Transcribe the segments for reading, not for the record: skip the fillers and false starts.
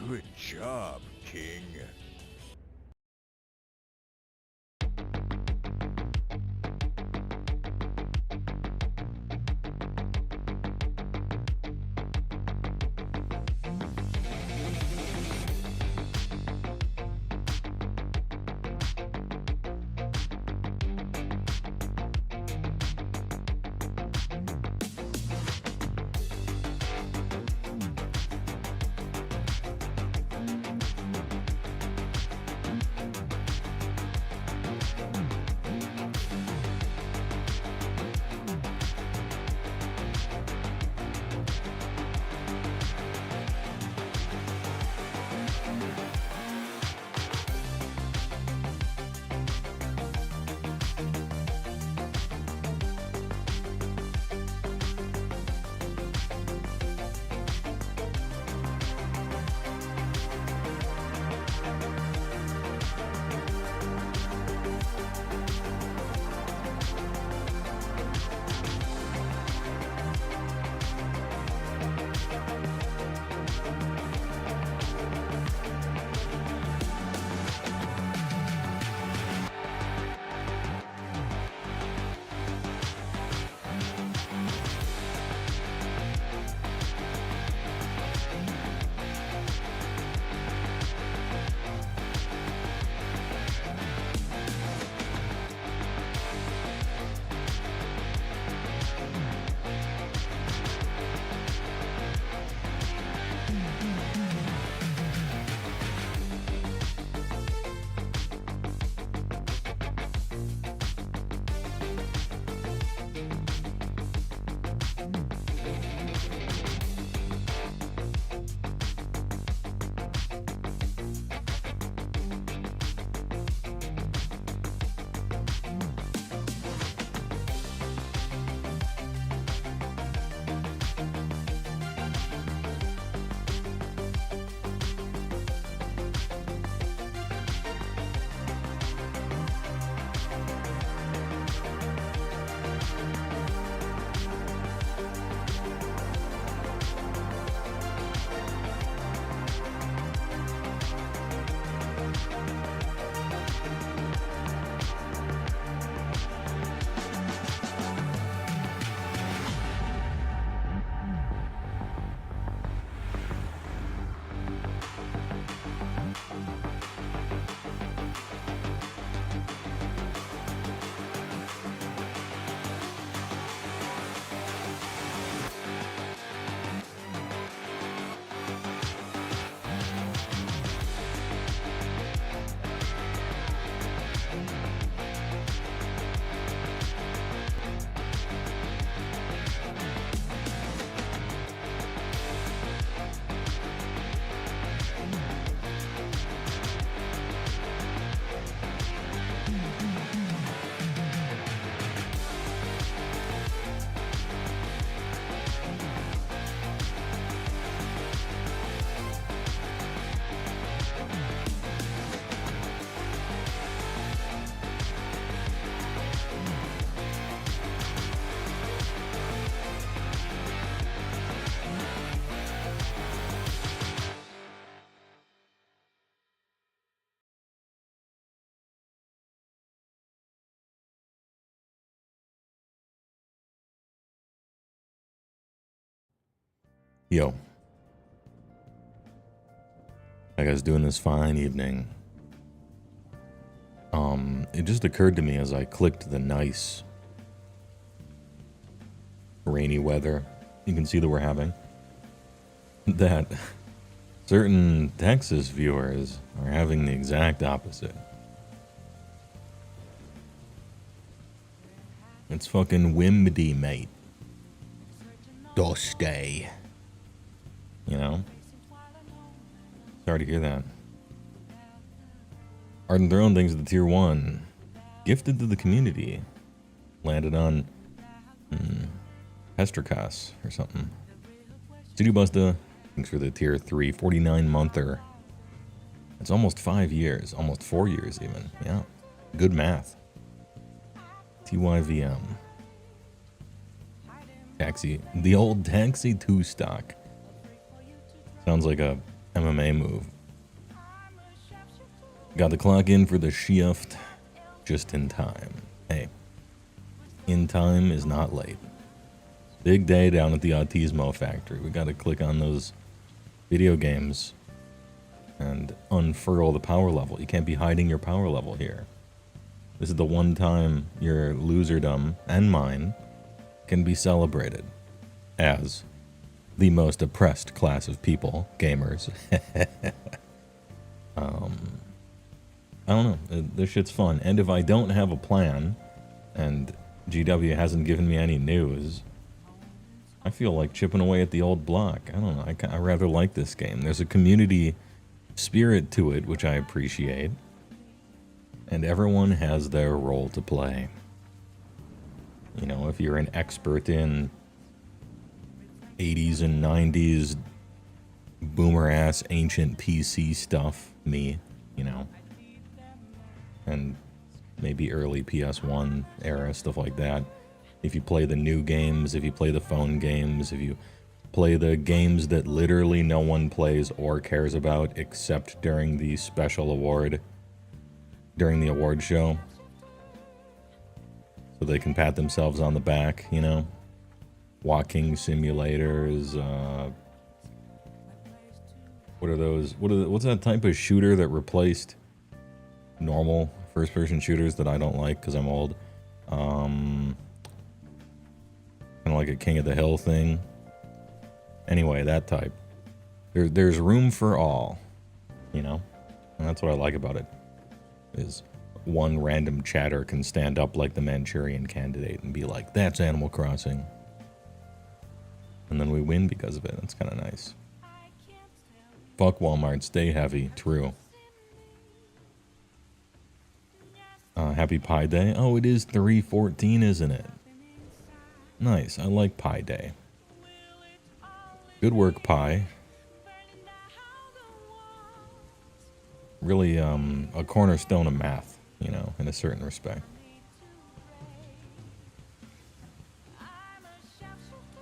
Good job, King. Yo. How you guys doing this fine evening? It just occurred to me as I clicked the nice rainy weather you can see that we're having, that certain Texas viewers are having the exact opposite. It's fucking windy, mate. Dusty. You know? Sorry to hear that. Art and Throne, thanks to the tier 1. Gifted to the community. Landed on Hesterkas or something. Studio Busta, thanks for the tier 3. 49-monther. It's almost 5 years. Almost 4 years even. Yeah. Good math. TYVM. Taxi. The old Taxi 2 stock. Sounds like a MMA move. Got the clock in for the shift just in time. Hey, in time is not late. Big day down at the Autismo Factory. We got to click on those video games and unfurl the power level. You can't be hiding your power level here. This is the one time your loserdom and mine can be celebrated as the most oppressed class of people, gamers. I don't know. This shit's fun. And if I don't have a plan, and GW hasn't given me any news, I feel like chipping away at the old block. I don't know. I rather like this game. There's a community spirit to it, which I appreciate. And everyone has their role to play. You know, if you're an expert in 80s and 90s boomer-ass ancient PC stuff, me, you know, and maybe early PS1 era, stuff like that. If you play the new games, if you play the phone games, if you play the games that literally no one plays or cares about except during the special award, during the award show, so they can pat themselves on the back, you know? Walking simulators, what are those? What's that type of shooter that replaced normal first-person shooters that I don't like because I'm old? Kind of like a King of the Hill thing. Anyway, that type. There's room for all, you know? And that's what I like about it, is one random chatter can stand up like the Manchurian Candidate and be like, that's Animal Crossing. And then we win because of it. That's kind of nice. Fuck Walmart, stay heavy. True. Happy Pi Day. Oh, it is 3/14, isn't it? Nice. I like Pi Day. Good work, Pi. Really, a cornerstone of math, you know, in a certain respect.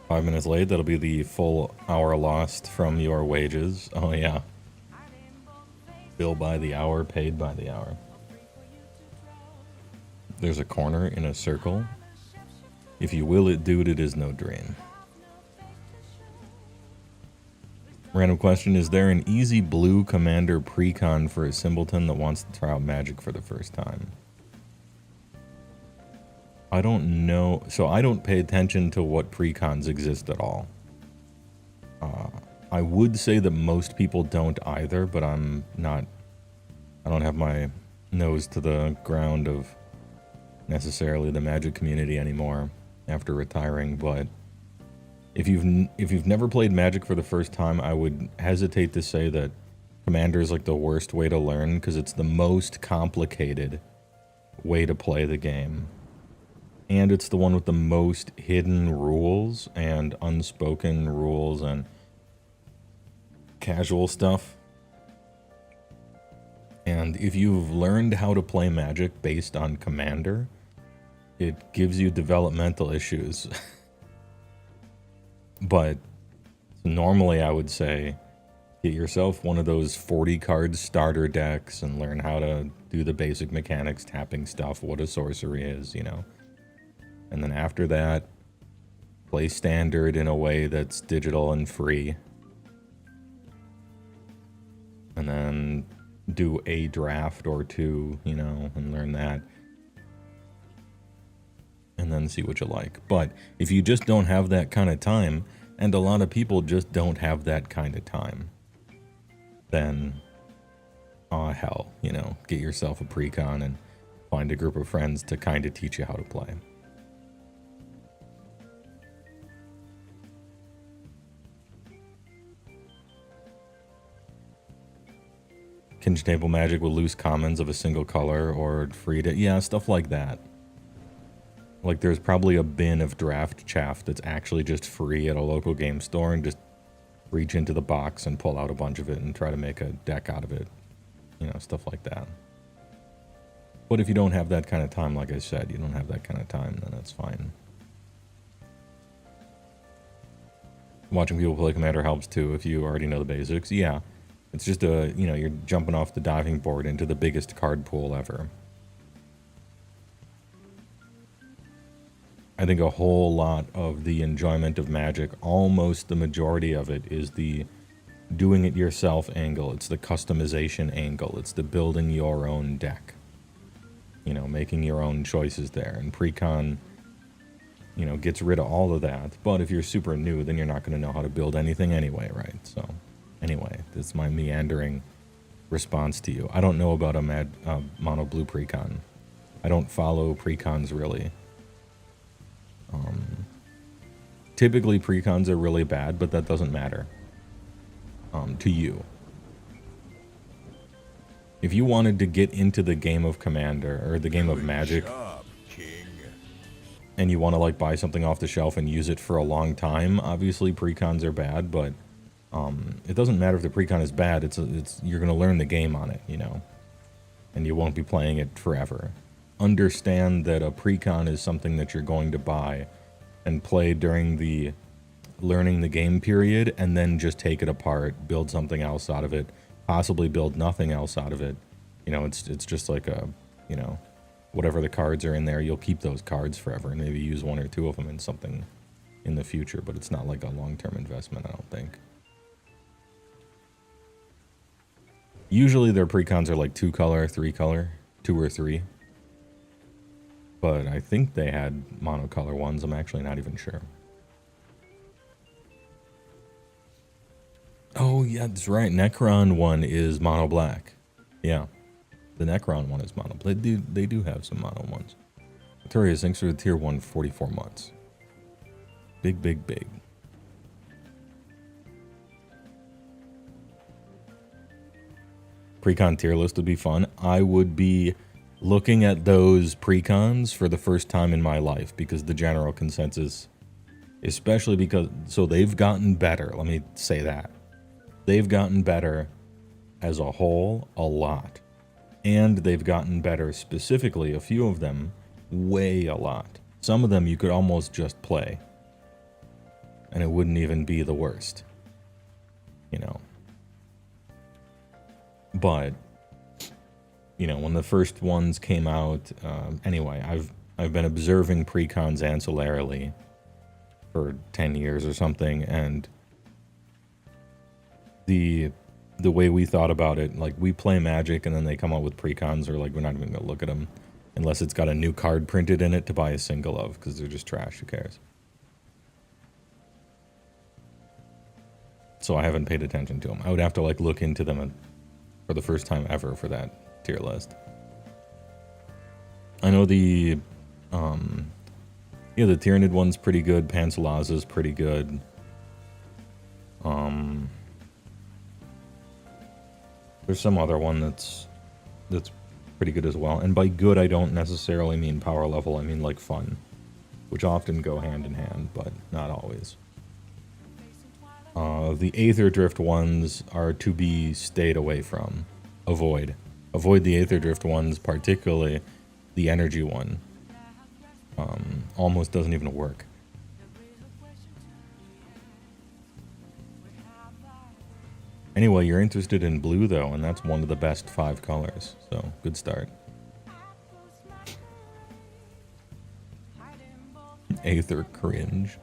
5 minutes late, that'll be the full hour lost from your wages. Oh, yeah. Bill by the hour, paid by the hour. There's a corner in a circle. If you will it, dude, it is no dream. Random question, is there an easy blue commander precon for a simpleton that wants to try out magic for the first time? I don't know. So I don't pay attention to what precons exist at all. I would say that most people don't either, but I don't have my nose to the ground of necessarily the magic community anymore after retiring. But if you've never played Magic for the first time, I would hesitate to say that Commander is like the worst way to learn, because it's the most complicated way to play the game. And it's the one with the most hidden rules and unspoken rules and casual stuff. And if you've learned how to play Magic based on Commander, it gives you developmental issues. But normally I would say get yourself one of those 40 card starter decks and learn how to do the basic mechanics, tapping stuff, what a sorcery is, you know. And then after that, play Standard in a way that's digital and free. And then do a draft or two, you know, and learn that. And then see what you like. But if you just don't have that kind of time, and a lot of people just don't have that kind of time, then, hell, you know, get yourself a precon and find a group of friends to kind of teach you how to play. Kinch table Magic with loose commons of a single color or free to, yeah, stuff like that. Like there's probably a bin of draft chaff that's actually just free at a local game store, and just reach into the box and pull out a bunch of it and try to make a deck out of it. You know, stuff like that. But if you don't have that kind of time, like I said, you don't have that kind of time, then that's fine. Watching people play Commander helps too if you already know the basics. Yeah. It's just you're jumping off the diving board into the biggest card pool ever. I think a whole lot of the enjoyment of Magic, almost the majority of it, is the doing it yourself angle. It's the customization angle. It's the building your own deck. Making your own choices there. And Precon, gets rid of all of that. But if you're super new, then you're not going to know how to build anything anyway, right? So, anyway, that's my meandering response to you. I don't know about a mono blue Precon. I don't follow Precons really. Typically Precons are really bad, but that doesn't matter to you. If you wanted to get into the game of Commander or the game of Magic, and you want to like buy something off the shelf and use it for a long time, obviously Precons are bad, but it doesn't matter if the Precon is bad. It's you're going to learn the game on it, and you won't be playing it forever. Understand that a Precon is something that you're going to buy and play during the learning the game period, and then just take it apart, build something else out of it, possibly build nothing else out of it. It's just like whatever the cards are in there, you'll keep those cards forever and maybe use one or two of them in something in the future, but it's not like a long-term investment, I don't think. Usually their Precons are like 2-color, 3-color, 2 or 3. But I think they had monocolor ones. I'm actually not even sure. Oh, yeah, that's right. Necron one is mono black. Yeah. The Necron one is mono. They do have some mono ones. Victorious, thanks for the tier 1, 44 months. Big, big, big. Precon tier list would be fun. I would be looking at those Precons for the first time in my life, because the general consensus, especially because, so they've gotten better. Let me say that. They've gotten better as a whole a lot. And they've gotten better specifically, a few of them, way a lot. Some of them you could almost just play. And it wouldn't even be the worst. But when the first ones came out, anyway, I've been observing Precons ancillarily for 10 years or something, and the way we thought about it, like, we play Magic and then they come out with Precons, or like, we're not even gonna look at them unless it's got a new card printed in it to buy a single of, because they're just trash. Who cares? So I haven't paid attention to them. I would have to like look into them for the first time ever for that tier list. I know the the Tyranid one's pretty good. Pansalaza's pretty good. There's some other one that's pretty good as well. And by good, I don't necessarily mean power level. I mean like fun, which often go hand in hand, but not always. The Aether Drift ones are to be stayed away from. Avoid the Aether Drift ones, particularly the energy one. Almost doesn't even work. Anyway, you're interested in blue though, and that's one of the best 5 colors, so good start. Aether cringe.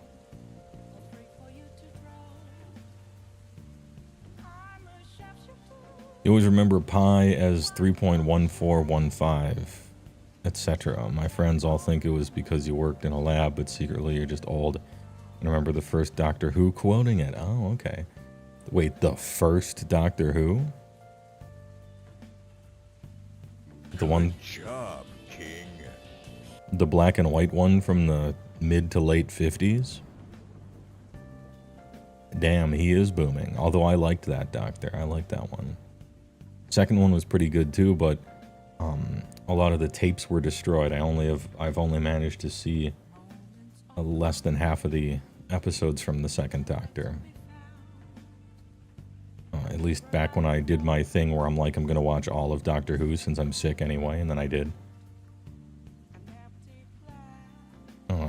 You always remember pi as 3.1415, etc. My friends all think it was because you worked in a lab, but secretly you're just old. And I remember the first Doctor Who quoting it. Oh, okay. Wait, the first Doctor Who? The one... Good job, King. The black and white one from the mid to late 50s? Damn, he is booming. Although I liked that Doctor. I liked that one. Second one was pretty good too, but a lot of the tapes were destroyed. I've only managed to see less than half of the episodes from the second Doctor. At least back when I did my thing where I'm like, I'm gonna watch all of Doctor Who since I'm sick anyway, and then I did.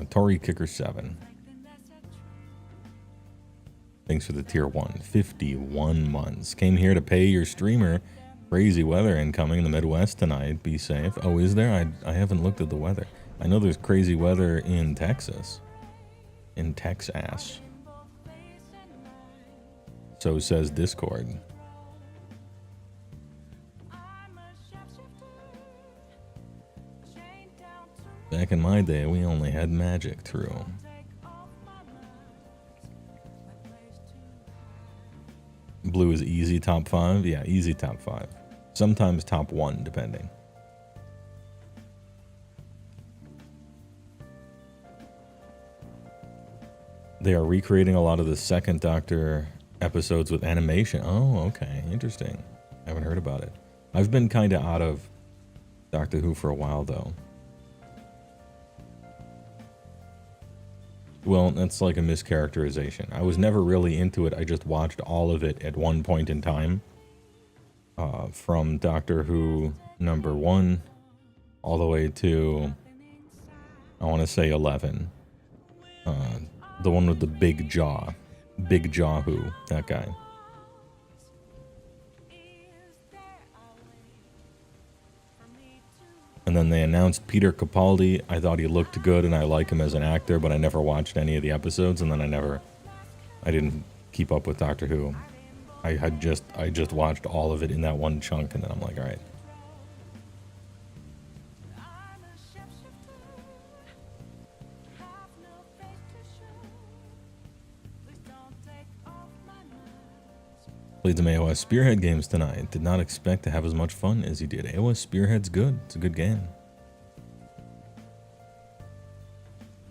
Tory Kicker 7. Thanks for the tier 1. 51 months. Came here to pay your streamer. Crazy weather incoming in the Midwest tonight. Be safe. Oh, is there? I haven't looked at the weather. I know there's crazy weather in Texas. In Texas. So says Discord. Back in my day, we only had magic through. Blue is easy top 5? Yeah, easy top 5. Sometimes top 1, depending. They are recreating a lot of the second Doctor episodes with animation. Oh, okay. Interesting. I haven't heard about it. I've been kind of out of Doctor Who for a while, though. Well, that's like a mischaracterization. I was never really into it. I just watched all of it at one point in time. From Doctor Who number 1 all the way to, I want to say 11. The one with the big jaw. Big Jaw Who, that guy. And then they announced Peter Capaldi. I thought he looked good and I like him as an actor, but I never watched any of the episodes, and then I didn't keep up with Doctor Who. I just watched all of it in that one chunk, and then I'm like, all right. Played some AOS Spearhead games tonight. Did not expect to have as much fun as he did. AOS Spearhead's good. It's a good game.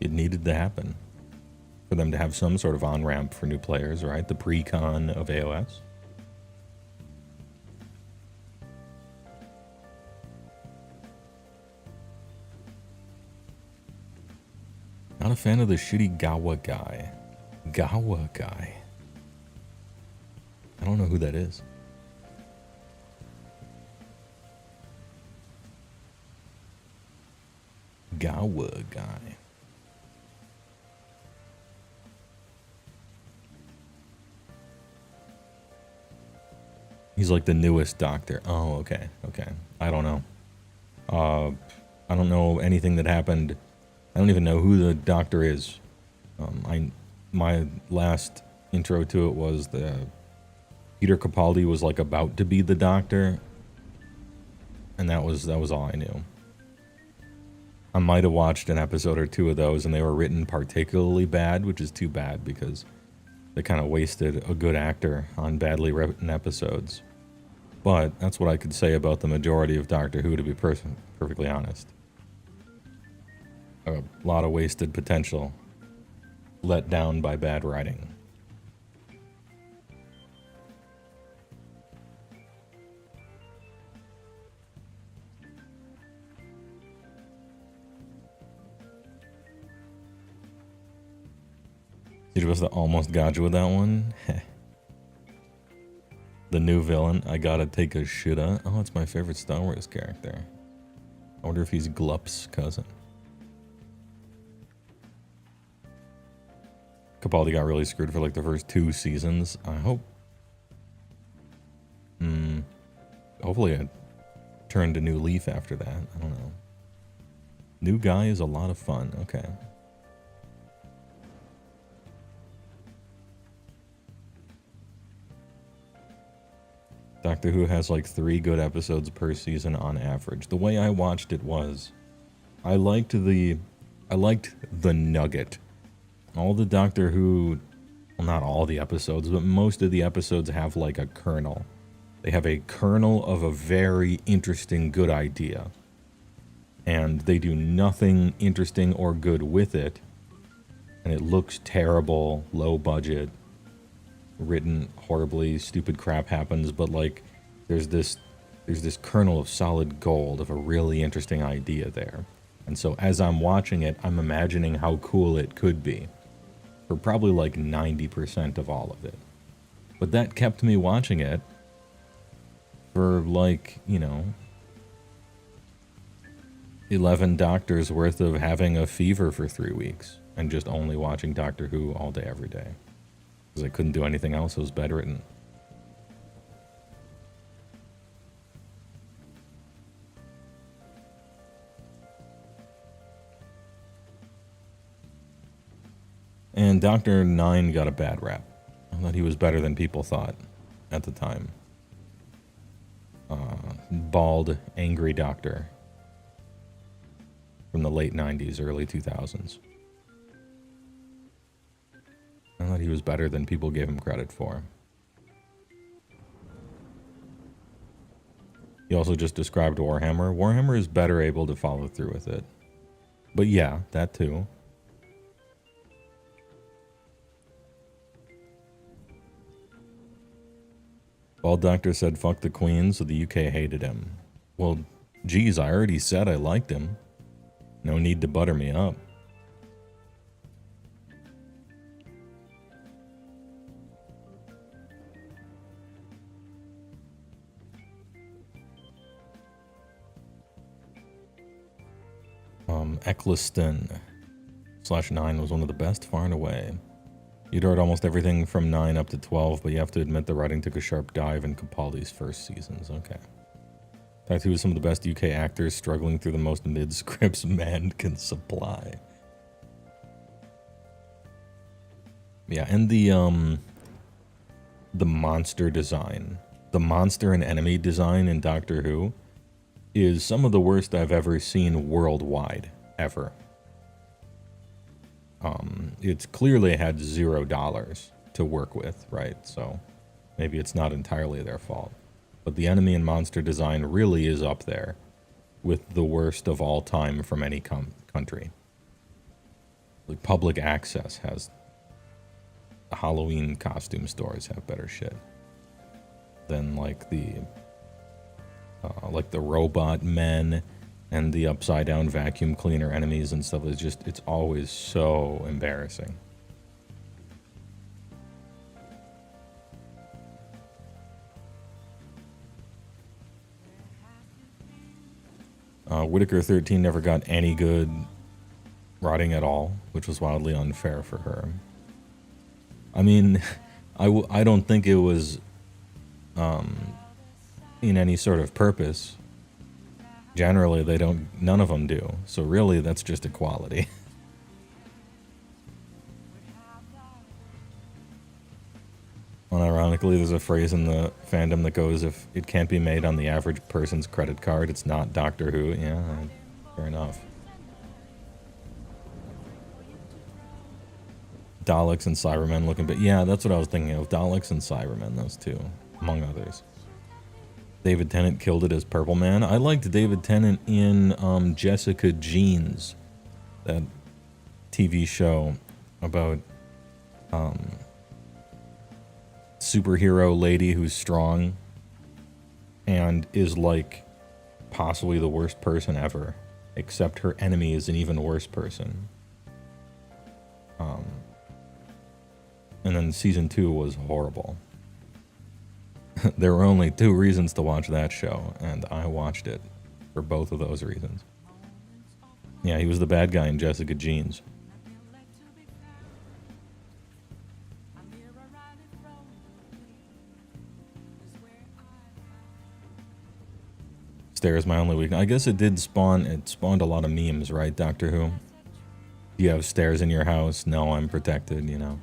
It needed to happen for them to have some sort of on-ramp for new players, right? The pre-con of AOS. Not a fan of the shitty Gawa guy. Gawa guy. I don't know who that is. Gawa guy. He's like the newest Doctor. Oh, okay. Okay. I don't know. I don't know anything that happened. I don't even know who the Doctor is. My last intro to it was the Peter Capaldi was like about to be the Doctor, and that was all I knew. I might have watched an episode or two of those, and they were written particularly bad, which is too bad because they kind of wasted a good actor on badly written episodes. But that's what I could say about the majority of Doctor Who, to be perfectly honest. A lot of wasted potential, let down by bad writing. You supposed to almost got you with that one? The new villain, I gotta take a shitta. Oh, it's my favorite Star Wars character. I wonder if he's Glup's cousin. Capaldi got really screwed for like the first 2 seasons. I hope... hopefully I turned a new leaf after that. I don't know. New guy is a lot of fun. Okay. Doctor Who has like 3 good episodes per season on average. The way I watched it was, I liked the nugget. All the Doctor Who, well, not all the episodes, but most of the episodes have like a kernel. They have a kernel of a very interesting, good idea. And they do nothing interesting or good with it. And it looks terrible, low budget, written horribly, stupid crap happens, but like there's this kernel of solid gold of a really interesting idea there. And so as I'm watching it, I'm imagining how cool it could be for probably like 90% of all of it. But that kept me watching it for like, 11 Doctors worth of having a fever for 3 weeks and just only watching Doctor Who all day, every day. Because I couldn't do anything else. It was bedridden. And Dr. Nine got a bad rap. I thought he was better than people thought at the time. Bald, angry doctor from the late 90s, early 2000s. I thought he was better than people gave him credit for. He also just described Warhammer. Warhammer is better able to follow through with it. But yeah, that too. Bald Doctor said fuck the Queen, so the UK hated him. Well, geez, I already said I liked him. No need to butter me up. Eccleston/9 was one of the best far and away. You'd heard almost everything from 9 up to 12, but you have to admit the writing took a sharp dive in Capaldi's first seasons. Okay. In fact, he was some of the best UK actors struggling through the most mid-scripts man can supply. Yeah, and the monster design. The monster and enemy design in Doctor Who is some of the worst I've ever seen worldwide, ever. It's clearly had $0 to work with, right? So maybe it's not entirely their fault. But the enemy and monster design really is up there with the worst of all time from any country. Like Public Access has... The Halloween costume stores have better shit than like the robot men and the upside down vacuum cleaner enemies and stuff. It's just, it's always so embarrassing. Whitaker 13 never got any good writing at all, which was wildly unfair for her. I mean, I don't think it was in any sort of purpose. Generally, none of them do. So really, that's just equality. Unironically, there's a phrase in the fandom that goes, if it can't be made on the average person's credit card, it's not Doctor Who. Yeah, fair enough. Daleks and Cybermen looking, but yeah, that's what I was thinking of. Daleks and Cybermen, those two, among others. David Tennant killed it as Purple Man. I liked David Tennant in Jessica Jeans, that TV show about superhero lady who's strong and is like possibly the worst person ever, except her enemy is an even worse person. And then season 2 was horrible. There were only 2 reasons to watch that show, and I watched it for both of those reasons. Yeah, he was the bad guy in Jessica Jeans. Stare is my only weakness. I guess it did spawn, it spawned a lot of memes, right, Doctor Who? Do you have stairs in your house? No, I'm protected, you know.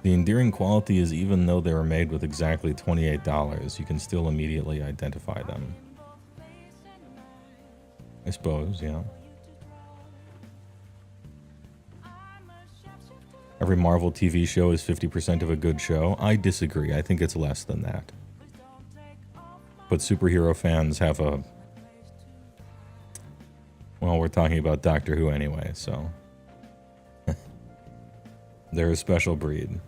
The endearing quality is even though they were made with exactly $28, you can still immediately identify them. I suppose, yeah. Every Marvel TV show is 50% of a good show. I disagree. I think it's less than that. But superhero fans have a... Well, we're talking about Doctor Who anyway, so... They're a special breed.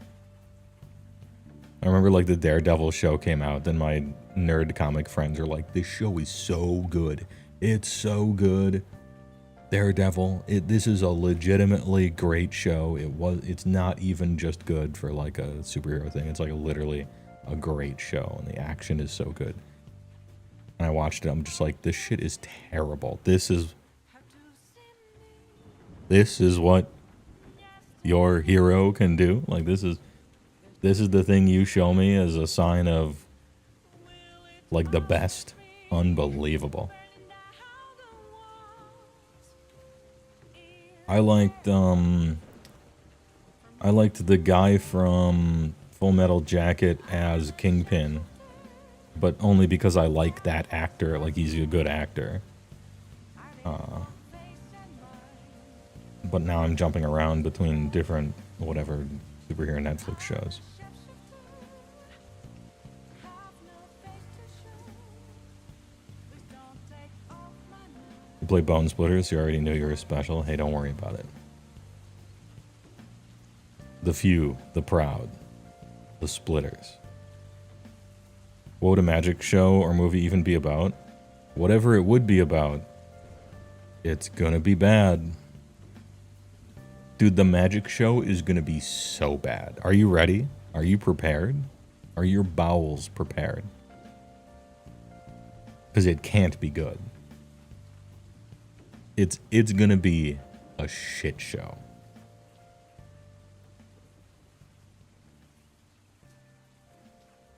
I remember like the Daredevil show came out, then my nerd comic friends are like, this show is so good. It's so good. Daredevil, this is a legitimately great show. It's not even just good for like a superhero thing. It's like literally a great show, and the action is so good. And I watched it, I'm just like, this shit is terrible. This is this is what your hero can do. Like, this is the thing you show me as a sign of, like, the best. Unbelievable. I liked the guy from Full Metal Jacket as Kingpin, but only because I like that actor. Like, he's a good actor. But now I'm jumping around between different, whatever, superhero Netflix shows. You play Bone Splitters, you already knew you were special. Hey, don't worry about it. The few, the proud, the Splitters. What would a magic show or movie even be about? Whatever it would be about, it's gonna be bad. Dude, the magic show is gonna be so bad. Are you ready? Are you prepared? Are your bowels prepared? Because it can't be good. It's gonna be a shit show.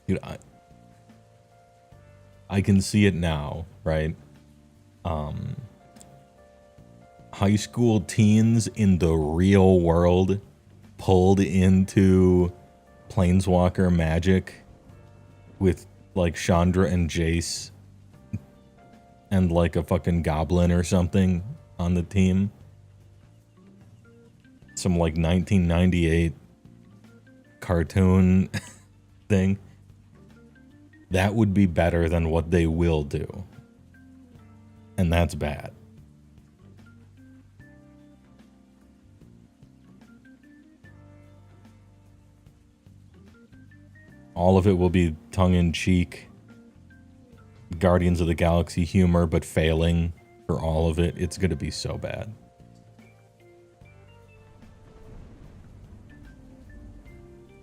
Dude, I can see it now, right? High school teens in the real world pulled into Planeswalker Magic with like Chandra and Jace and like a fucking goblin or something on the team. Some like 1998 cartoon thing. That would be better than what they will do. And that's bad. All of it will be tongue-in-cheek Guardians of the Galaxy humor, but failing for all of it. It's going to be so bad.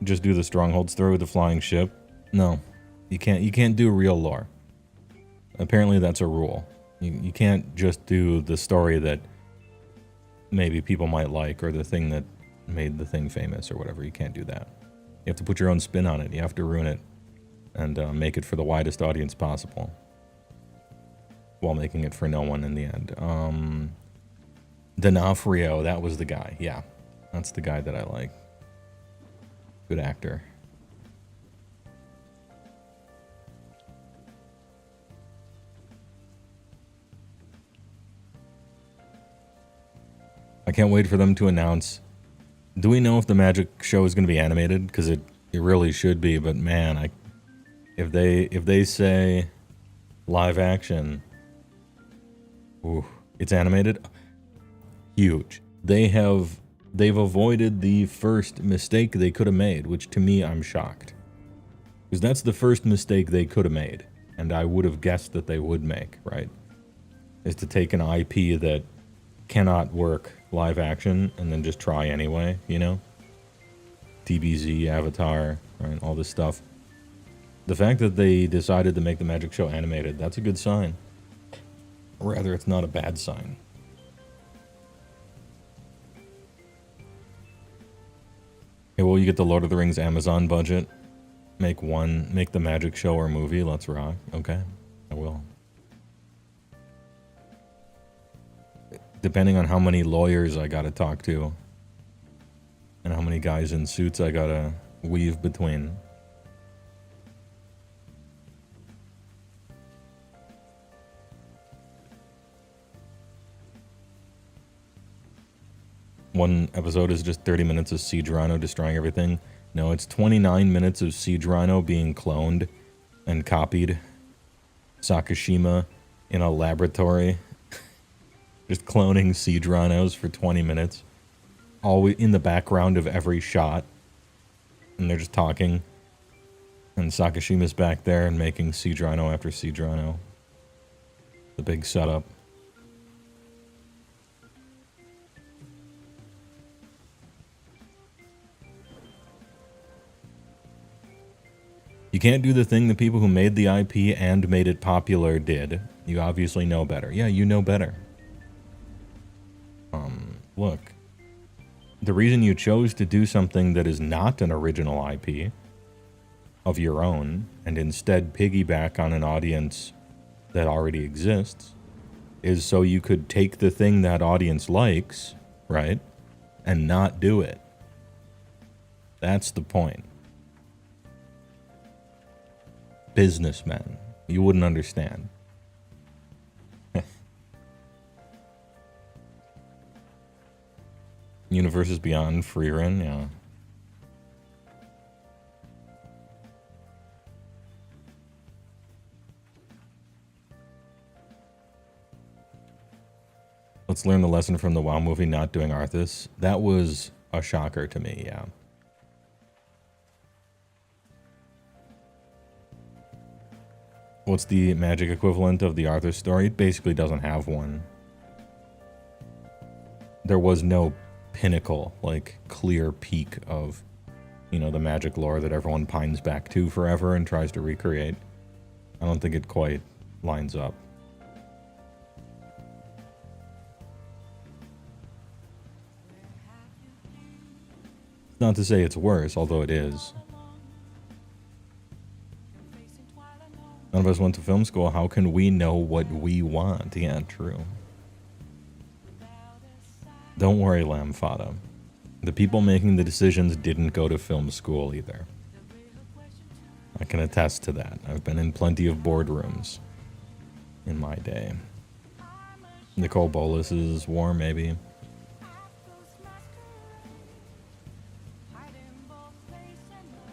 Just do the Strongholds throw with the flying ship. No, you can't do real lore. Apparently that's a rule. You can't just do the story that maybe people might like or the thing that made the thing famous or whatever. You can't do that. You have to put your own spin on it. You have to ruin it and make it for the widest audience possible while making it for no one in the end. D'Onofrio, that was the guy. Yeah, that's the guy that I like. Good actor. I can't wait for them to announce. Do we know if the Magic show is going to be animated? Because it really should be. But man, if they say live action, ooh, it's animated. Huge. They've avoided the first mistake they could have made, which to me I'm shocked, because that's the first mistake they could have made, and I would have guessed that they would make. Right? Is to take an IP that cannot work live action and then just try anyway, you know? DBZ, Avatar, right? All this stuff. The fact that they decided to make the Magic show animated, that's a good sign. Or rather, it's not a bad sign. Hey, well, you get the Lord of the Rings Amazon budget. Make the Magic show or movie. Let's rock. Okay, I will. Depending on how many lawyers I gotta talk to and how many guys in suits I gotta weave between. One episode is just 30 minutes of Siege Rhino destroying everything. No, it's 29 minutes of Siege Rhino being cloned and copied. Sakashima in a laboratory. Just cloning Siege Rhinos for 20 minutes. Always in the background of every shot. And they're just talking. And Sakashima's back there and making Siege Rhino after Siege Rhino. The big setup. You can't do the thing the people who made the IP and made it popular did. You obviously know better. Yeah, you know better. look, the reason you chose to do something that is not an original IP of your own and instead piggyback on an audience that already exists is so you could take the thing that audience likes, right, and not do it. That's the point. Businessmen, you wouldn't understand. Universes Beyond Freerun, yeah. Let's learn the lesson from the WoW movie not doing Arthas. That was a shocker to me, yeah. What's the magic equivalent of the Arthas story? It basically doesn't have one. There was no pinnacle, like clear peak of, you know, the magic lore that everyone pines back to forever and tries to recreate. I don't think it quite lines up. Not to say it's worse, although it is. None of us went to film school. How can we know what we want? Yeah, true. Don't worry, Lamb Fada. The people making the decisions didn't go to film school either. I can attest to that. I've been in plenty of boardrooms in my day. Nicole Bolas's War, maybe.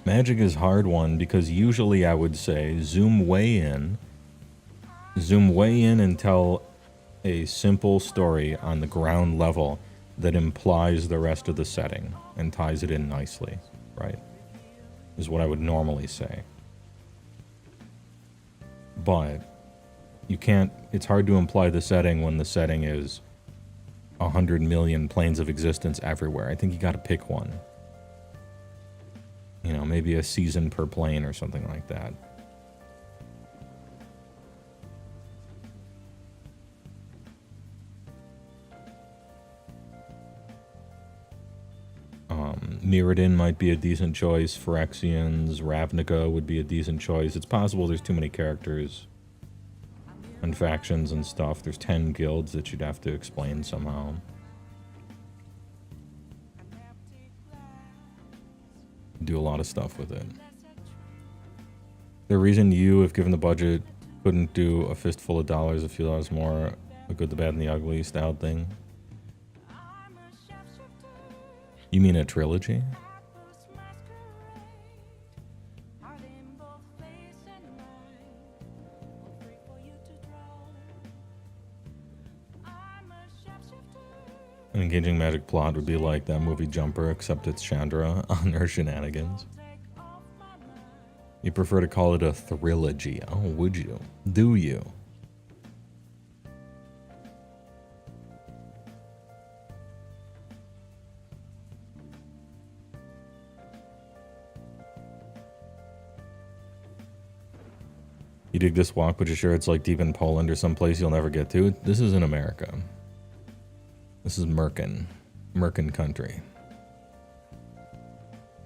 Magic is a hard one because usually I would say zoom way in and tell a simple story on the ground level that implies the rest of the setting and ties it in nicely, right? Is what I would normally say. But you can't, it's hard to imply the setting when the setting is 100 million planes of existence everywhere. I think you gotta pick one. You know, maybe a season per plane or something like that. Mirrodin might be a decent choice. Phyrexians, Ravnica would be a decent choice. It's possible there's too many characters and factions and stuff. There's 10 guilds that you'd have to explain somehow. Do a lot of stuff with it. The reason you, if given the budget, couldn't do a fistful of dollars, a few dollars more, a good, the bad, and the ugly style thing. You mean a trilogy? An engaging magic plot would be like that movie Jumper, except it's Chandra on her shenanigans. You prefer to call it a trilogy. Oh, would you? Do you? You dig this walk, but you're sure it's like deep in Poland or someplace you'll never get to? This is in America. This is Merkin country.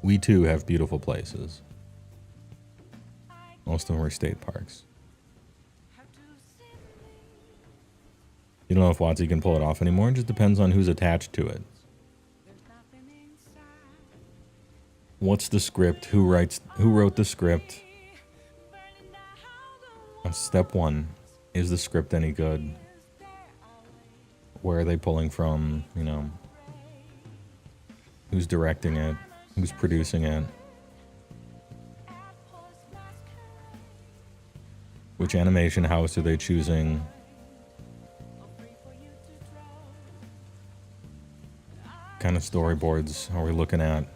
We too have beautiful places. Most of them are state parks. You don't know if WotC can pull it off anymore. It just depends on who's attached to it. What's the script? Who wrote the script? Step one, is the script any good? Where are they pulling from? You know, who's directing it? Who's producing it? Which animation house are they choosing? What kind of storyboards are we looking at?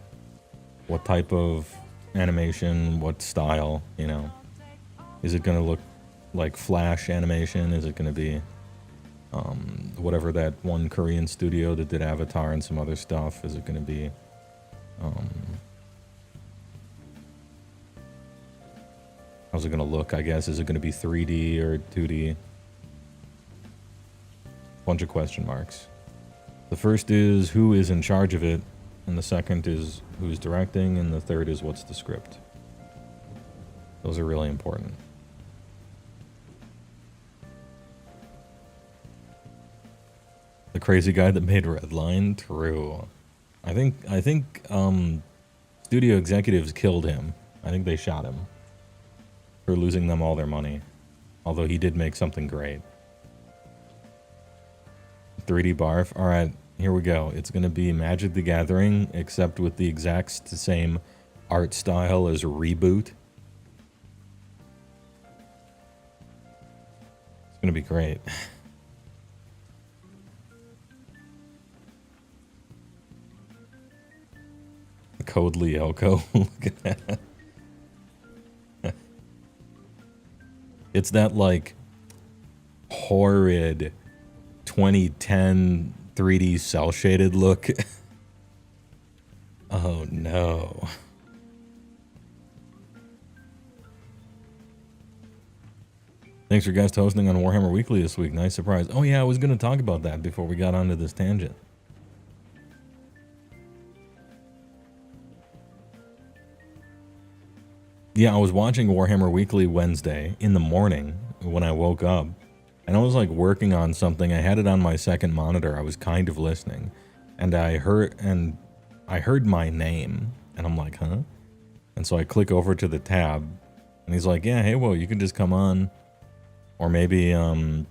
What type of animation? What style? You know, is it going to look like Flash animation? Is it going to be whatever that one Korean studio that did Avatar and some other stuff? Is it going to be how's it going to look, I guess? Is it going to be 3D or 2D? Bunch of question marks. The first is who is in charge of it, and the second is who's directing, and the third is what's the script. Those are really important. The crazy guy that made Redline? True. I think studio executives killed him. I think they shot him for losing them all their money. Although he did make something great. 3D barf. Alright, here we go. It's going to be Magic the Gathering, except with the exact same art style as Reboot. It's going to be great. Code Lyoko. Look at that. It's that, like, horrid 2010 3D cel-shaded look. Oh, no. Thanks for guest hosting on Warhammer Weekly this week. Nice surprise. Oh, yeah, I was going to talk about that before we got onto this tangent. Yeah, I was watching Warhammer Weekly Wednesday in the morning when I woke up, and I was like working on something. I had it on my second monitor. I was kind of listening, and I heard my name, and I'm like, huh? And so I click over to the tab, and he's like, yeah, hey, well, you can just come on, or maybe Iron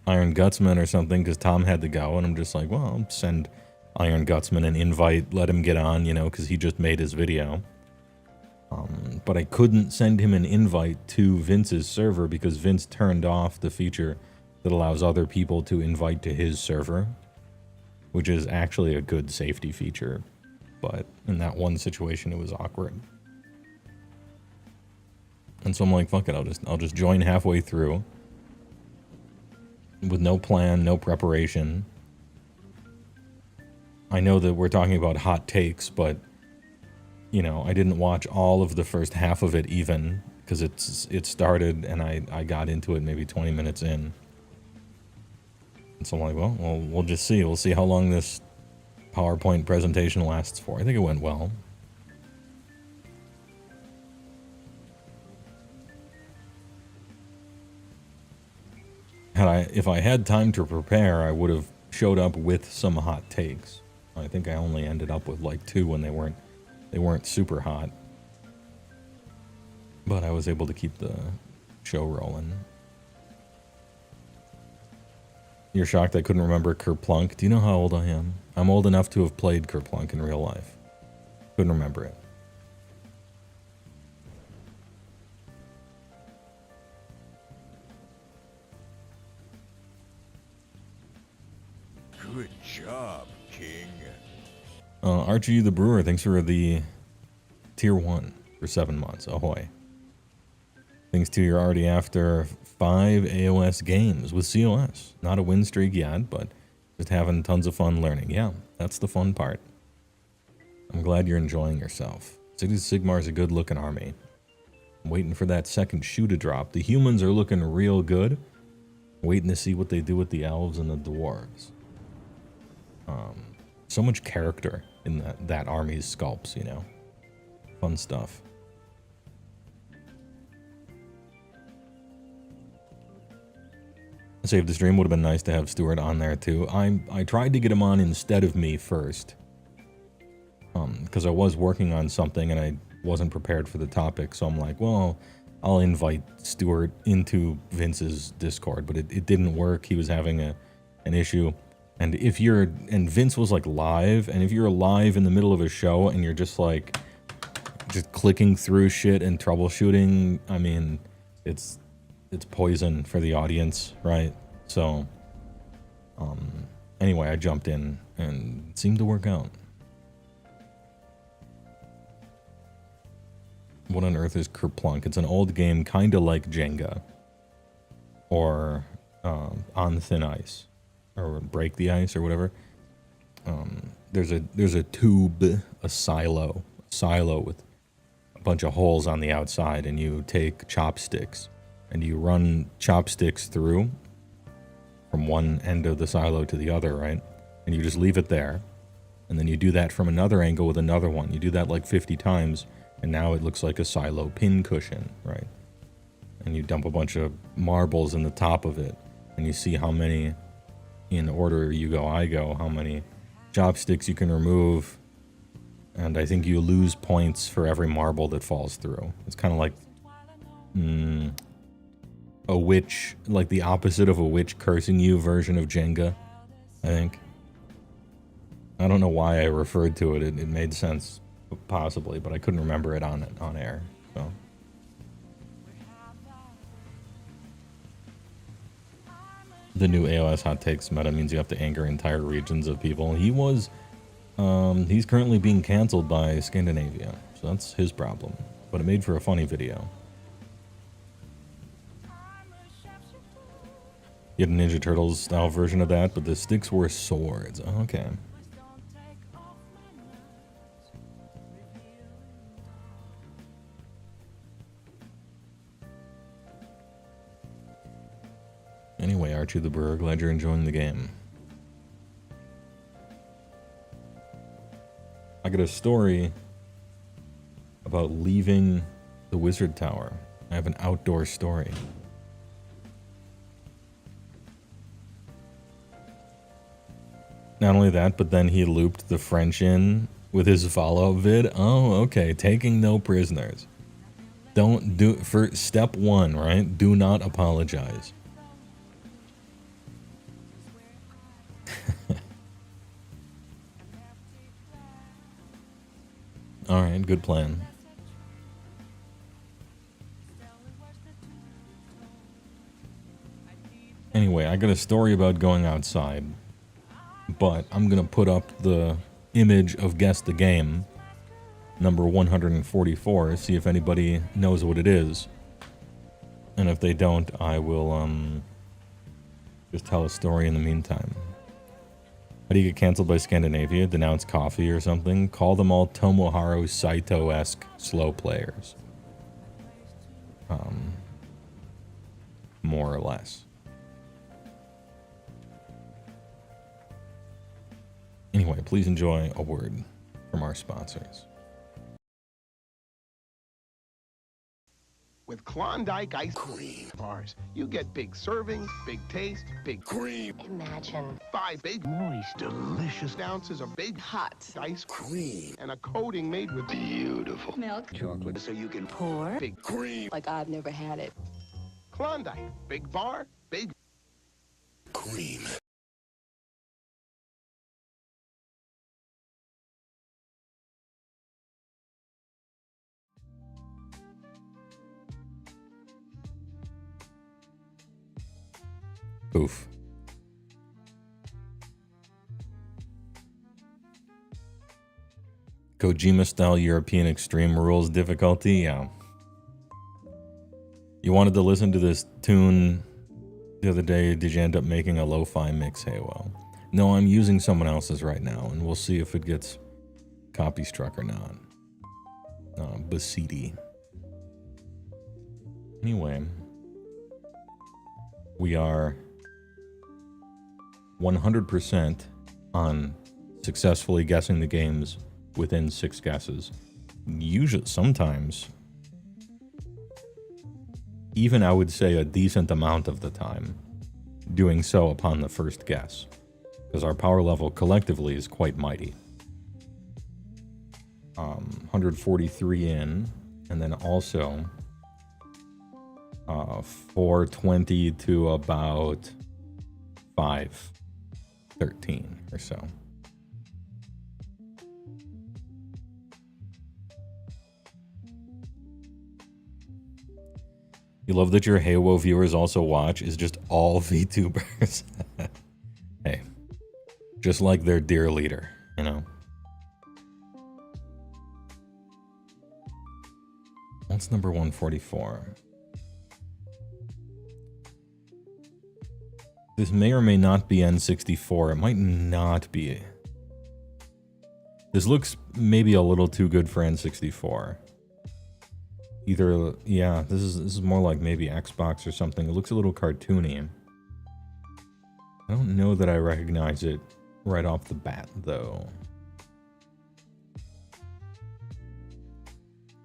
Gutsman or something, because Tom had to go, and I'm just like, well, I'll send Iron Gutsman an invite, let him get on, you know, because he just made his video. But I couldn't send him an invite to Vince's server because Vince turned off the feature that allows other people to invite to his server, which is actually a good safety feature. But in that one situation, it was awkward. And so I'm like, fuck it, I'll just join halfway through with no plan, no preparation. I know that we're talking about hot takes, but you know, I didn't watch all of the first half of it even, because it started and I got into it maybe 20 minutes in. And so I'm like, well, we'll just see. We'll see how long this PowerPoint presentation lasts for. I think it went well. If I had time to prepare, I would have showed up with some hot takes. I think I only ended up with like 2 when they weren't super hot, but I was able to keep the show rolling. You're shocked I couldn't remember Kerplunk. Do you know how old I am? I'm old enough to have played Kerplunk in real life. Couldn't remember it. Good job, King. Archie the Brewer, thanks for the tier 1 for 7 months. Ahoy. Thanks to you're already after 5 AOS games with COS. Not a win streak yet, but just having tons of fun learning. Yeah, that's the fun part. I'm glad you're enjoying yourself. City Sigmar is a good looking army. I'm waiting for that second shoe to drop. The humans are looking real good. Waiting to see what they do with the elves and the dwarves. So much character in that army's sculpts, you know. Fun stuff. Save the stream. Would have been nice to have Stuart on there too. I tried to get him on instead of me first. Because I was working on something and I wasn't prepared for the topic. So I'm like, well, I'll invite Stuart into Vince's Discord. But it didn't work. He was having an issue. And Vince was like live, and if you're live in the middle of a show and you're just like, just clicking through shit and troubleshooting, I mean, it's poison for the audience, right? So, anyway, I jumped in and it seemed to work out. What on earth is Kerplunk? It's an old game, kind of like Jenga, or On Thin Ice. Or Break the Ice or whatever. There's a tube, a silo with a bunch of holes on the outside, and you take chopsticks and you run chopsticks through from one end of the silo to the other, right? and you just leave it there. And then you do that from another angle with another one. You do that like 50 times, and now it looks like a silo pin cushion, right? And you dump a bunch of marbles in the top of it, and you see how many, in order you go, I go, how many chopsticks you can remove. And I think you lose points for every marble that falls through. It's kind of like a witch, like the opposite of a witch cursing you version of Jenga, I think. I don't know why I referred to it. It made sense, possibly, but I couldn't remember it on air. So the new AOS hot takes meta means you have to anger entire regions of people. He's currently being canceled by Scandinavia, so that's his problem. But it made for a funny video. You had a Ninja Turtles style version of that, but the sticks were swords. Okay. Anyway, Archie the Brewer, glad you're enjoying the game. I got a story about leaving the Wizard Tower. I have an outdoor story. Not only that, but then he looped the French in with his follow-up vid. Oh, okay. Taking no prisoners. Don't do... For step one, right? Do not apologize. Alright, good plan. Anyway, I got a story about going outside, but I'm gonna put up the image of Guess the Game, number 144, see if anybody knows what it is. And if they don't, I will just tell a story in the meantime. How do you get canceled by Scandinavia? Denounce coffee or something? Call them all Tomohiro Saito-esque slow players. More or less. Anyway, please enjoy a word from our sponsors. With Klondike ice cream bars, you get big servings, big taste, big cream. Imagine 5 big, moist, delicious ounces of big hot ice cream and a coating made with beautiful milk, chocolate, so you can pour big cream. like I've never had it. Klondike, big bar, big cream. Oof. Kojima-style European Extreme Rules difficulty, yeah. You wanted to listen to this tune the other day, did you end up making a lo-fi mix, HeyWoah? No, I'm using someone else's right now, and we'll see if it gets copy struck or not. Basidi. Anyway, we are 100% on successfully guessing the games within 6 guesses. Usually, sometimes, even I would say a decent amount of the time, doing so upon the first guess, because our power level collectively is quite mighty. 143 in, and then also 420 to about 513 or so. You love that your HeyWoah viewers also watch is just all VTubers. Hey, just like their dear leader, you know? What's number 144? This may or may not be N64. It might not be. This looks maybe a little too good for N64. Either, yeah, this is more like maybe Xbox or something. It looks a little cartoony. I don't know that I recognize it right off the bat, though.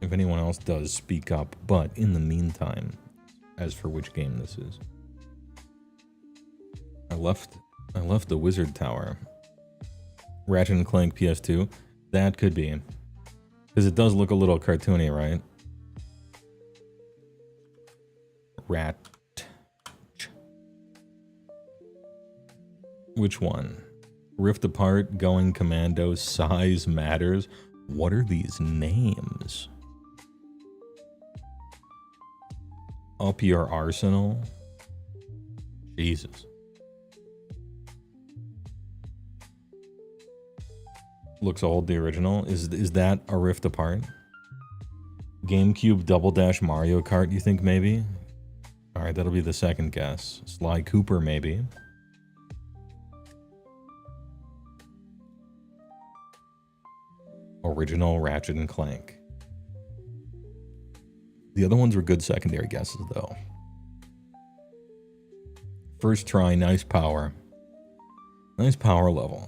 If anyone else does, speak up. But in the meantime, as for which game this is, I left the Wizard Tower. Ratchet and Clank PS2. That could be, because it does look a little cartoony, right? Rat. Which one? Rift Apart, Going Commando, Size Matters. What are these names? Up Your Arsenal? Jesus. Looks old, the original. Is that a Rift Apart? GameCube Double Dash Mario Kart, you think maybe? Alright, that'll be the second guess. Sly Cooper, maybe. Original Ratchet and Clank. The other ones were good secondary guesses, though. First try, nice power. Nice power level.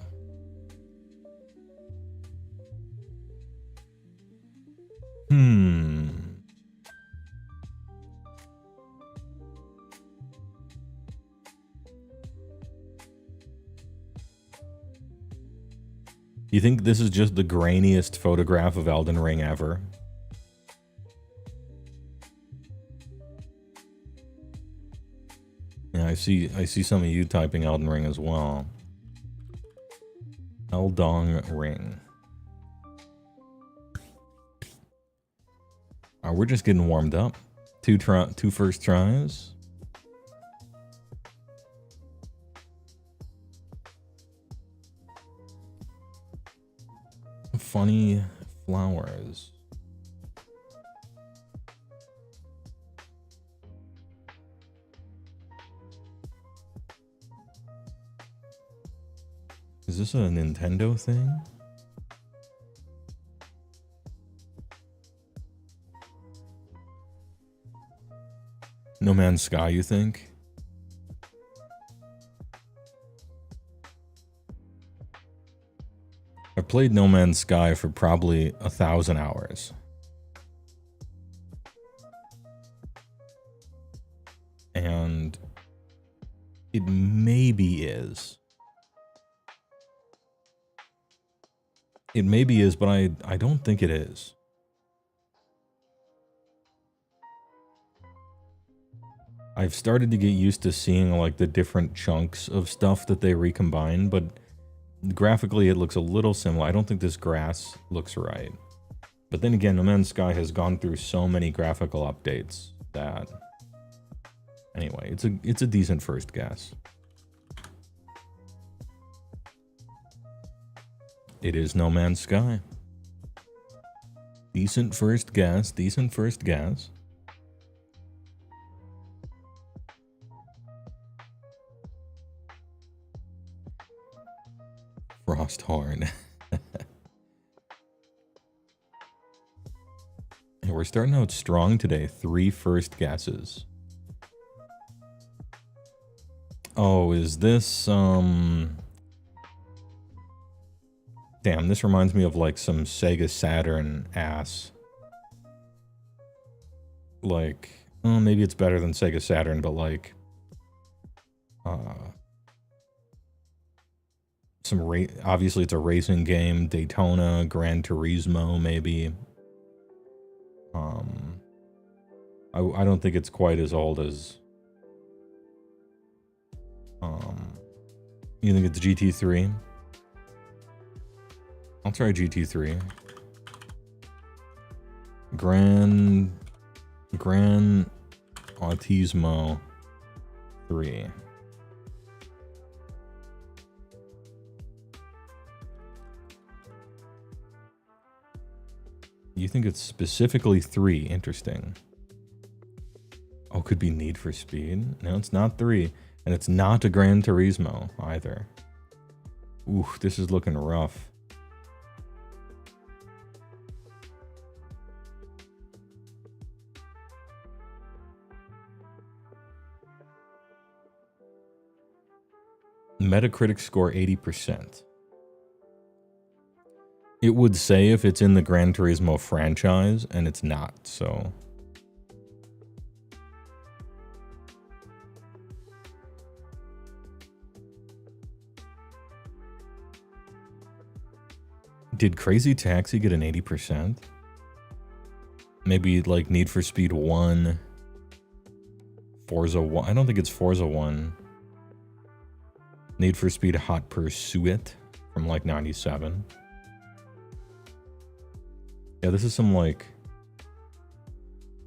You think this is just the grainiest photograph of Elden Ring ever? Yeah, I see some of you typing Elden Ring as well. Eldong Ring. We're just getting warmed up. Two first tries. Funny flowers. Is this a Nintendo thing? No Man's Sky, you think? I played No Man's Sky for probably 1,000 hours. And it maybe is. It maybe is, but I don't think it is. I've started to get used to seeing like the different chunks of stuff that they recombine, but graphically it looks a little similar. I don't think this grass looks right. But then again, No Man's Sky has gone through so many graphical updates that... Anyway, it's a decent first guess. It is No Man's Sky. Decent first guess, decent first guess. Frosthorn. And we're starting out strong today. 3 first guesses. Oh, is this, Damn, this reminds me of, like, some Sega Saturn ass. Like, oh, maybe it's better than Sega Saturn, but, like... obviously it's a racing game. Daytona, Gran Turismo, maybe. I don't think it's quite as old as... You think it's GT3? I'll try GT3. Gran Autismo 3. You think it's specifically 3? Interesting. Oh, could be Need for Speed? No, it's not 3. And it's not a Gran Turismo either. Ooh, this is looking rough. Metacritic score 80%. It would say if it's in the Gran Turismo franchise, and it's not, so... Did Crazy Taxi get an 80%? Maybe like Need for Speed 1, Forza 1. I don't think it's Forza 1. Need for Speed Hot Pursuit from like 97. Yeah, this is some like...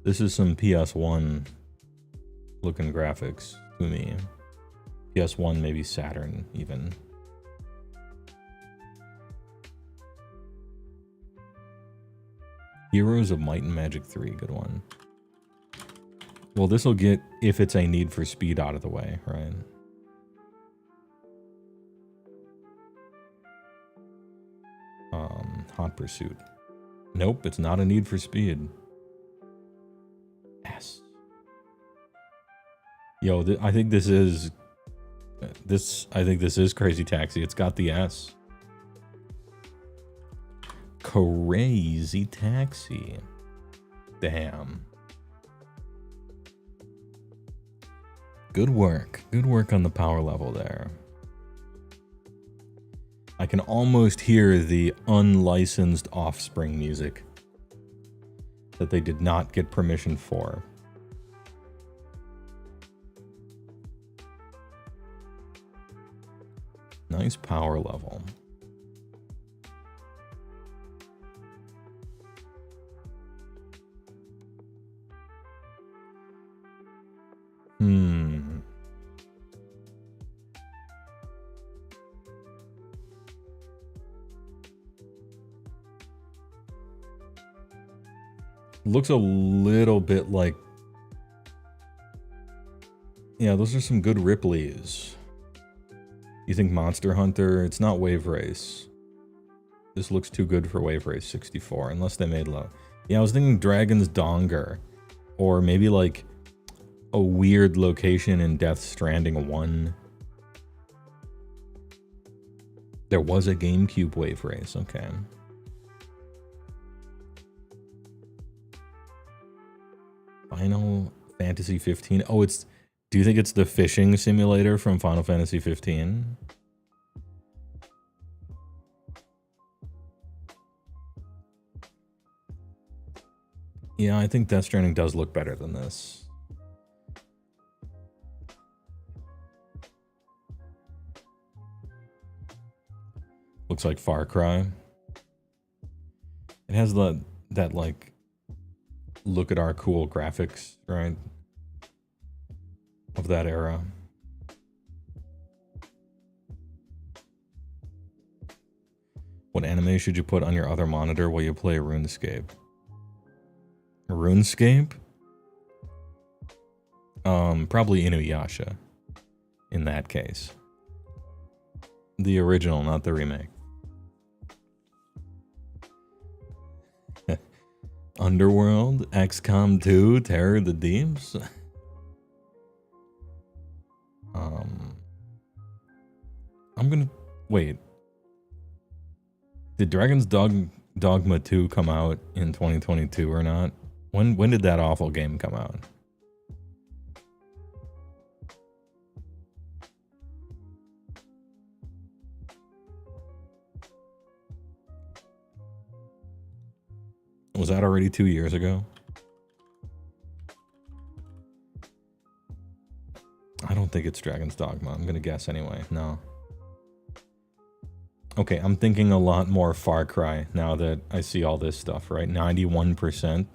This is some PS1 looking graphics to me. PS1, maybe Saturn even. Heroes of Might and Magic 3, good one. Well, this will get, if it's a Need for Speed, out of the way, right? Hot Pursuit. Nope, it's not a Need for Speed. Yes. Yo, I think this is... I think this is Crazy Taxi. It's got the S. Crazy Taxi. Damn. Good work. Good work on the power level there. I can almost hear the unlicensed Offspring music that they did not get permission for. Nice power level. Looks a little bit like... Yeah, those are some good Ripleys. You think Monster Hunter? It's not Wave Race. This looks too good for Wave Race 64, unless they made low. Yeah, I was thinking Dragon's Donger. Or maybe like a weird location in Death Stranding 1. There was a GameCube Wave Race, okay. Final Fantasy 15. Oh, it's... Do you think it's the fishing simulator from Final Fantasy 15? Yeah, I think Death Stranding does look better than this. Looks like Far Cry. It has that like... Look at our cool graphics, right? Of that era. What anime should you put on your other monitor while you play RuneScape? RuneScape? Probably Inuyasha. In that case. The original, not the remake. Underworld, XCOM 2, Terror of the Deeps. I'm gonna wait. Did Dragon's Dogma 2 come out in 2022 or not? When did that awful game come out? Was that already 2 years ago? I don't think it's Dragon's Dogma. I'm gonna guess anyway. No. Okay, I'm thinking a lot more Far Cry now that I see all this stuff, right? 91%.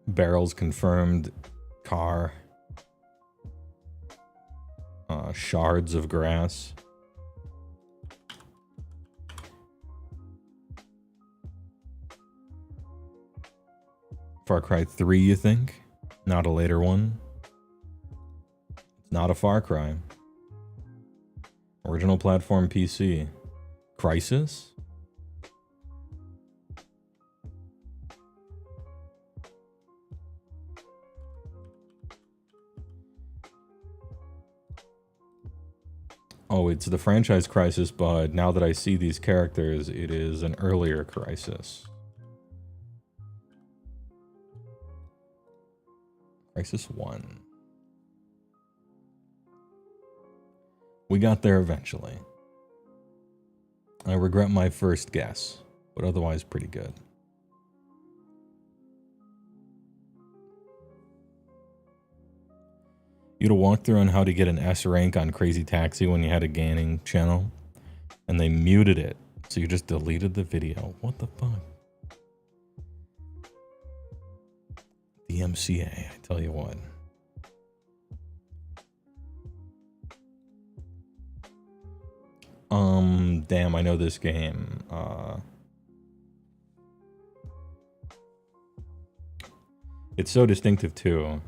Barrels confirmed. Car. Shards of grass. Far Cry 3, you think? Not a later one? It's not a Far Cry. Original platform PC. Crysis? Oh, it's the franchise crisis, but now that I see these characters, it is an earlier crisis. Crisis 1. We got there eventually. I regret my first guess, but otherwise pretty good. You had a walkthrough on how to get an S rank on Crazy Taxi when you had a gaming channel, and they muted it, so you just deleted the video. What the fuck? The MCA, I tell you what. Damn, I know this game. It's so distinctive too.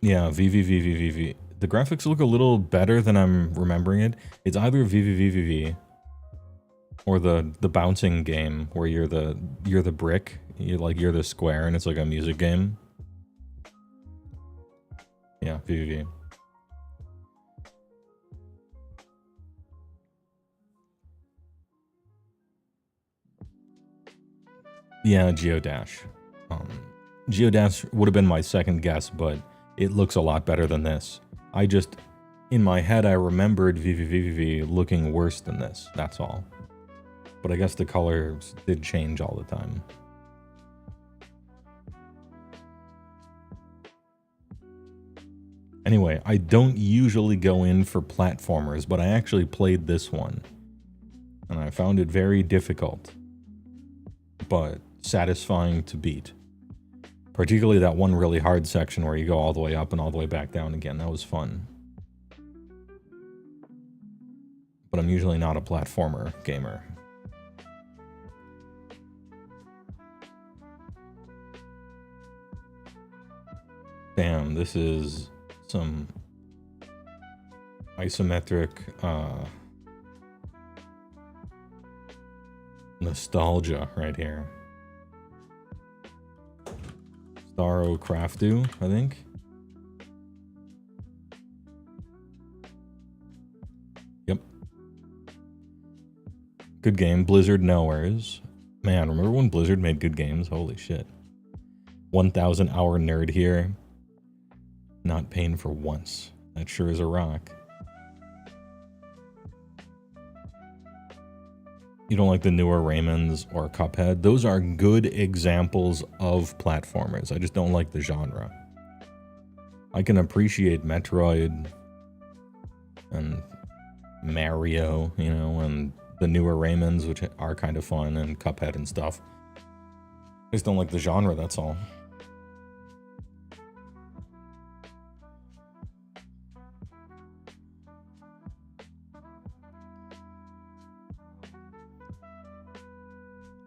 Yeah, VVVVVV. The graphics look a little better than I'm remembering it. It's either VVVVV or the bouncing game where you're the brick, you're the square, and it's like a music game. Yeah, VVV. Yeah, Geodash. Geodash would have been my second guess, but it looks a lot better than this. I just, in my head, I remembered VVVVV looking worse than this. That's all. But I guess the colors did change all the time. Anyway, I don't usually go in for platformers, but I actually played this one. And I found it very difficult, but satisfying to beat. Particularly that one really hard section where you go all the way up and all the way back down again. That was fun. But I'm usually not a platformer gamer. Damn, this is some isometric nostalgia right here. Starro Craftu, I think. Yep. Good game. Blizzard Nowheres. Man, remember when Blizzard made good games? Holy shit. 1,000 hour nerd here. Not paying for once. That sure is a rock. You don't like the newer Raymonds or Cuphead? Those are good examples of platformers. I just don't like the genre. I can appreciate Metroid and Mario, you know, and the newer Raymonds, which are kind of fun, and Cuphead and stuff. I just don't like the genre, that's all.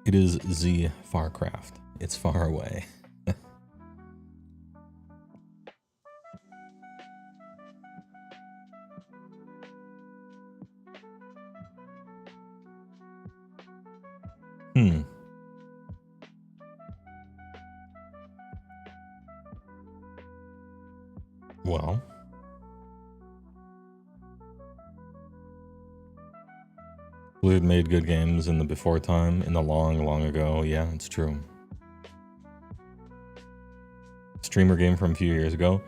It is Z Farcraft. It's far away. Well. Blizzard made good games in the before time, in the long, long ago. Yeah, it's true. Streamer game from a few years ago.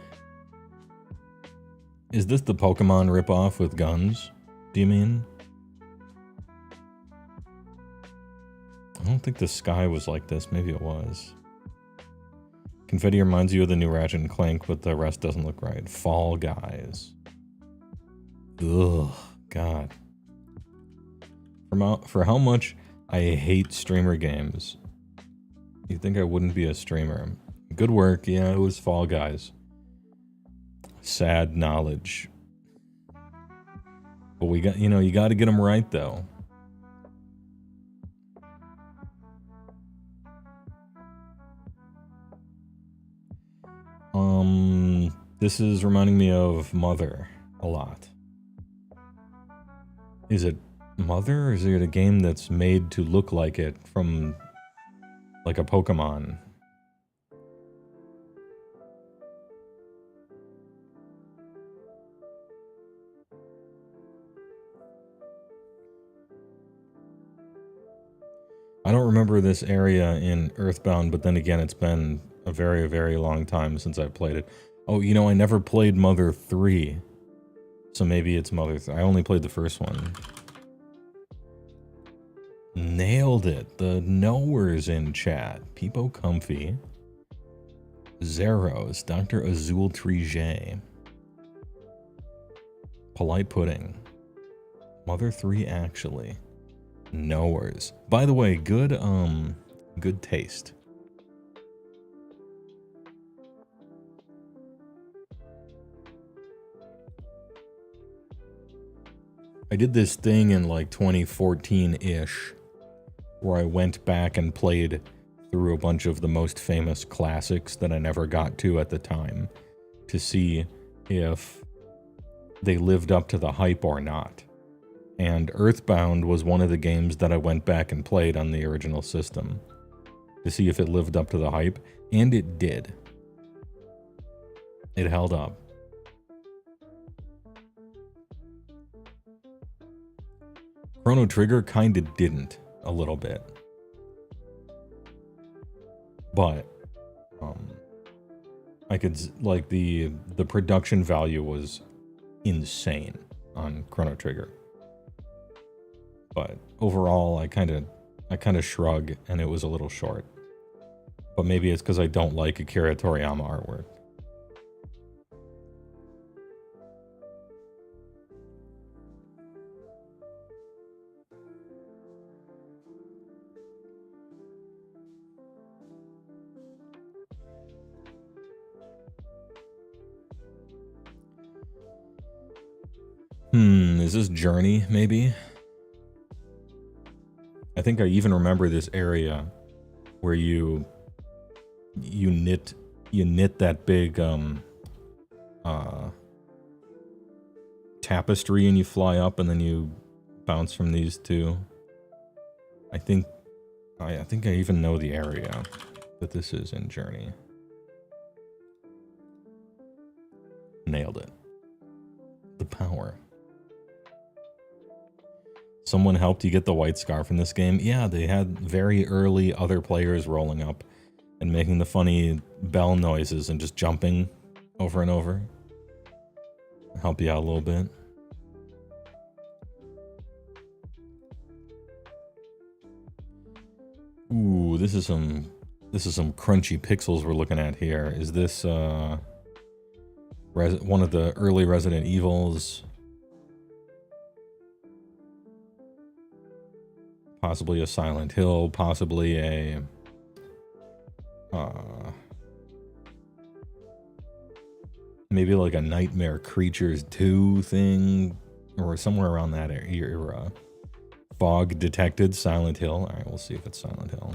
Is this the Pokemon ripoff with guns? Do you mean? I don't think the sky was like this. Maybe it was. Confetti reminds you of the new Ratchet and Clank, but the rest doesn't look right. Fall Guys. Ugh, God. For how much I hate streamer games, you'd think I wouldn't be a streamer. Good work, yeah, it was Fall Guys. Sad knowledge. But we got, you know, you got to get them right, though. This is reminding me of Mother a lot. Is it Mother, or is it a game that's made to look like it from like a Pokemon? I don't remember this area in Earthbound, but then again, it's been a very, very long time since I played it. Oh, you know, I never played Mother 3. So maybe it's Mother 3. I only played the first one. Nailed it. The knowers in chat. Peepo Comfy. Zeros. Dr. Azul Trige. Polite Pudding. Mother 3 actually. Knowers. By the way, good taste. I did this thing in like 2014-ish where I went back and played through a bunch of the most famous classics that I never got to at the time to see if they lived up to the hype or not. And Earthbound was one of the games that I went back and played on the original system to see if it lived up to the hype, and it did. It held up. Chrono Trigger kinda didn't, a little bit. But, I could, like, the production value was insane on Chrono Trigger. But overall, I kind of shrug, and it was a little short. But maybe it's because I don't like Akira Toriyama artwork. Is this Journey, maybe? I think I even remember this area where you knit that big tapestry and you fly up and then you bounce from these two. I think I even know the area that this is in Journey. Nailed it. The power. Someone helped you get the white scarf in this game? Yeah, they had very early other players rolling up and making the funny bell noises and just jumping over and over. Help you out a little bit. Ooh, this is some crunchy pixels we're looking at here. Is this one of the early Resident Evils? Possibly a Silent Hill, possibly a maybe like a Nightmare Creatures 2 thing, or somewhere around that era. Fog detected, Silent Hill. All right, we'll see if it's Silent Hill.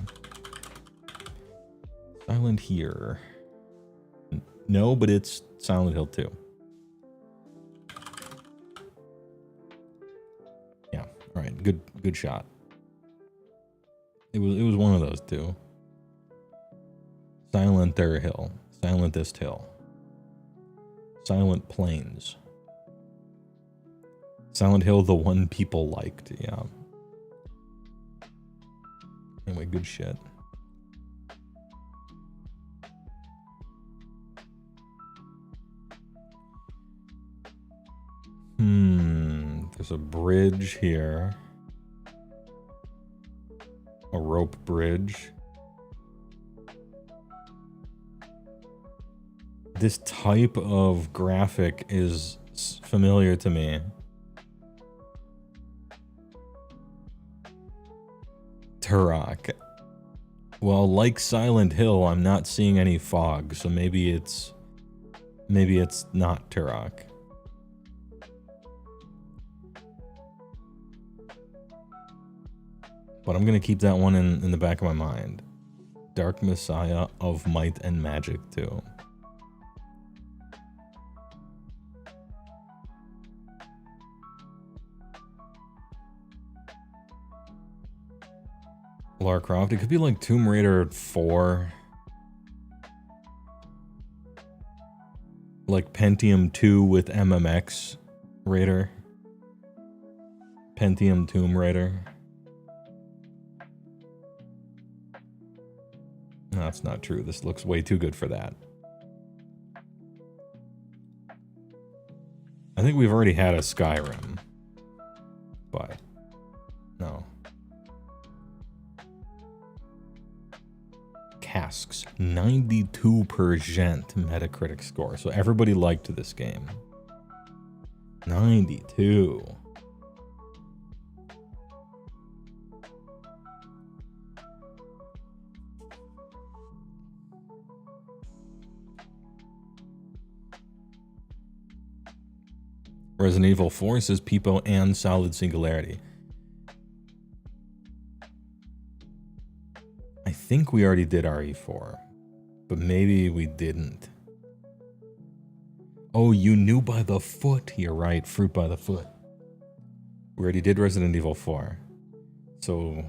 Silent here. No, but it's Silent Hill 2. Yeah, all right, good shot. It was one of those two. Silent There Hill. Silentest Hill. Silent Plains. Silent Hill, the one people liked, yeah. Anyway, good shit. There's a bridge here. A rope bridge. This type of graphic is familiar to me. Turok. Well, like Silent Hill, I'm not seeing any fog, so maybe it's not Turok. But I'm gonna keep that one in the back of my mind. Dark Messiah of Might and Magic 2. Lara Croft. It could be like Tomb Raider 4. Like Pentium 2 with MMX Raider. Pentium Tomb Raider. No, that's not true. This looks way too good for that. I think we've already had a Skyrim. But no. Casks, 92% Metacritic score. So everybody liked this game. 92. Resident Evil 4 says Peepo and Solid Singularity. I think we already did RE4, but maybe we didn't. Oh, you knew by the foot. You're right, Fruit by the Foot. We already did Resident Evil 4. So...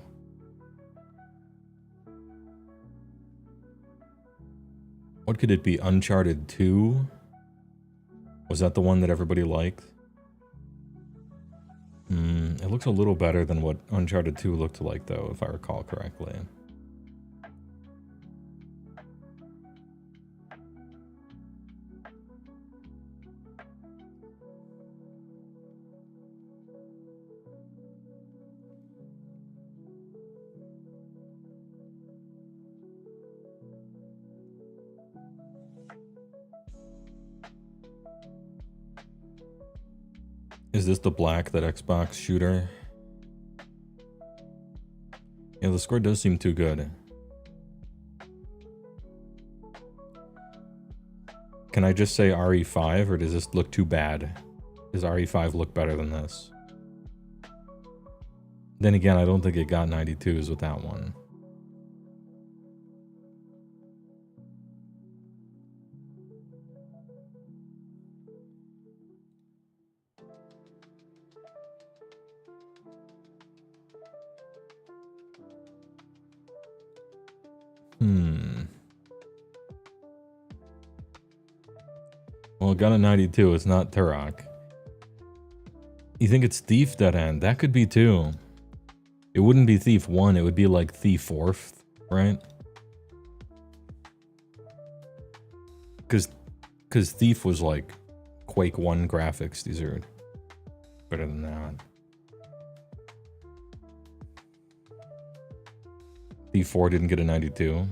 what could it be? Uncharted 2? Was that the one that everybody liked? It looks a little better than what Uncharted 2 looked like, though, if I recall correctly. Is this the black, that Xbox shooter? Yeah, the score does seem too good. Can I just say RE5, or does this look too bad? Does RE5 look better than this? Then again, I don't think it got 92s with that one. Well, it got a 92. It's not Turok. You think it's Thief Dead End? That could be too. It wouldn't be Thief 1. It would be like Thief 4th, right? Because Thief was like Quake 1 graphics. These are better than that. Thief 4 didn't get a 92.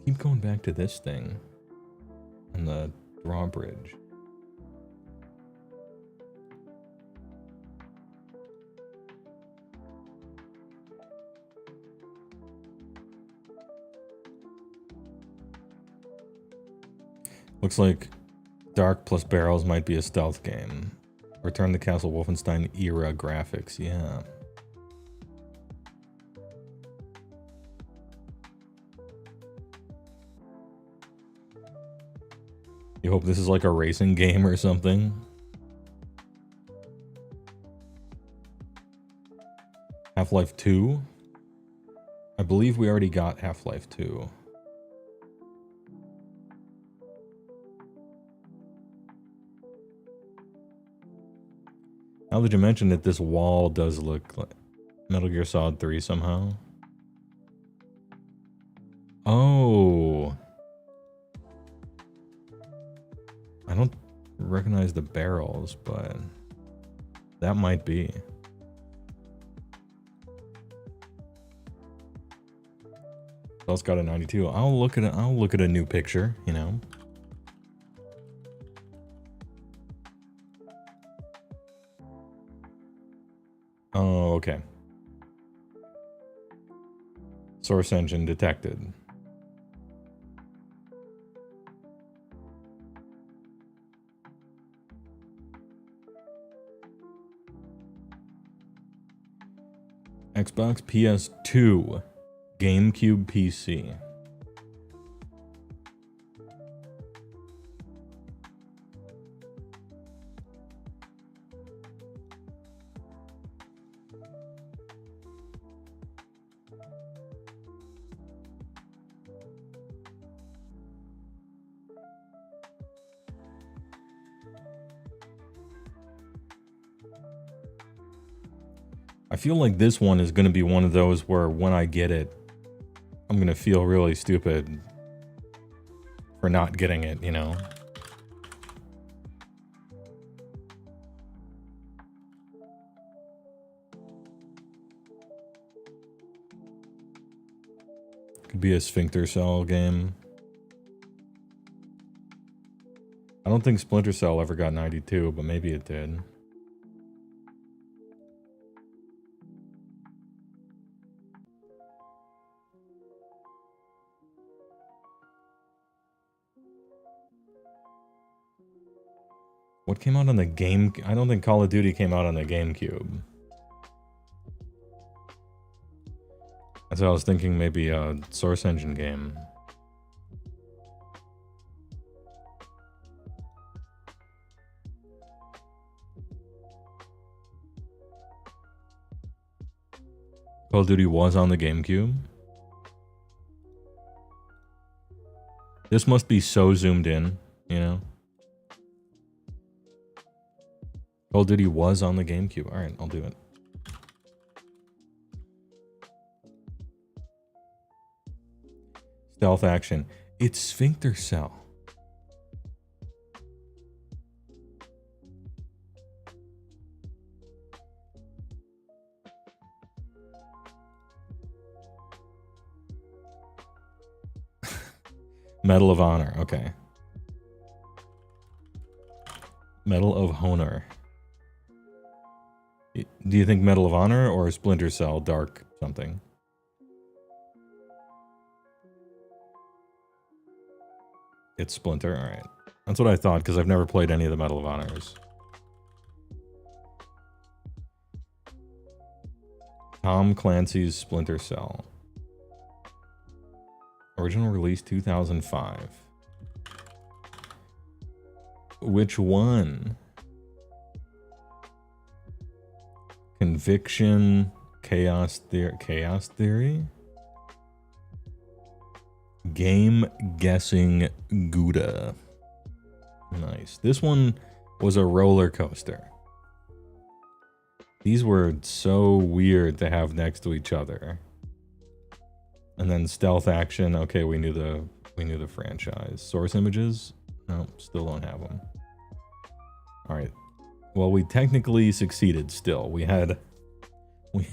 Keep going back to this thing and the drawbridge. Looks like Dark plus Barrels might be a stealth game. Return to Castle Wolfenstein era graphics, yeah. You hope this is like a racing game or something? Half-Life 2? I believe we already got Half-Life 2. Now that you mentioned it, this wall does look like Metal Gear Solid 3 somehow. Oh. I don't recognize the barrels, but that might be. That's got a 92. I'll look at a new picture, you know. Oh, okay. Source engine detected. Xbox, PS2, GameCube, PC. I feel like this one is going to be one of those where when I get it, I'm going to feel really stupid for not getting it, you know? Could be a Sphincter Cell game. I don't think Splinter Cell ever got 92, but maybe it did. What came out on the game? I don't think Call of Duty came out on the GameCube. That's what I was thinking, maybe a Source Engine game. Call of Duty was on the GameCube. This must be so zoomed in, you know? Call of Duty was on the GameCube. Alright, I'll do it. Stealth action. It's Sphincter Cell. Medal of Honor, okay. Medal of Honor. Do you think Medal of Honor or Splinter Cell Dark something? It's Splinter, alright. That's what I thought, because I've never played any of the Medal of Honors. Tom Clancy's Splinter Cell. Original release 2005. Which one? Conviction, Chaos Theory? Game Guessing Gouda. Nice. This one was a roller coaster. These were so weird to have next to each other. And then stealth action. Okay, we knew the franchise. Source images? No, still don't have them. All right. Well, we technically succeeded still. We had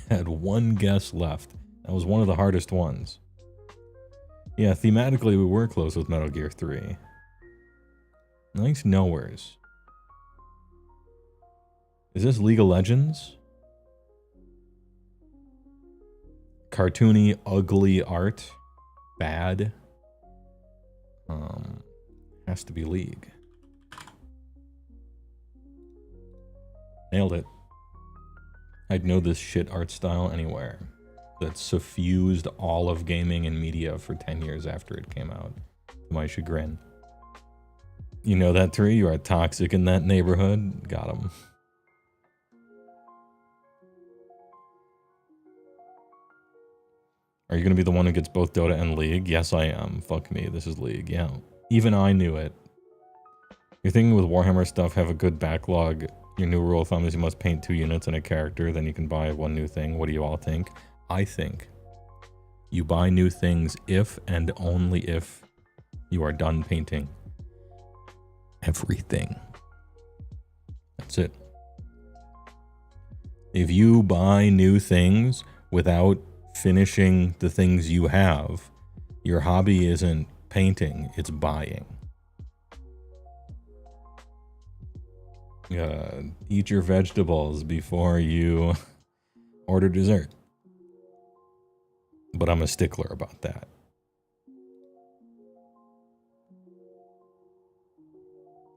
one guess left. That was one of the hardest ones. Yeah, thematically we were close with Metal Gear 3. Nice nowheres. Is this League of Legends? Cartoony, ugly art. Bad. Has to be League. Nailed it. I'd know this shit art style anywhere. That suffused all of gaming and media for 10 years after it came out. To my chagrin. You know that tree? You are toxic in that neighborhood? Got him. Are you going to be the one who gets both Dota and League? Yes, I am. Fuck me. This is League. Yeah. Even I knew it. You're thinking with Warhammer stuff, have a good backlog. Your new rule of thumb is you must paint 2 units in a character, then you can buy 1 new thing. What do you all think? I think you buy new things if and only if you are done painting everything. That's it. If you buy new things without finishing the things you have, your hobby isn't painting, it's buying. Eat your vegetables before you order dessert. But I'm a stickler about that.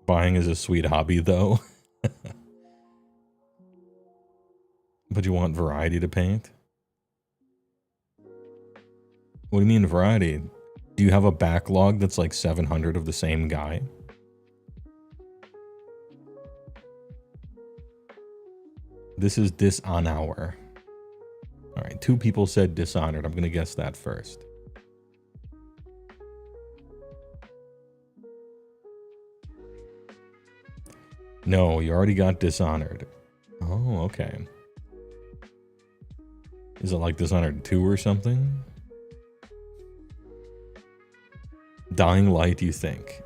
Buying is a sweet hobby, though. But you want variety to paint? What do you mean variety? Do you have a backlog that's like 700 of the same guy? This is Dishonor. All right, 2 people said Dishonored. I'm going to guess that first. No, you already got Dishonored. Oh, okay. Is it like Dishonored 2 or something? Dying Light, you think?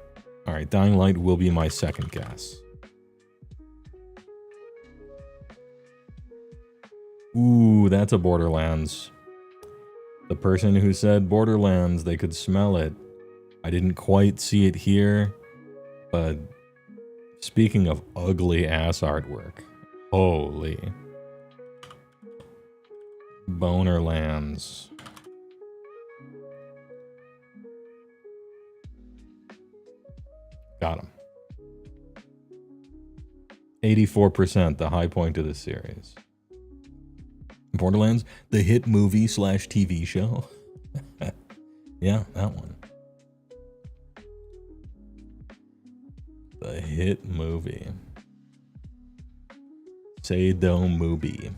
Alright, Dying Light will be my second guess. Ooh, that's a Borderlands. The person who said Borderlands, they could smell it. I didn't quite see it here, but speaking of ugly ass artwork, holy. Bonerlands. Got him. 84%, the high point of the series. Borderlands, the hit movie / TV show. Yeah, that one. The hit movie. Say-do movie.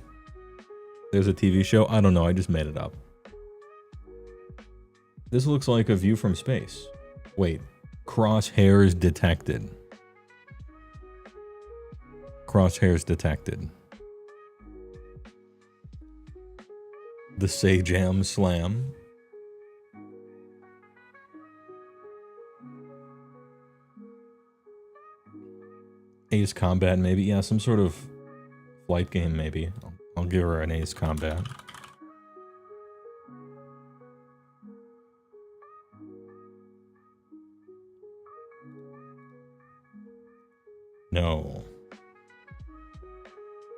There's a TV show? I don't know, I just made it up. This looks like a view from space. Wait, crosshairs detected. Crosshairs detected. The Say-Jam Slam. Ace Combat, maybe. Yeah, some sort of flight game, maybe. I'll give her an Ace Combat. No.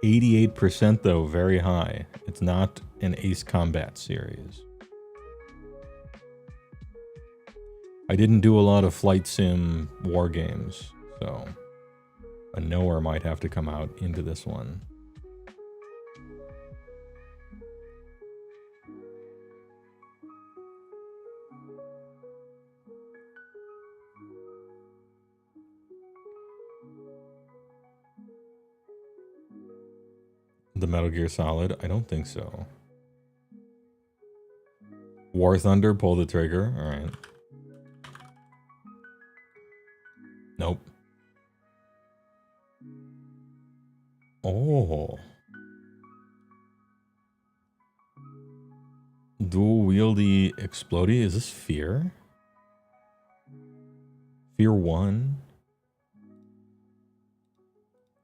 88% though, very high. It's not an Ace Combat series. I didn't do a lot of flight sim war games, so a knower might have to come out into this one. The Metal Gear Solid? I don't think so. War Thunder, pull the trigger. Alright. Nope. Oh. Dual wieldy explodey? Is this Fear? Fear 1?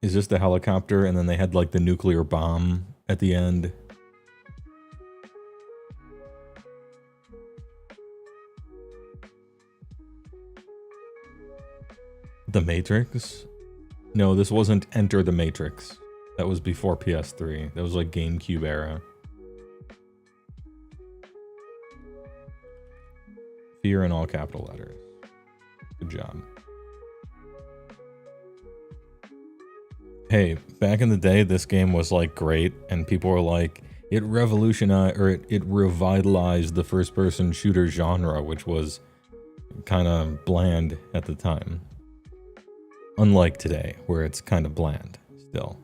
Is this the helicopter and then they had like the nuclear bomb at the end? The Matrix? No, this wasn't Enter the Matrix. That was before PS3. That was like GameCube era. Fear in all capital letters. Good job. Hey, back in the day, this game was like great, and people were like, it revolutionized, or it revitalized the first-person shooter genre, which was kind of bland at the time. Unlike today, where it's kind of bland still.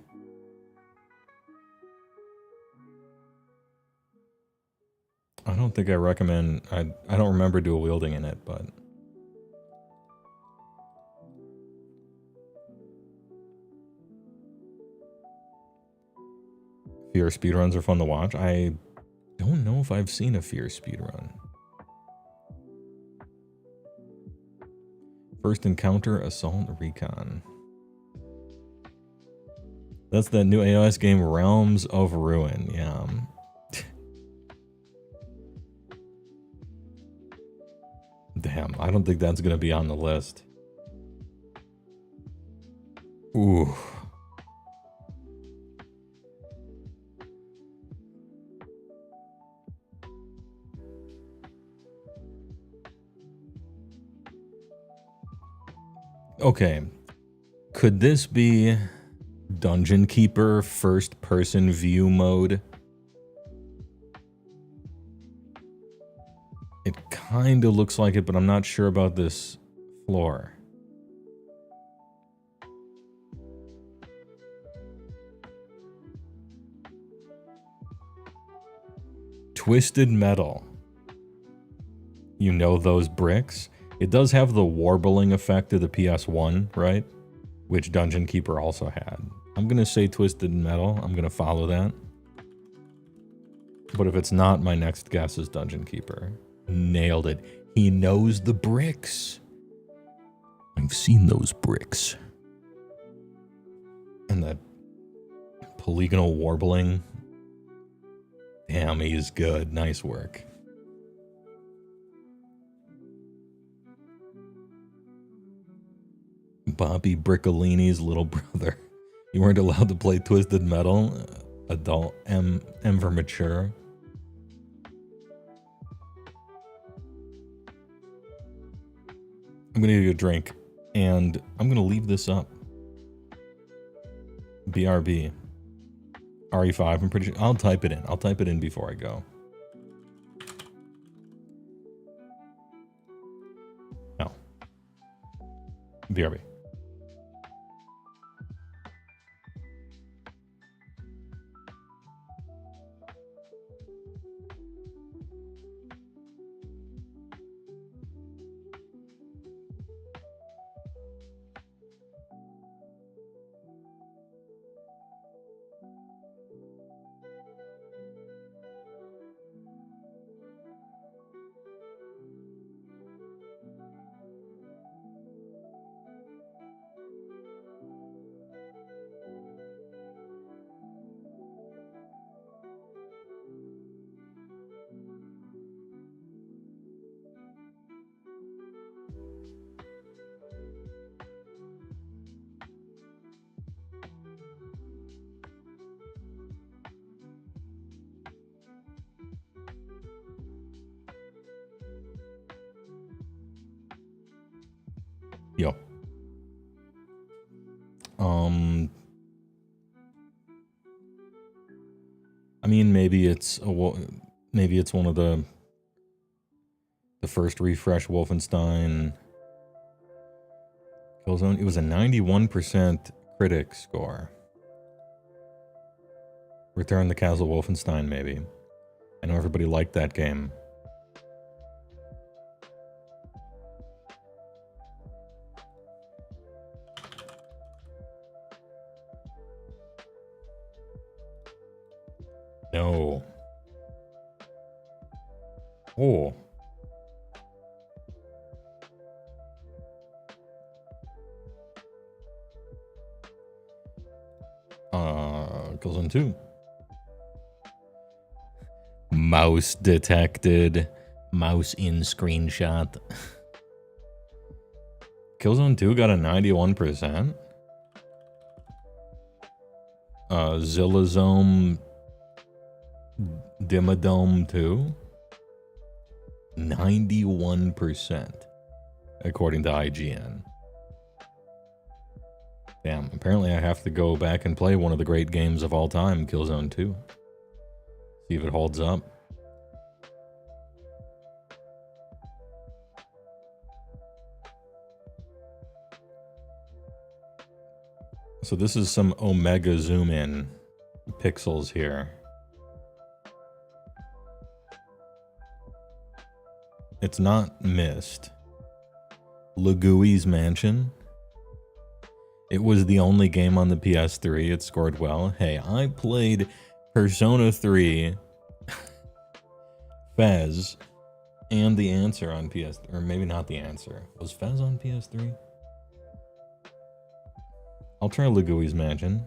I don't think I recommend, I don't remember dual wielding in it, but Fear speedruns are fun to watch. I don't know if I've seen a Fear speedrun. First Encounter, Assault Recon. That's that new iOS game, Realms of Ruin. Yeah. Damn, I don't think that's gonna be on the list. Ooh. Okay, could this be Dungeon Keeper first-person view mode? It kind of looks like it, but I'm not sure about this floor. Twisted Metal. You know those bricks? It does have the warbling effect of the PS1, right? Which Dungeon Keeper also had. I'm gonna say Twisted Metal. I'm gonna follow that. But if it's not, my next guess is Dungeon Keeper. Nailed it. He knows the bricks. I've seen those bricks. And that polygonal warbling. Damn, he's good. Nice work. Bobby Briccolini's little brother. You weren't allowed to play Twisted Metal. Adult M for mature. I'm gonna get a drink, and I'm gonna leave this up. BRB. RE5, I'm pretty sure. I'll type it in. I'll type it in before I go. No. BRB. Yo. I mean, maybe it's one of the first refresh Wolfenstein Killzone. It was a 91% critic score. Return the Castle Wolfenstein, maybe. I know everybody liked that game. No. Oh. Killzone 2. Mouse detected. Mouse in screenshot. Killzone 2 got a 91%. Zillazome Dimmadome 2. 91%. According to IGN. Damn, apparently I have to go back and play one of the great games of all time, Killzone 2. See if it holds up. So this is some Omega zoom in pixels here. It's not Myst. Luigi's Mansion. It was the only game on the PS3. It scored well. Hey, I played Persona 3, Fez, and The Answer on PS... Or maybe not The Answer. Was Fez on PS3? I'll try Luigi's Mansion.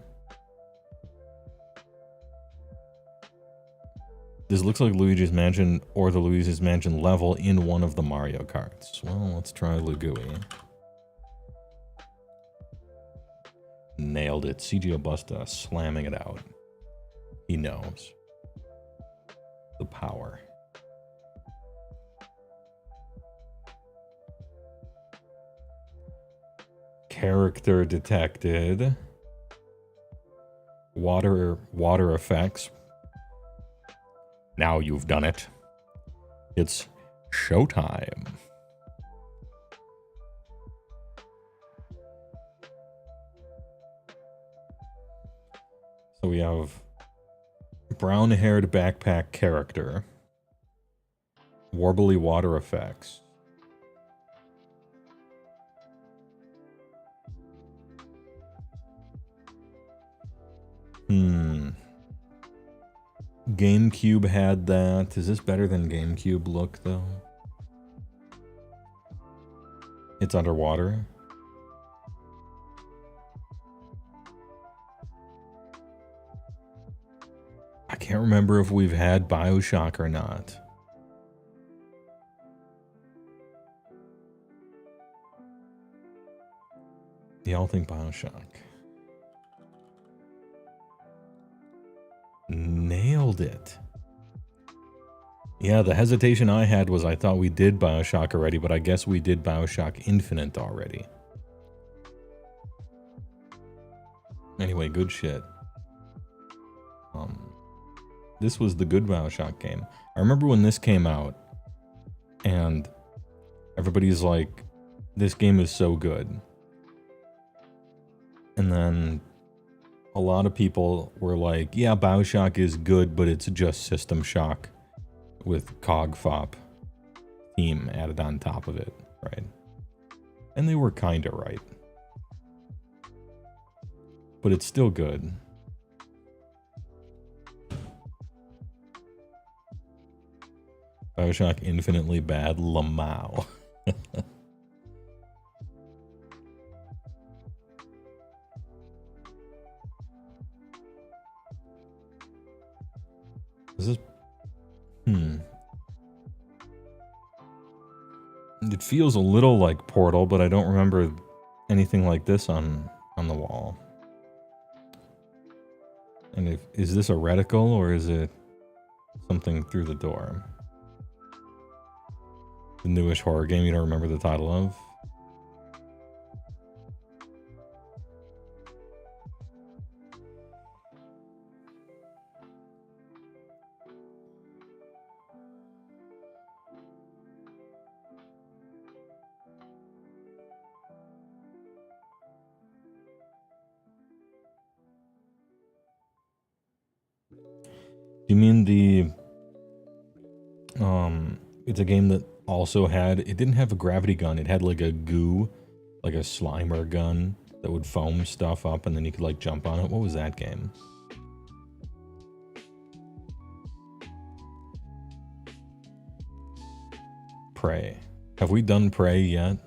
This looks like Luigi's Mansion or the Luigi's Mansion level in one of the Mario Karts. Well, let's try Luigi. Nailed it. CG Busta slamming it out. He knows. The power. Character detected. Water effects. Now you've done it. It's showtime. So we have brown-haired backpack character. Warbly water effects. GameCube had that. Is this better than GameCube look, though? It's underwater. I can't remember if we've had BioShock or not. Y'all think BioShock? Nailed it. Yeah, the hesitation I had was I thought we did BioShock already, but I guess we did BioShock Infinite already. Anyway, good shit. This was the good BioShock game. I remember when this came out, and everybody's like, this game is so good. And then a lot of people were like, yeah, BioShock is good, but it's just System Shock with Cog Fop theme added on top of it, right? And they were kind of right. But it's still good. BioShock infinitely bad, Lamau. Is this... It feels a little like Portal, but I don't remember anything like this on the wall. And is this a reticle, or is it something through the door? The newish horror game you don't remember the title of? You mean the it's a game that also had, it didn't have a gravity gun, it had like a goo, like a Slimer gun that would foam stuff up and then you could like jump on it. What was that game? Prey. Have we done Prey yet?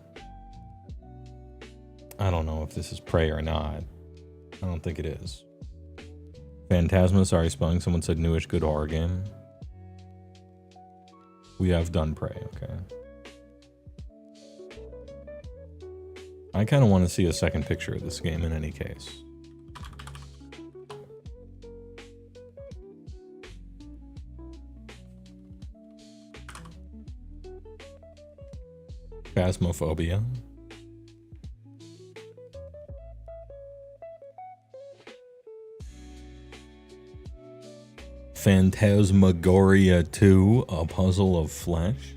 I don't know if this is Prey or not. I don't think it is. Phantasma, sorry spelling, someone said newish good horror game. We have done Prey, okay. I kind of want to see a second picture of this game in any case. Phasmophobia. Phantasmagoria 2, A Puzzle of Flesh.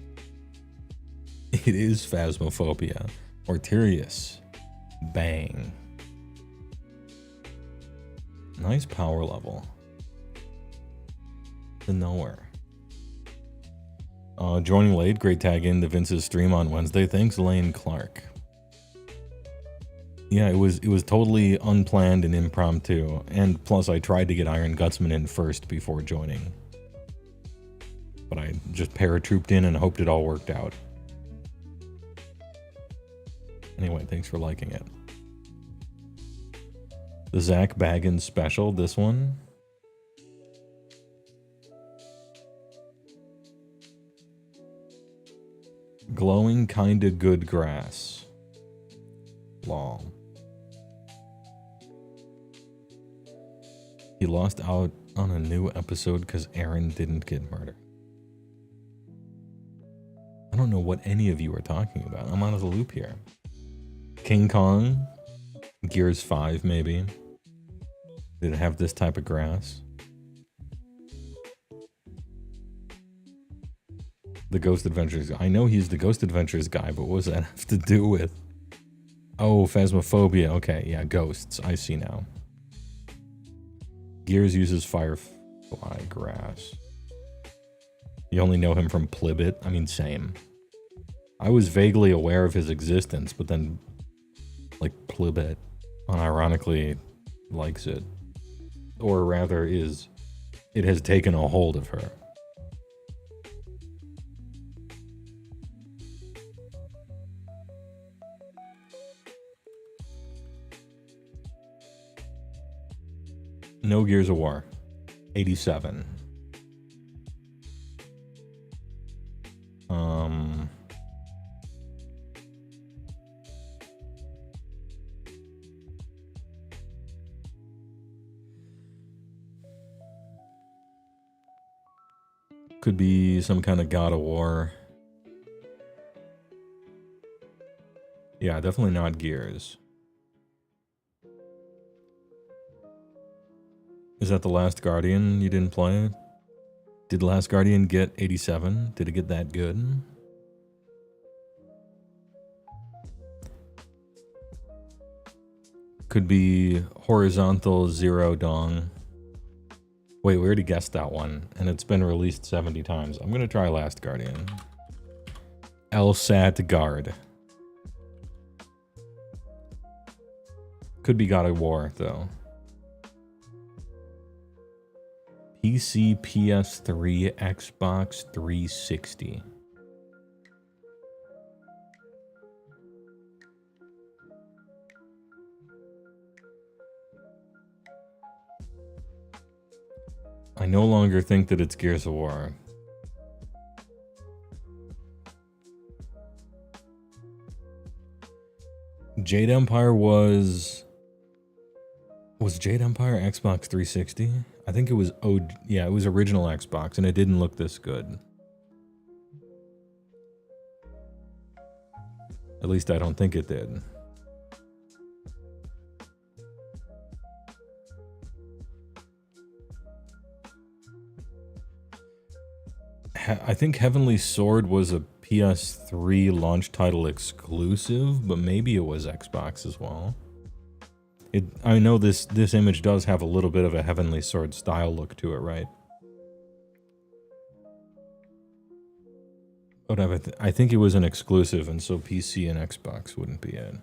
It is Phasmophobia. Orterius. Bang. Nice power level. The Nowhere. Joining late, great tag in to Vince's stream on Wednesday. Thanks, Lane Clark. Yeah, it was totally unplanned and impromptu, and plus I tried to get Iron Gutsman in first before joining. But I just paratrooped in and hoped it all worked out. Anyway, thanks for liking it. The Zach Baggins special, this one. Glowing kinda good grass. Long. He lost out on a new episode because Aaron didn't get murdered. I don't know what any of you are talking about. I'm out of the loop here. King Kong? Gears 5, maybe? Did it have this type of grass? The Ghost Adventures. I know he's the Ghost Adventures guy, but what does that have to do with... Oh, Phasmophobia. Okay, yeah, ghosts. I see now. Gears uses firefly grass. You only know him from Plibbit? I mean, same. I was vaguely aware of his existence, but then, like, Plibbit unironically likes it. Or rather is it has taken a hold of her. No Gears of War. 87. Could be some kind of God of War. Yeah, definitely not Gears. Is that The Last Guardian you didn't play? Did Last Guardian get 87? Did it get that good? Could be Horizontal Zero Dawn. Wait, we already guessed that one, and it's been released 70 times. I'm gonna try Last Guardian. LSAT Guard. Could be God of War, though. PC, PS3, Xbox 360. I no longer think that it's Gears of War. Jade Empire was Jade Empire Xbox 360? I think it was yeah, it was original Xbox and it didn't look this good. At least I don't think it did. I think Heavenly Sword was a PS3 launch title exclusive, but maybe it was Xbox as well. I know this image does have a little bit of a Heavenly Sword style look to it, right? But I think it was an exclusive, and so PC and Xbox wouldn't be it.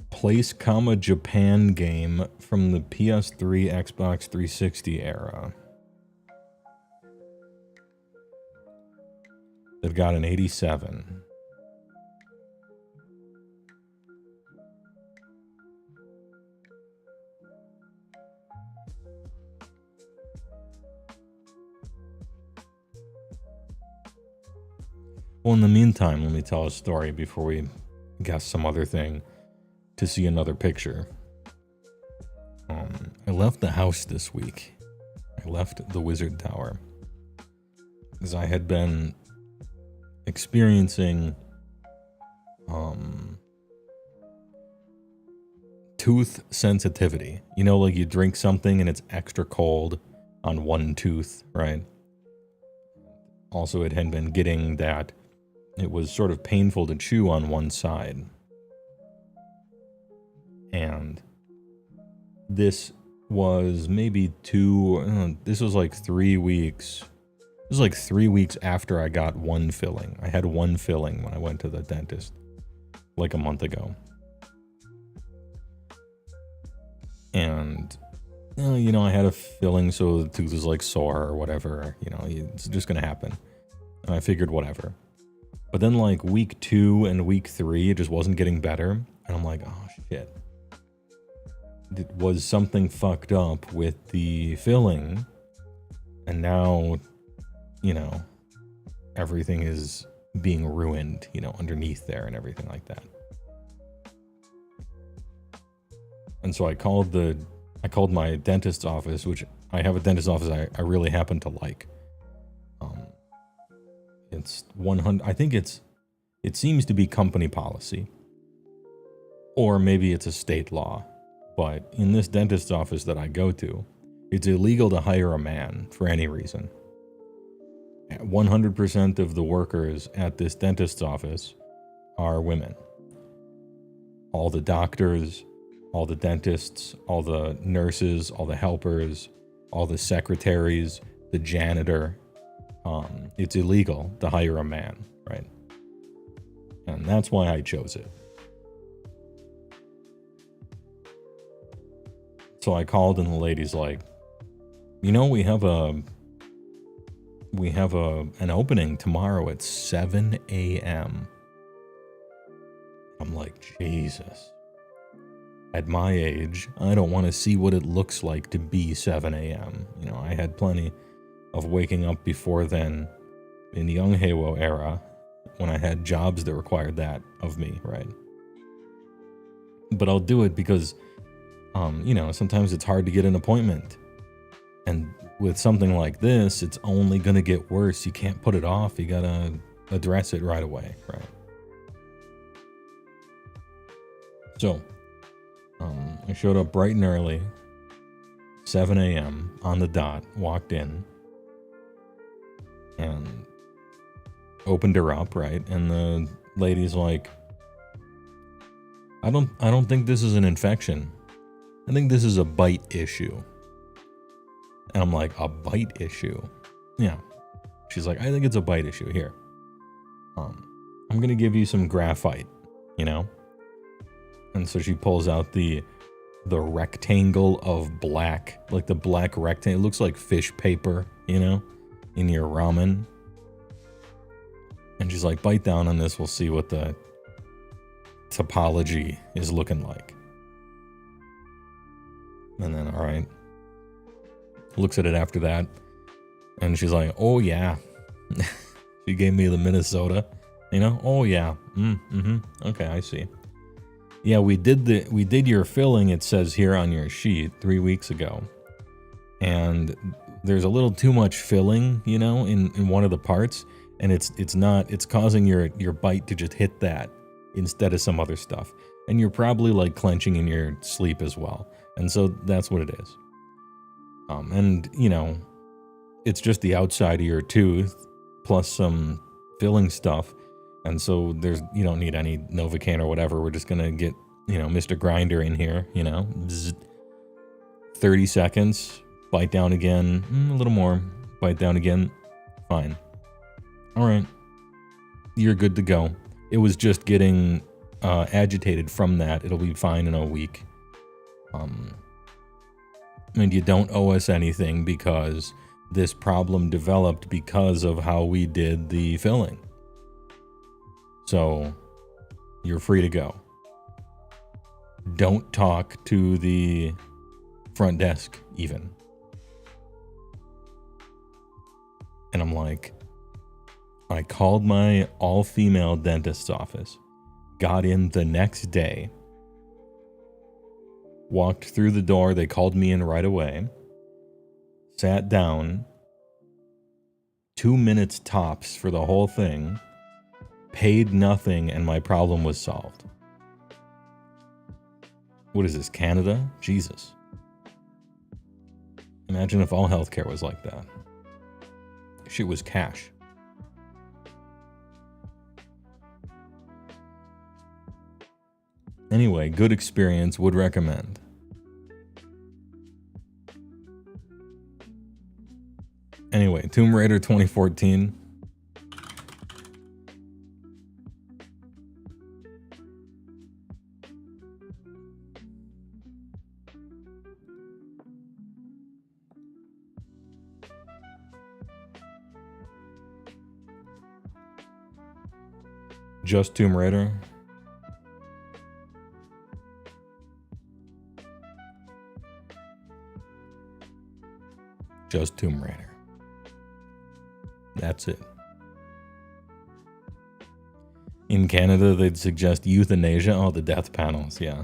Place, Japan game from the PS3, Xbox 360 era. They've got an 87. Well, in the meantime, let me tell a story before we guess some other thing to see another picture. I left the house this week. I left the Wizard Tower because I had been experiencing tooth sensitivity. You know, like you drink something and it's extra cold on one tooth, right? Also, it had been getting that it was sort of painful to chew on one side. And this was maybe this was like 3 weeks. It was like 3 weeks after I got one filling. I had one filling when I went to the dentist like a month ago. And, you know, I had a filling, so the tooth was like sore or whatever. You know, it's just going to happen. And I figured whatever. But then like week 2 and week 3, it just wasn't getting better. And I'm like, oh shit. It was something fucked up with the filling. And now, you know, everything is being ruined, you know, underneath there and everything like that. And so I called my dentist's office, which I have a dentist's office I really happen to like. It's 100, I think it seems to be company policy. Or maybe it's a state law. But in this dentist's office that I go to, it's illegal to hire a man for any reason. 100% of the workers at this dentist's office are women. All the doctors, all the dentists, all the nurses, all the helpers, all the secretaries, the janitor. It's illegal to hire a man, right? And that's why I chose it. So I called and the lady's like, you know, we have an opening tomorrow at 7 a.m. I'm like, Jesus. At my age, I don't want to see what it looks like to be 7 a.m. You know, I had plenty of waking up before then in the young HeyWoah era when I had jobs that required that of me, right? But I'll do it because, you know, sometimes it's hard to get an appointment. And with something like this, it's only going to get worse. You can't put it off. You got to address it right away, right? So, I showed up bright and early, 7 a.m. on the dot, walked in, and opened her up, right? And the lady's like, I don't think this is an infection. I think this is a bite issue. And I'm like, a bite issue? Yeah. She's like, I think it's a bite issue. Here. I'm going to give you some graphite, you know? And so she pulls out the rectangle of black, like the black rectangle. It looks like fish paper, you know, in your ramen. And she's like, bite down on this. We'll see what the topology is looking like. And then, all right. Looks at it after that. And she's like, oh, yeah. She gave me the Minnesota, you know? Oh, yeah. Okay, I see. Yeah, we did your filling, it says here on your sheet 3 weeks ago. And there's a little too much filling, you know, in one of the parts, and it's causing your bite to just hit that instead of some other stuff. And you're probably like clenching in your sleep as well. And so that's what it is. And you know, it's just the outside of your tooth plus some filling stuff. And so you don't need any Novocaine or whatever. We're just going to get, you know, Mr. Grinder in here, you know, 30 seconds, bite down again, a little more, bite down again. Fine. All right. You're good to go. It was just getting agitated from that. It'll be fine in a week. And you don't owe us anything because this problem developed because of how we did the filling. So, you're free to go. Don't talk to the front desk, even. And I'm like, I called my all-female dentist's office, got in the next day, walked through the door, they called me in right away, sat down, 2 minutes tops for the whole thing, paid nothing, and my problem was solved. What is this, Canada? Jesus. Imagine if all healthcare was like that. Shit was cash. Anyway, good experience, would recommend. Anyway, Tomb Raider 2014. Just Tomb Raider. Just Tomb Raider. That's it. In Canada, they'd suggest euthanasia. Oh, the death panels. Yeah.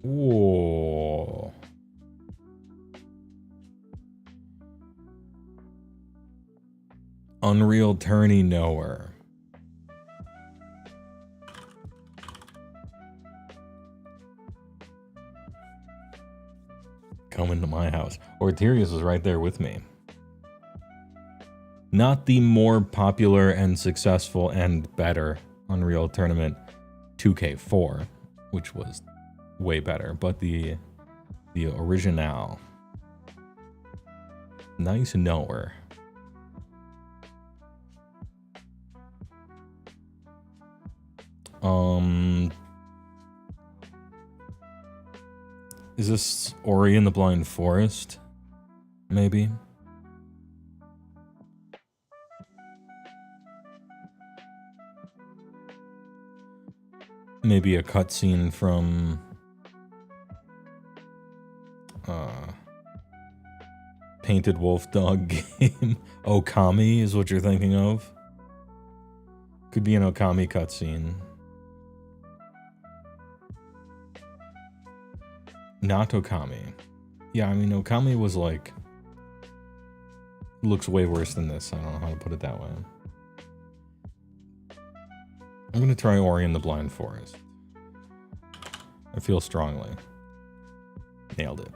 Whoa. Unreal Tourney Knower. Coming to my house. Orterius was right there with me. Not the more popular and successful and better Unreal Tournament 2K4, which was way better, but the original. Nice knower. Is this Ori and the Blind Forest? Maybe. Maybe a cutscene from Painted Wolf Dog game. Okami is what you're thinking of. Could be an Okami cutscene. Not Okami. Yeah, I mean, Okami was like... looks way worse than this. I don't know how to put it that way. I'm gonna try Ori and the Blind Forest. I feel strongly. Nailed it.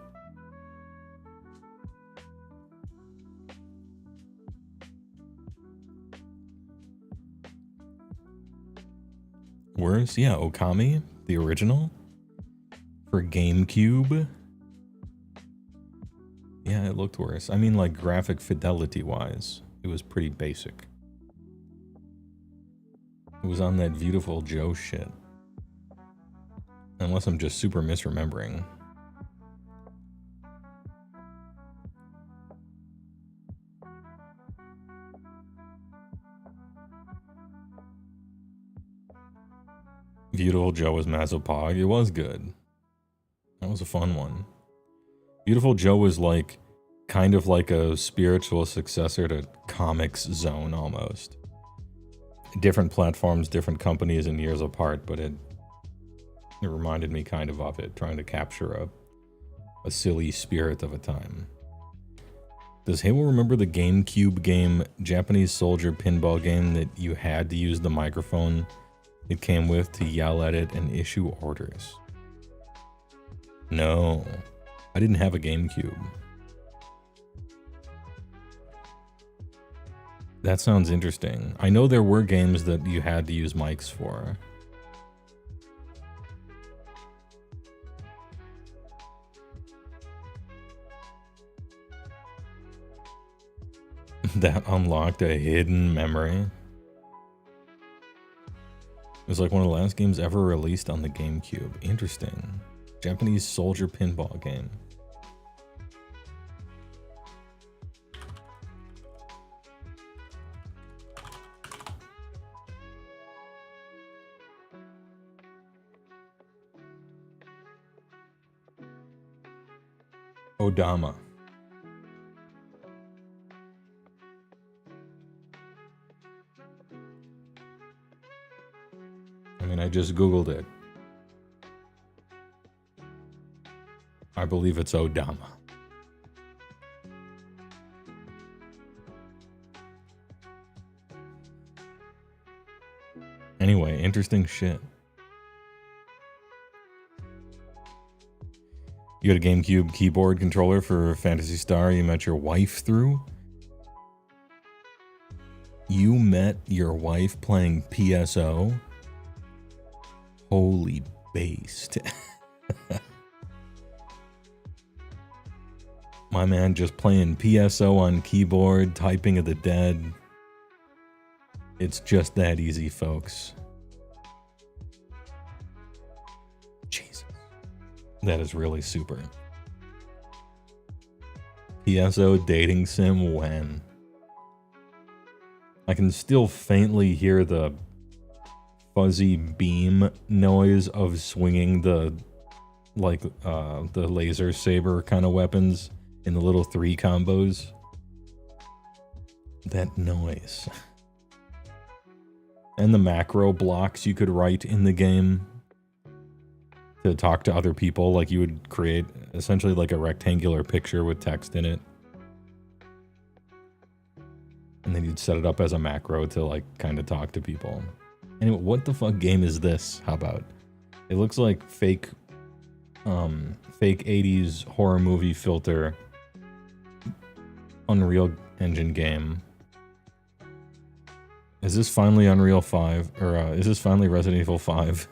Worse? Yeah, Okami, the original. For GameCube. Yeah, it looked worse. I mean, like, graphic fidelity-wise, it was pretty basic. It was on that Beautiful Joe shit. Unless I'm just super misremembering. Beautiful Joe was Mazopog. It was good. That was a fun one. Beautiful Joe was like, kind of like a spiritual successor to Comics Zone almost. Different platforms, different companies, and years apart, but it reminded me kind of it, trying to capture a silly spirit of a time. Does HeyWoah remember the GameCube game, Japanese Soldier pinball game, that you had to use the microphone it came with to yell at it and issue orders? No, I didn't have a GameCube. That sounds interesting. I know there were games that you had to use mics for. That unlocked a hidden memory. It was like one of the last games ever released on the GameCube. Interesting. Japanese Soldier pinball game. Odama. I mean, I just Googled it. I believe it's Odama. Anyway, interesting shit. You got a GameCube keyboard controller for Phantasy Star you met your wife through? You met your wife playing PSO? Holy based. My man just playing PSO on keyboard, typing of the dead. It's just that easy, folks. Jesus. That is really super. PSO dating sim when? I can still faintly hear the fuzzy beam noise of swinging the, like, the laser saber kind of weapons in the little 3 combos. That noise. And the macro blocks you could write in the game to talk to other people. Like, you would create essentially like a rectangular picture with text in it. And then you'd set it up as a macro to, like, kind of talk to people. Anyway, what the fuck game is this? How about? It looks like fake 80s horror movie filter Unreal Engine game Is this finally Unreal 5? Or is this finally Resident Evil 5?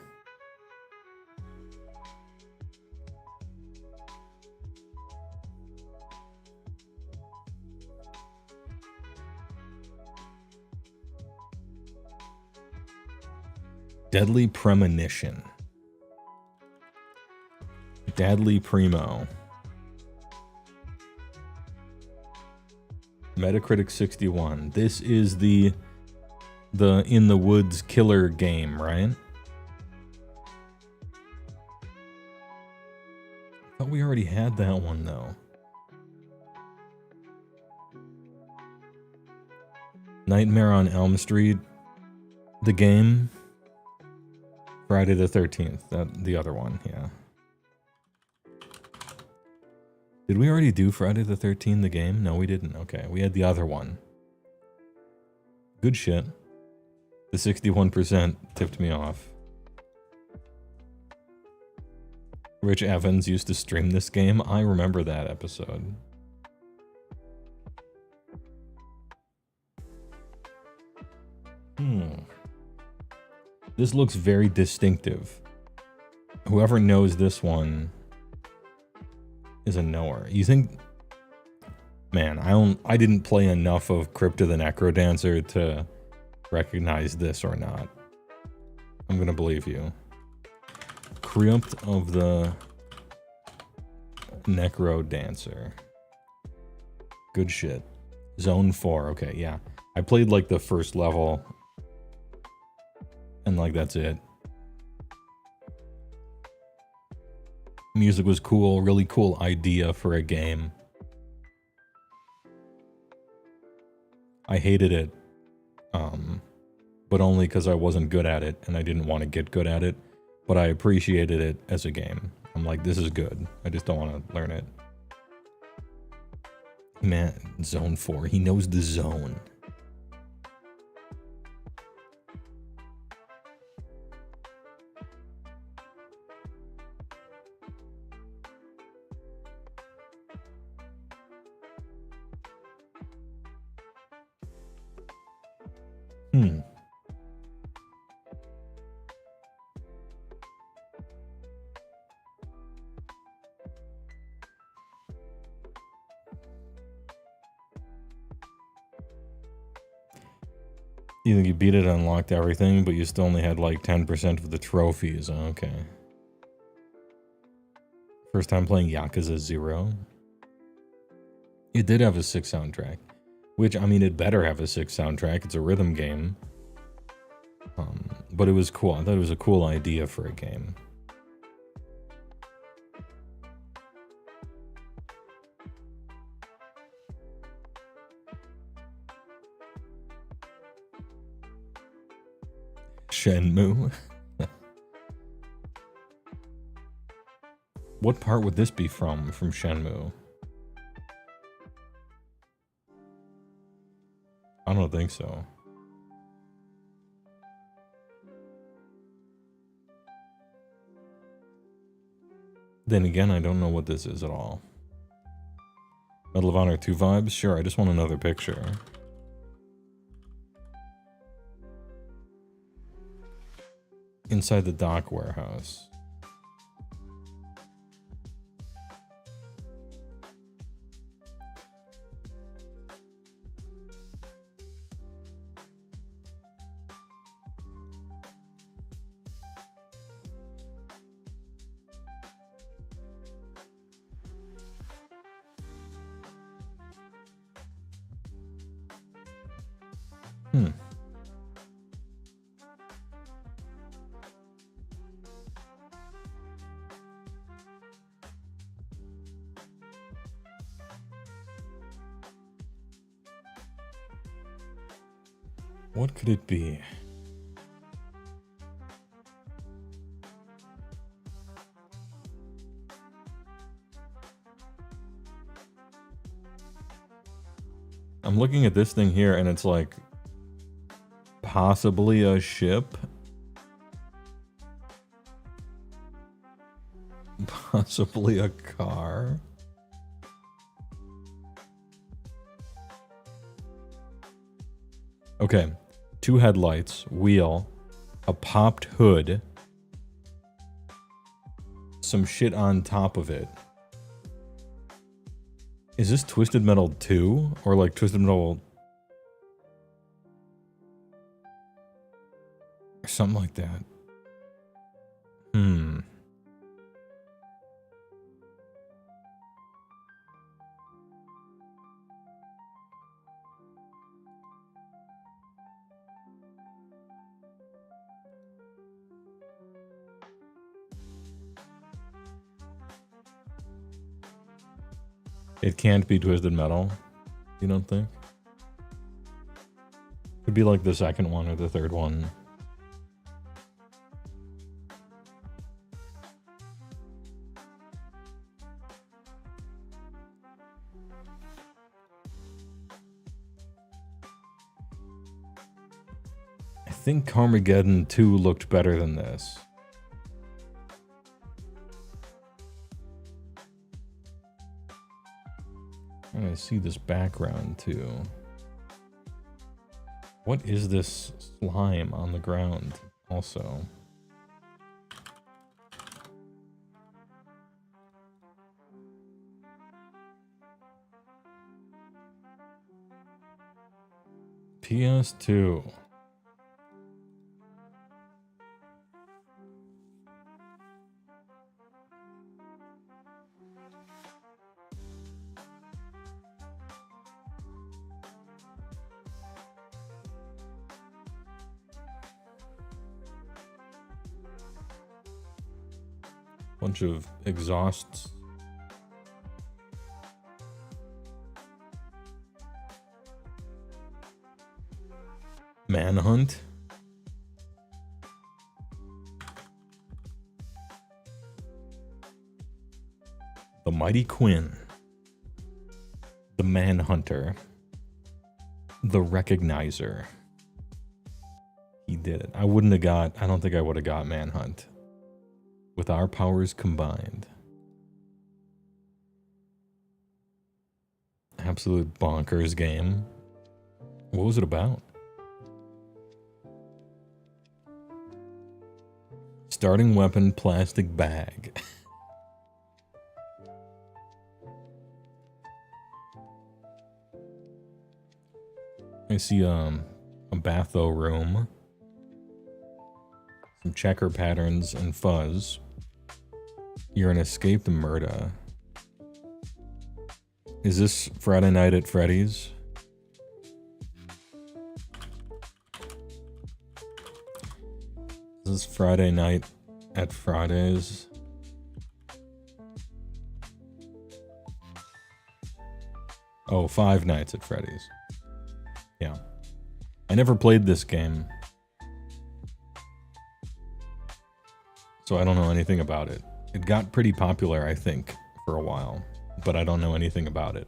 Deadly Premonition. Deadly Primo. Metacritic 61. This is the In the Woods killer game, right? I thought we already had that one though. Nightmare on Elm Street, the game. Friday the 13th, the other one, yeah. Did we already do Friday the 13th, the game? No, we didn't. Okay, we had the other one. Good shit. The 61% tipped me off. Rich Evans used to stream this game. I remember that episode. This looks very distinctive. Whoever knows this one is a knower. You think... Man, I didn't play enough of Crypto the Necrodancer to recognize this or not. I'm gonna believe you. Crypt of the Necrodancer. Good shit. Zone 4, okay, yeah. I played like the first level. And like that's it. Music was cool, really cool idea for a game. I hated it. But only because I wasn't good at it and I didn't want to get good at it. But I appreciated it as a game. I'm like, this is good. I just don't want to learn it. Man, Zone 4. He knows the zone. You think you beat it, unlocked everything, but you still only had like 10% of the trophies. Okay. First time playing Yakuza 0. It did have a 6 soundtrack. Which, I mean, it better have a 6 soundtrack. It's a rhythm game. But it was cool. I thought it was a cool idea for a game. Shenmue. What part would this be from Shenmue? I don't think so. Then again, I don't know what this is at all. Medal of Honor 2 vibes? Sure, I just want another picture. Inside the dock warehouse. What could it be? I'm looking at this thing here and it's like possibly a ship. Possibly a car. Okay, 2 headlights, wheel, a popped hood, some shit on top of it. Is this Twisted Metal 2? Or like Twisted Metal... or something like that. It can't be Twisted Metal, you don't think? Could be like the second one or the third one. I think Carmageddon 2 looked better than this. I'm gonna see this background too. What is this slime on the ground also? PS2. Bunch of exhausts. Manhunt. The Mighty Quinn. The Manhunter. The Recognizer. He did it. I wouldn't have got... I don't think I would have got Manhunt. With our powers combined. Absolute bonkers game. What was it about? Starting weapon, plastic bag. I see a batho room. Some checker patterns and fuzz. You're an escaped murder. Is this Friday Night at Freddy's? Is this Friday Night at Fridays? Oh, Five Nights at Freddy's. Yeah. I never played this game. So I don't know anything about it. It got pretty popular, I think, for a while, but I don't know anything about it.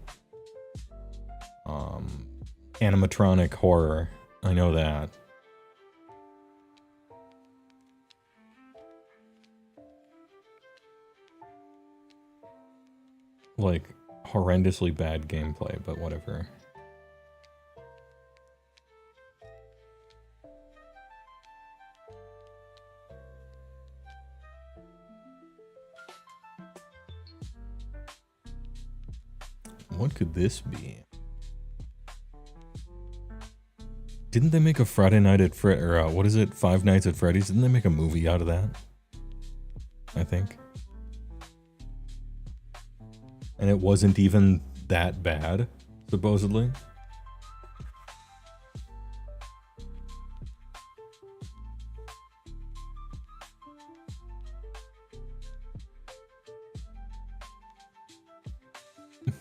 Animatronic horror, I know that. Like, horrendously bad gameplay, but whatever. What could this be? Didn't they make a Friday Night at what is it? Five Nights at Freddy's? Didn't they make a movie out of that? I think. And it wasn't even that bad, supposedly.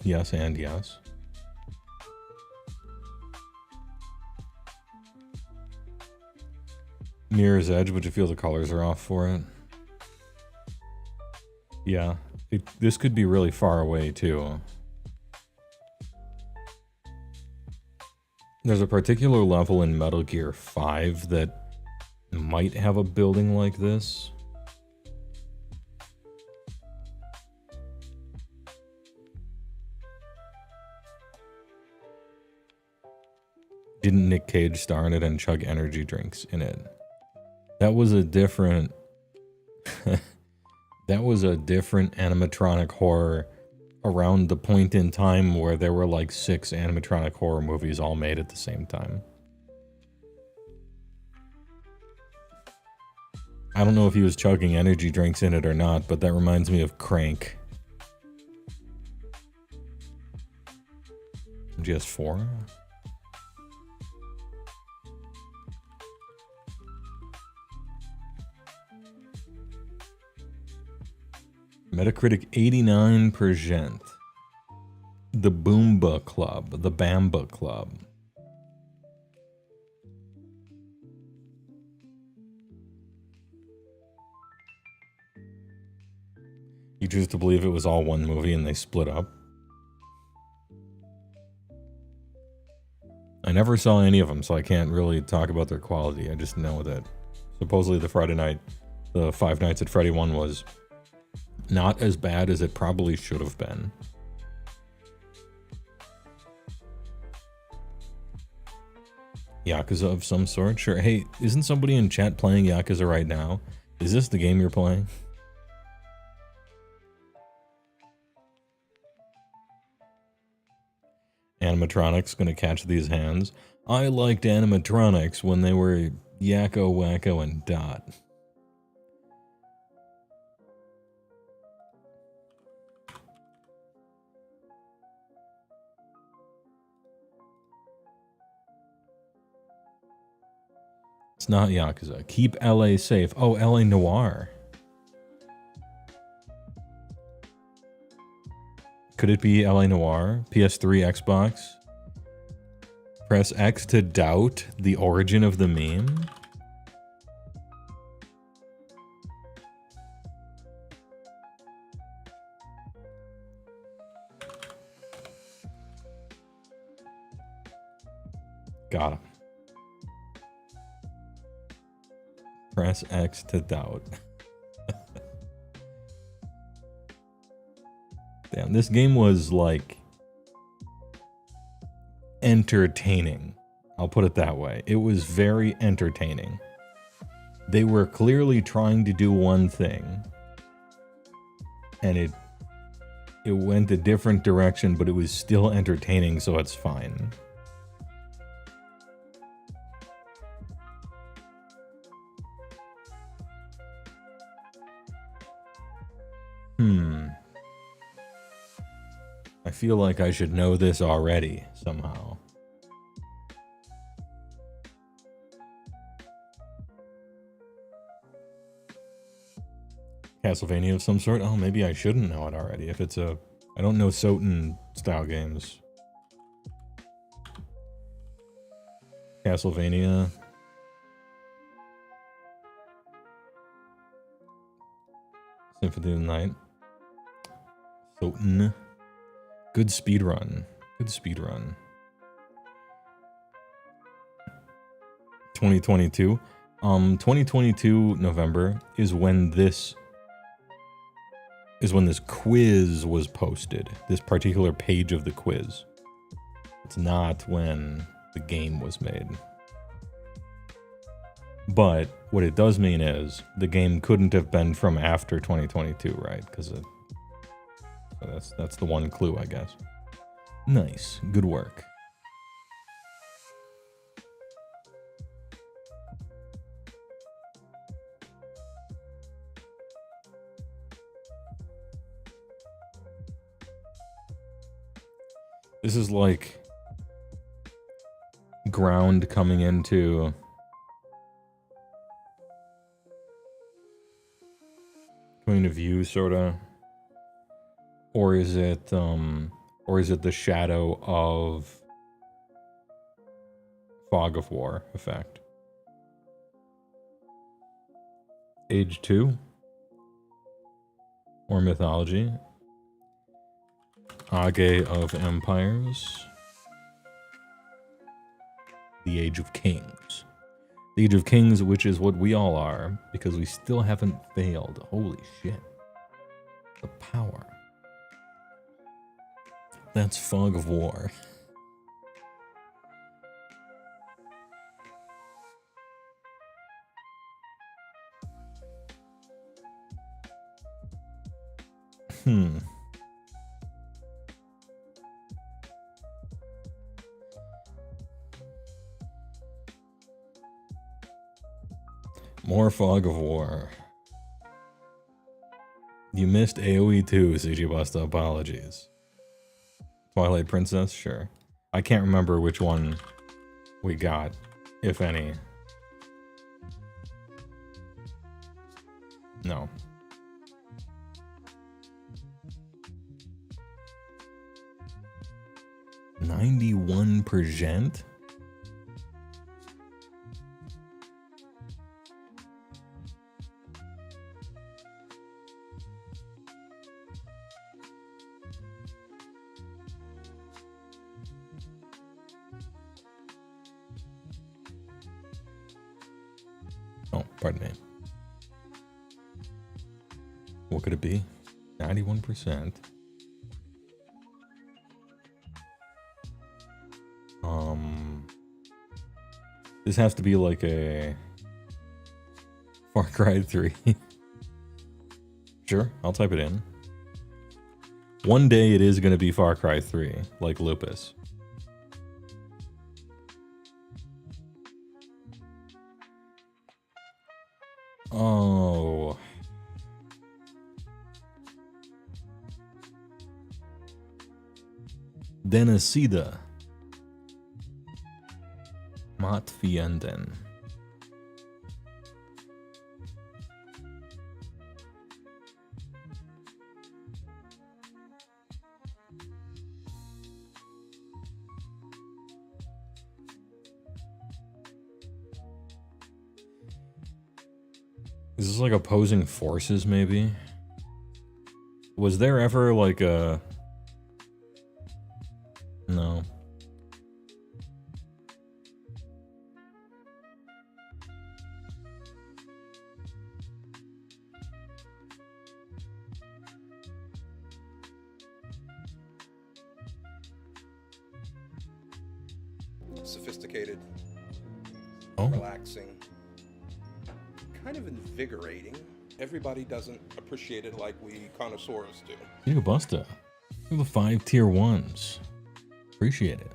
Yes, and yes. Mirror's Edge, but you feel the colors are off for it. Yeah, this could be really far away, too. There's a particular level in Metal Gear 5 that might have a building like this. Didn't Nick Cage star in it and chug energy drinks in it? That was a different... that was a different animatronic horror around the point in time where there were like 6 animatronic horror movies all made at the same time. I don't know if he was chugging energy drinks in it or not, but that reminds me of Crank. GS4? Metacritic 89%. The Boomba Club. The Bamba Club. You choose to believe it was all one movie and they split up? I never saw any of them, so I can't really talk about their quality. I just know that supposedly the Five Nights at Freddy one was not as bad as it probably should have been. Yakuza of some sort? Sure. Hey, isn't somebody in chat playing Yakuza right now? Is this the game you're playing? Animatronics gonna catch these hands. I liked animatronics when they were Yakko, Wacko, and Dot. It's not Yakuza. Keep LA safe. Oh, LA Noire. Could it be LA Noire? PS3, Xbox? Press X to doubt the origin of the meme? Got him. Press X to doubt. Damn, this game was, like, entertaining. I'll put it that way. It was very entertaining. They were clearly trying to do one thing, and it went a different direction, but it was still entertaining, so it's fine. I feel like I should know this already, somehow. Castlevania of some sort? Oh, maybe I shouldn't know it already. If it's a... I don't know Soten style games. Castlevania. Symphony of the Night. Soten. Good speedrun. Good speedrun. 2022. 2022 November is when this quiz was posted. This particular page of the quiz. It's not when the game was made. But what it does mean is the game couldn't have been from after 2022, right? Because that's the one clue, I guess. Nice. Good work. This is like ground coming into point of view, sorta. Or is it the shadow of Fog of War effect? Age 2? Or mythology? Age of Empires? The Age of Kings. The Age of Kings, which is what we all are, because we still haven't failed. Holy shit. The power. That's Fog of War. More Fog of War. You missed AoE 2, CG Busta. Apologies. Twilight Princess? Sure. I can't remember which one we got, if any. No. %? Oh, pardon me. What could it be? 91%. This has to be like a Far Cry 3. Sure, I'll type it in. One day it is going to be Far Cry 3, like Lupus. Oh. Denecida. Matfienden. Is this like opposing forces, maybe? Was there ever like a... No. Sophisticated, relaxing, kind of invigorating. Everybody doesn't appreciate it like we connoisseurs do. You Busta. Look at the 5 tier 1s. Appreciate it.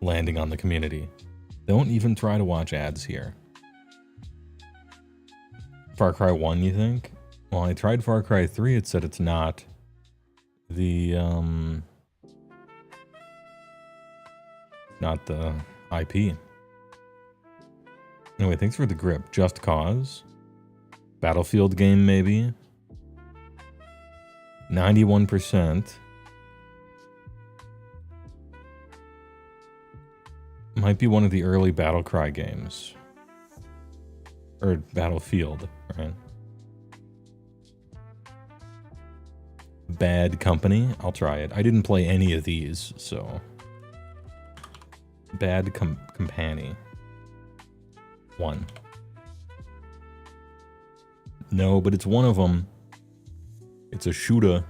Landing on the community. Don't even try to watch ads here. Far Cry 1, you think? Well, I tried Far Cry 3, it said it's not the, not the IP. Anyway, thanks for the grip. Just Cause. Battlefield game, maybe. 91%. Might be one of the early Battlecry games. Or Battlefield, right? Bad Company. I'll try it. I didn't play any of these, so... Bad Company. 1. No, but it's one of them. It's a shooter.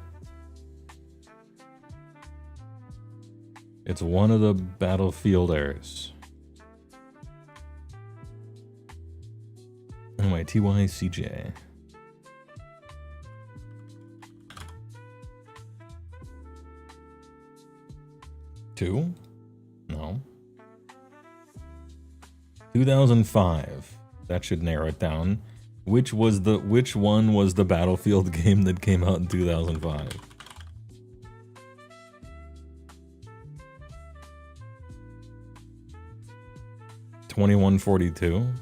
It's one of the Battlefielders. Anyway, TYCJ. Two? No. 2005. That should narrow it down. Which one was the Battlefield game that came out in 2005? $2142.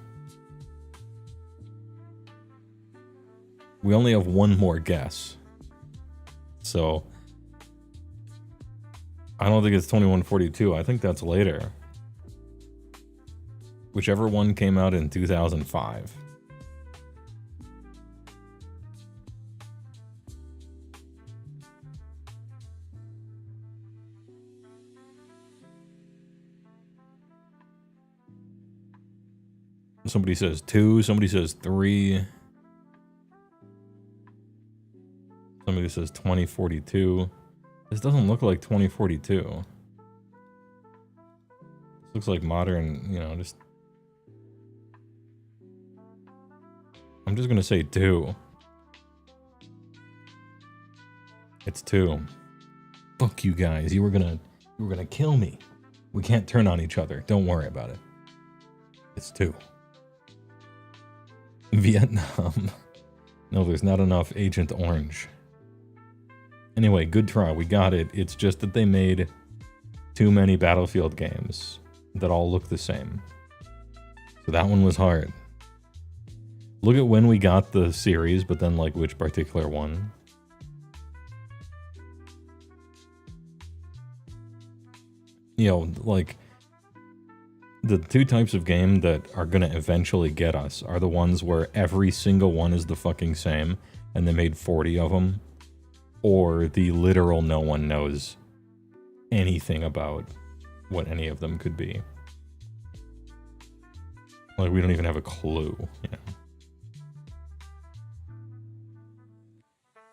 We only have one more guess. So I don't think it's 2142. I think that's later. Whichever one came out in 2005. Somebody says 2, somebody says 3. Somebody says 2042. This doesn't look like 2042. This looks like modern, you know, just... I'm just gonna say 2. It's 2. Fuck you guys. You were gonna kill me. We can't turn on each other. Don't worry about it. It's 2. Vietnam. No, there's not enough Agent Orange. Anyway, good try. We got it. It's just that they made too many Battlefield games that all look the same. So that one was hard. Look at when we got the series, but then like which particular one. You know, like the 2 types of game that are gonna eventually get us are the ones where every single one is the fucking same and they made 40 of them, or the literal no one knows anything about what any of them could be. Like, we don't even have a clue, you know.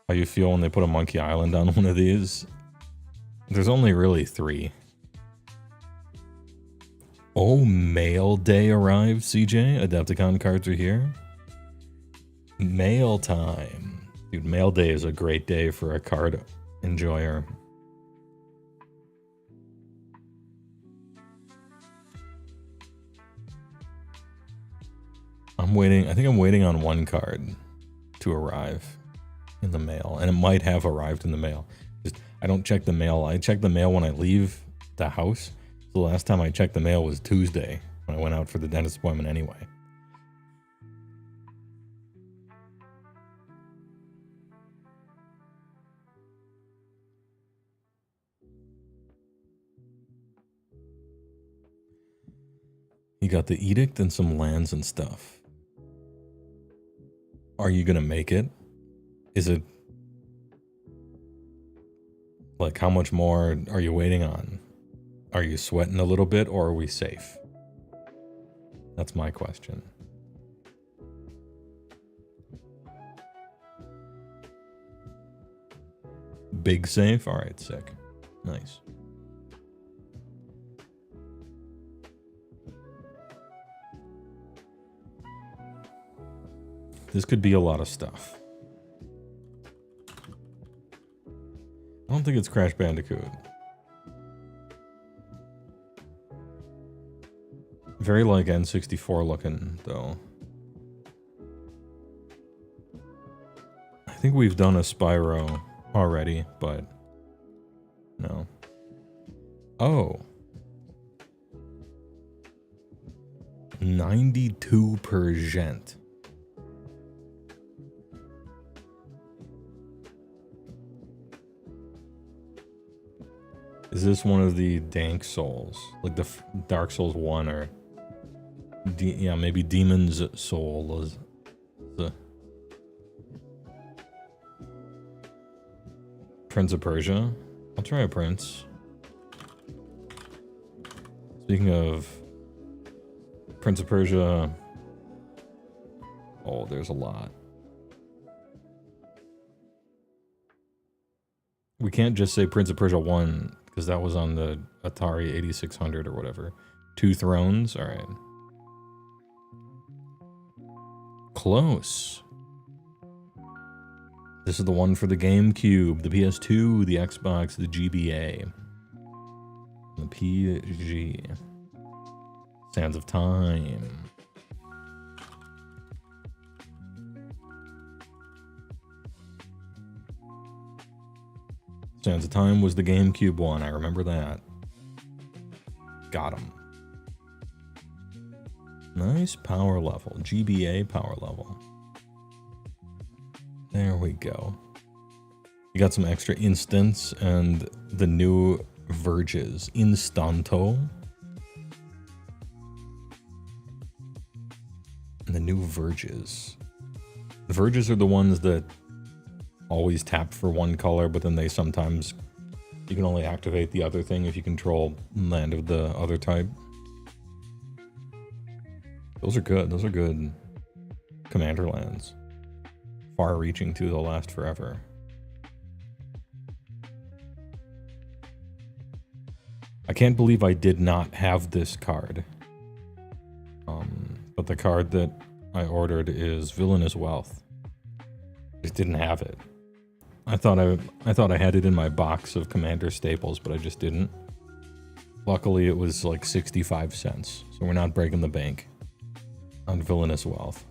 How you feel when they put a Monkey Island on one of these? There's only really 3. Oh, Mail Day arrived, CJ. Adepticon cards are here. Mail time. Dude, Mail Day is a great day for a card enjoyer. I think I'm waiting on 1 card to arrive in the mail, and it might have arrived in the mail. Just, I don't check the mail. I check the mail when I leave the house. The last time I checked the mail was Tuesday, when I went out for the dentist appointment anyway. You got the edict and some lands and stuff. Are you gonna make it? Is it... like, how much more are you waiting on? Are you sweating a little bit, or are we safe? That's my question. Big safe? Alright, sick. Nice. This could be a lot of stuff. I don't think it's Crash Bandicoot. Very like N64 looking, though. I think we've done a Spyro already, but no. Oh. 92%. Is this one of the Dank Souls? Like the Dark Souls 1 or... yeah, maybe Demon's Soul is the... Prince of Persia? I'll try a Prince. Speaking of Prince of Persia... oh, there's a lot. We can't just say Prince of Persia 1, because that was on the Atari 8600 or whatever. 2 Thrones? Alright. Close. This is the one for the GameCube, the PS2, the Xbox, the GBA. The PG. Sands of Time. Sands of Time was the GameCube one, I remember that. Got him. Nice power level, GBA power level. There we go. You got some extra instants and the new Verges. Instanto. And the new Verges. The Verges are the ones that always tap for one color, but then they sometimes... you can only activate the other thing if you control land of the other type. Those are good. Those are good commander lands. Far-reaching too, they'll last forever. I can't believe I did not have this card. But the card that I ordered is Villainous Wealth. Just didn't have it. I thought I had it in my box of Commander staples, but I just didn't. Luckily, it was like 65 cents, so we're not breaking the bank on Villainous Wealth.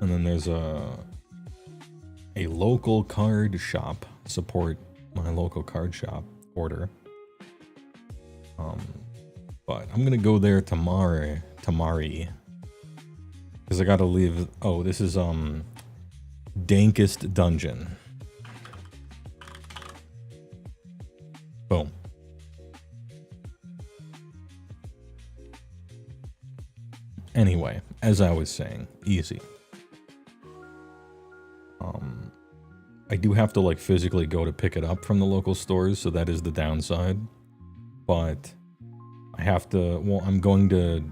And then there's a local card shop. Support my local card shop order. But I'm gonna go there tomorrow. Because I gotta leave. Oh, this is Dankest Dungeon. Boom. Anyway, as I was saying, easy. I do have to like physically go to pick it up from the local stores, so that is the downside. But I have to, well, I'm going to,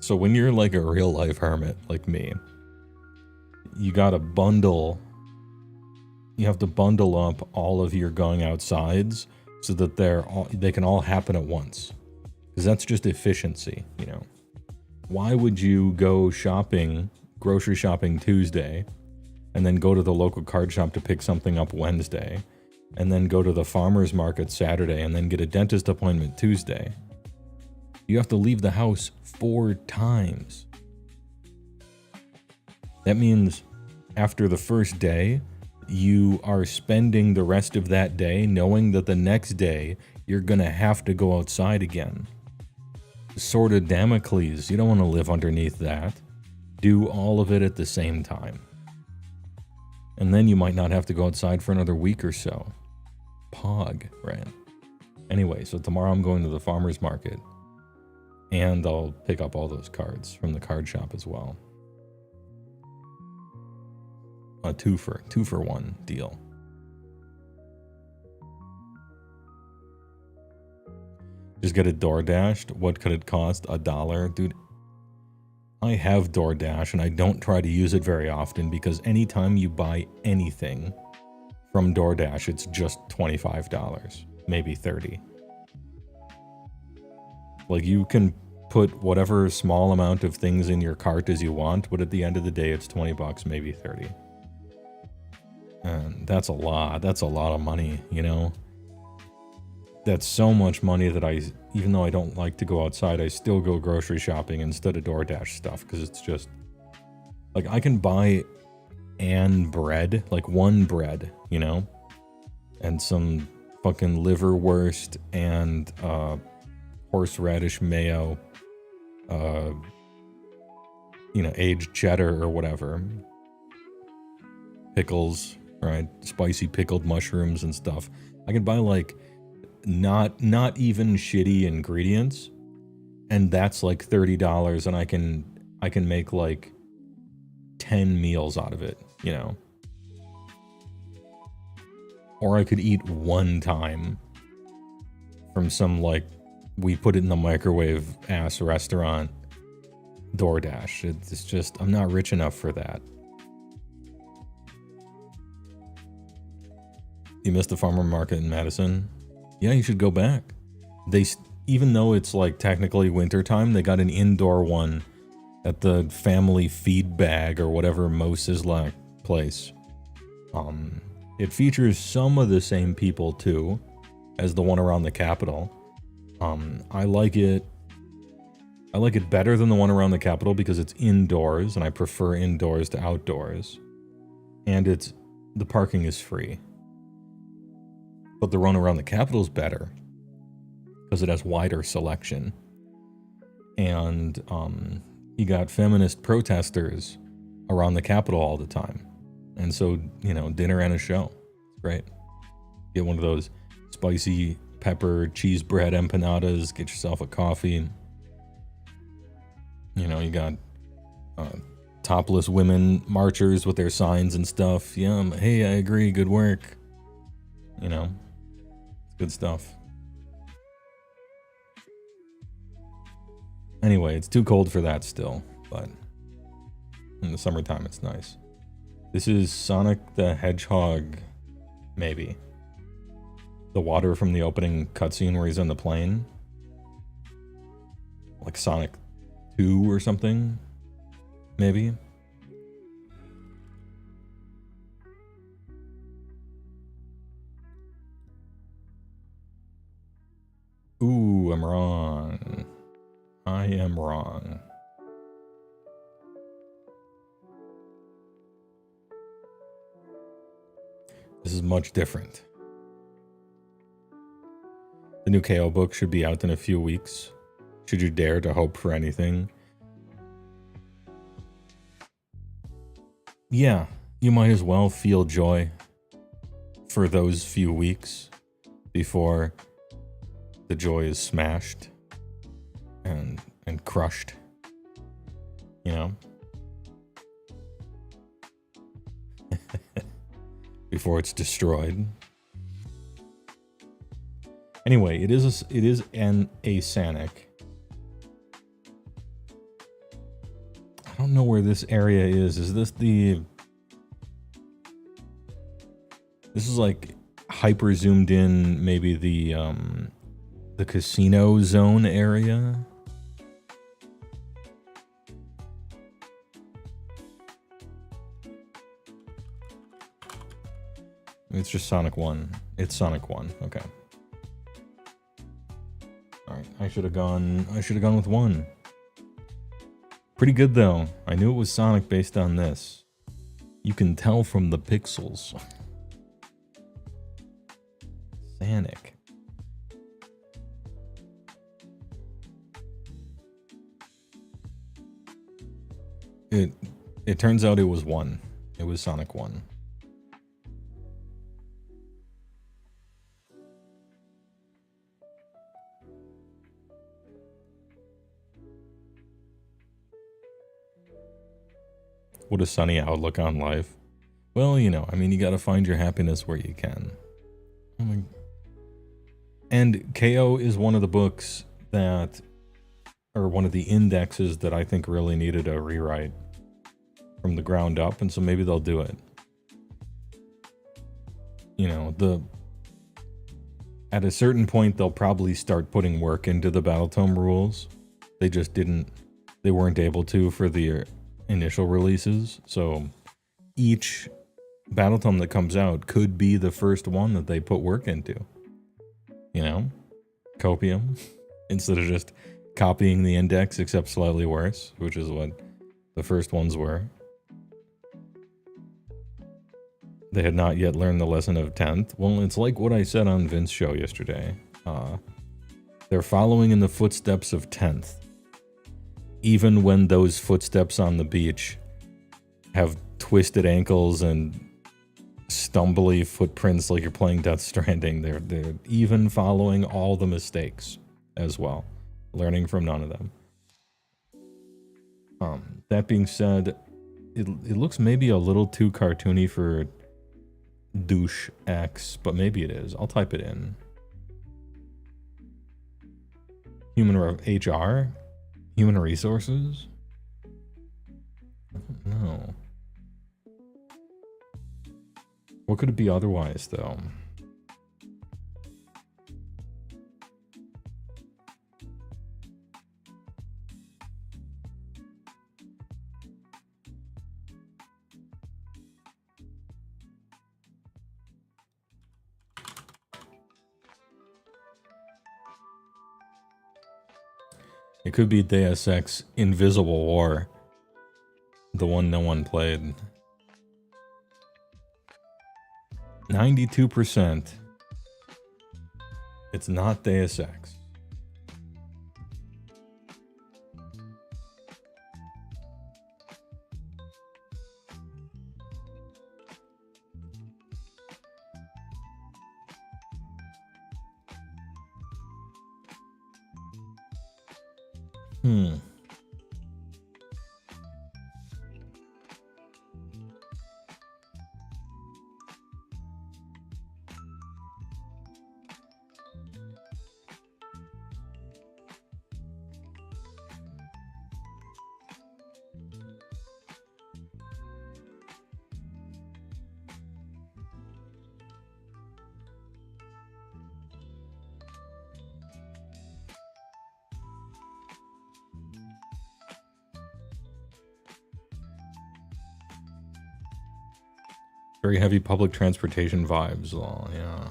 so when you're like a real life hermit like me, you gotta bundle, you have to bundle up all of your going outsides so that they can all happen at once. Because that's just efficiency, you know. Why would you go shopping, grocery shopping Tuesday, and then go to the local card shop to pick something up Wednesday, and then go to the farmer's market Saturday, and then get a dentist appointment Tuesday? You have to leave the house 4 times. That means after the first day, you are spending the rest of that day knowing that the next day you're gonna have to go outside again. Sword of Damocles, you don't want to live underneath that. Do all of it at the same time. And then you might not have to go outside for another week or so. Pog, right? Anyway, so tomorrow I'm going to the farmer's market. And I'll pick up all those cards from the card shop as well. A two for one deal. Just get it DoorDashed. What could it cost? $1? Dude, I have DoorDash and I don't try to use it very often because anytime you buy anything from DoorDash, it's just $25, maybe $30. Like, you can put whatever small amount of things in your cart as you want, but at the end of the day, it's $20, maybe $30. And that's a lot. That's a lot of money, you know? That's so much money that even though I don't like to go outside, I still go grocery shopping instead of DoorDash stuff, because it's just, like, I can buy bread, like one bread, you know? And some fucking liverwurst and, horseradish mayo, you know, aged cheddar or whatever. Pickles, right? Spicy pickled mushrooms and stuff. I can buy like not even shitty ingredients, and that's like $30, and I can make like 10 meals out of it, you know? Or I could eat one time from some like we put it in the microwave ass restaurant DoorDash. It's just, I'm not rich enough for that. You missed the farmer market in Madison? Yeah, you should go back. Even though it's like technically winter time, they got an indoor one at the Family Feed Bag or whatever Moses like place. It features some of the same people too as the one around the Capitol. I like it better than the one around the Capitol because it's indoors, and I prefer indoors to outdoors. And the parking is free. But the one around the Capitol is better because it has wider selection. And you got feminist protesters around the Capitol all the time. And so, you know, dinner and a show. It's great. Get one of those spicy pepper cheese bread empanadas, get yourself a coffee. You know, you got topless women marchers with their signs and stuff. Yeah, hey, I agree, good work. You know, it's good stuff. Anyway, it's too cold for that still, but in the summertime it's nice. This is Sonic the Hedgehog, maybe. The water from the opening cutscene where he's on the plane. Like Sonic 2 or something, maybe. am wrong. I am wrong. This is much different. The new KO book should be out in a few weeks. Should you dare to hope for anything? Yeah, you might as well feel joy for those few weeks before the joy is smashed and crushed, you know? Before it's destroyed. Anyway, it is an asanic. I don't know where this area is. Is this the... This is like hyper zoomed in, maybe the casino zone area? It's just Sonic 1. It's Sonic 1. Okay. Alright, I should have gone with 1. Pretty good though. I knew it was Sonic based on this. You can tell from the pixels. Sonic. It turns out it was 1. It was Sonic 1. What a sunny outlook on life. Well, you know, I mean, you gotta find your happiness where you can. Oh my... And KO is one of the books that, or one of the indexes that I think really needed a rewrite from the ground up, and so maybe they'll do it. You know, at a certain point, they'll probably start putting work into the Battletome rules. They just didn't, they weren't able to for the initial releases, so each Battletome that comes out could be the first one that they put work into. You know? Copium. Instead of just copying the index, except slightly worse, which is what the first ones were. They had not yet learned the lesson of 10th. Well, it's like what I said on Vince's show yesterday. They're following in the footsteps of 10th. Even when those footsteps on the beach have twisted ankles and stumbly footprints like you're playing Death Stranding, they're even following all the mistakes as well, learning from none of them. That being said, it looks maybe a little too cartoony for douche X, but maybe it is. I'll type it in. HR? Human resources? I don't know. What could it be otherwise, though? It could be Deus Ex Invisible War. The one no one played. 92%. It's not Deus Ex. Very heavy public transportation vibes. Well, yeah.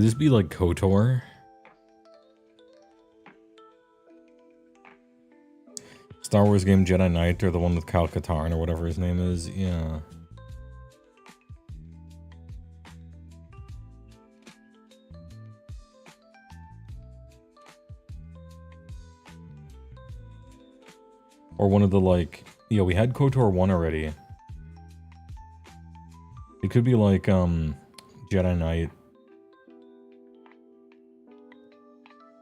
Could this be like KOTOR? Star Wars game Jedi Knight, or the one with Kyle Katarn, or whatever his name is? Yeah. Or one of the, like... Yeah, we had KOTOR 1 already. It could be like, Jedi Knight.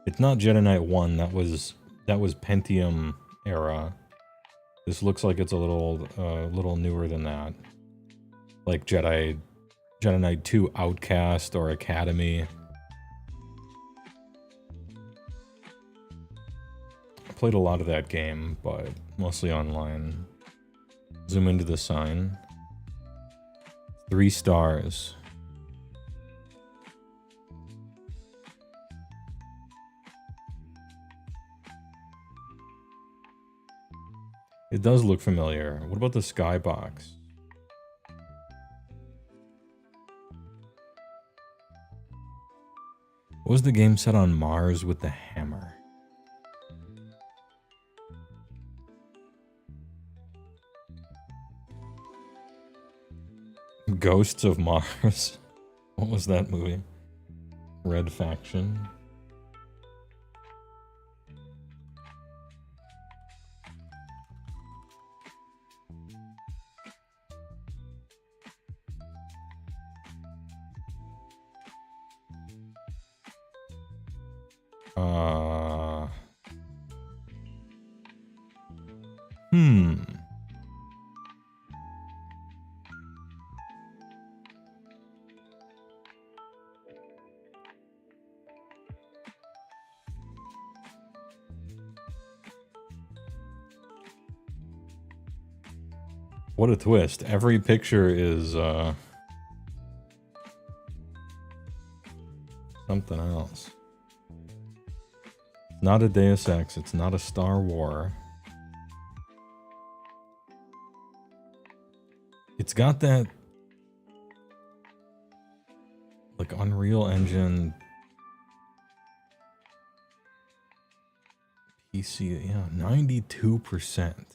It's not Jedi Knight 1, that was Pentium era. This looks like it's a little newer than that. Like Jedi Knight 2 Outcast or Academy. I played a lot of that game, but mostly online. Zoom into the sign. 3 stars. It does look familiar. What about the skybox? What was the game set on Mars with the hammer? Ghosts of Mars. What was that movie? Red Faction. What a twist. Every picture is, something else. Not a Deus Ex, it's not a Star War. It's got that, like, Unreal Engine PC, yeah, 92%.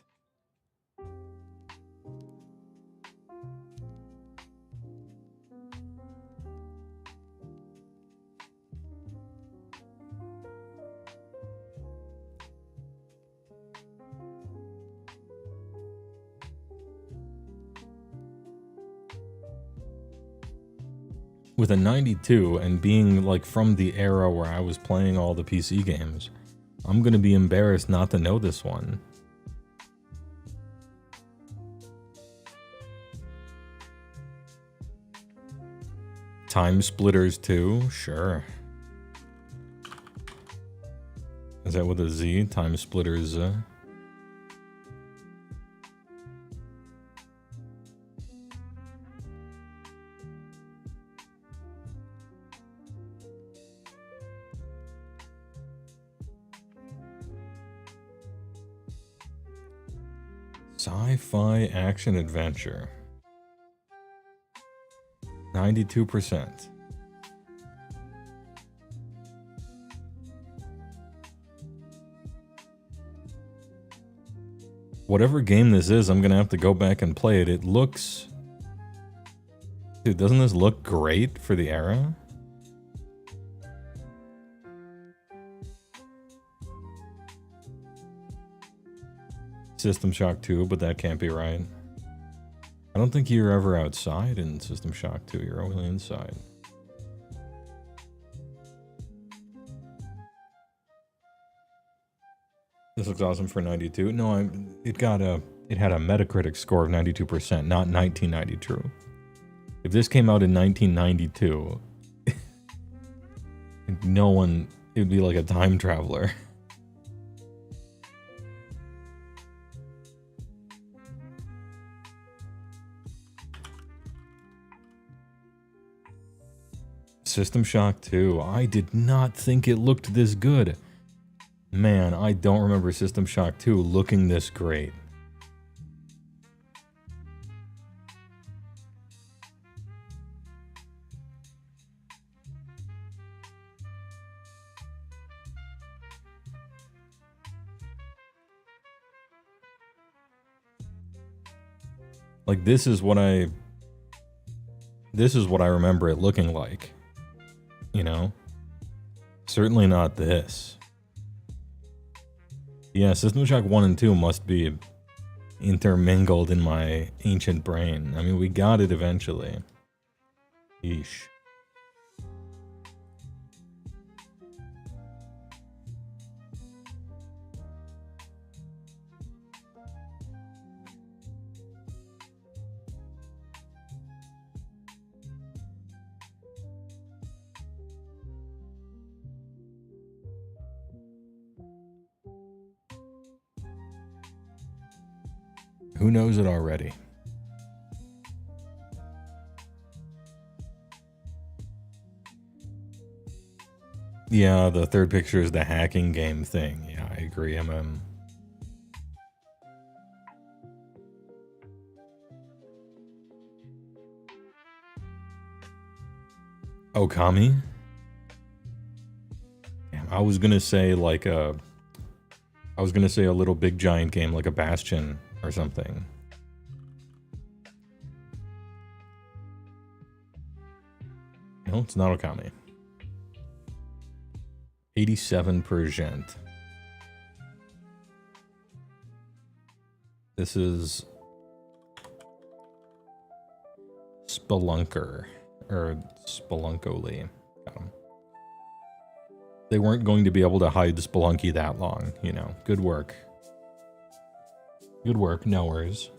With a 92 and being like from the era where I was playing all the PC games, I'm gonna be embarrassed not to know this one. Time Splitters 2? Sure. Is that with a Z? Time Splitters, Sci-fi action adventure. 92%. Whatever game this is, I'm gonna have to go back and play it. It looks... Dude, doesn't this look great for the era? System Shock 2, but that can't be right. I don't think you're ever outside in System Shock 2. You're only inside. This looks awesome for 92. No, it had a Metacritic score of 92%, not 1992. If this came out in 1992, no one, it'd be like a time traveler. System Shock 2. I did not think it looked this good. Man, I don't remember System Shock 2 looking this great. Like, this is what I remember it looking like. You know? Certainly not this. Yeah, System Shock 1 and 2 must be intermingled in my ancient brain. I mean, we got it eventually. Yeesh. Who knows it already? Yeah, the third picture is the hacking game thing. Yeah, I agree, MM. Okami? Damn, I was gonna say like a... I was gonna say a little big giant game like a Bastion or something. No, it's not Okami. 87%. This is Spelunker, or Spelunkoli. They weren't going to be able to hide Spelunky that long, you know. Good work. Good work, knowers.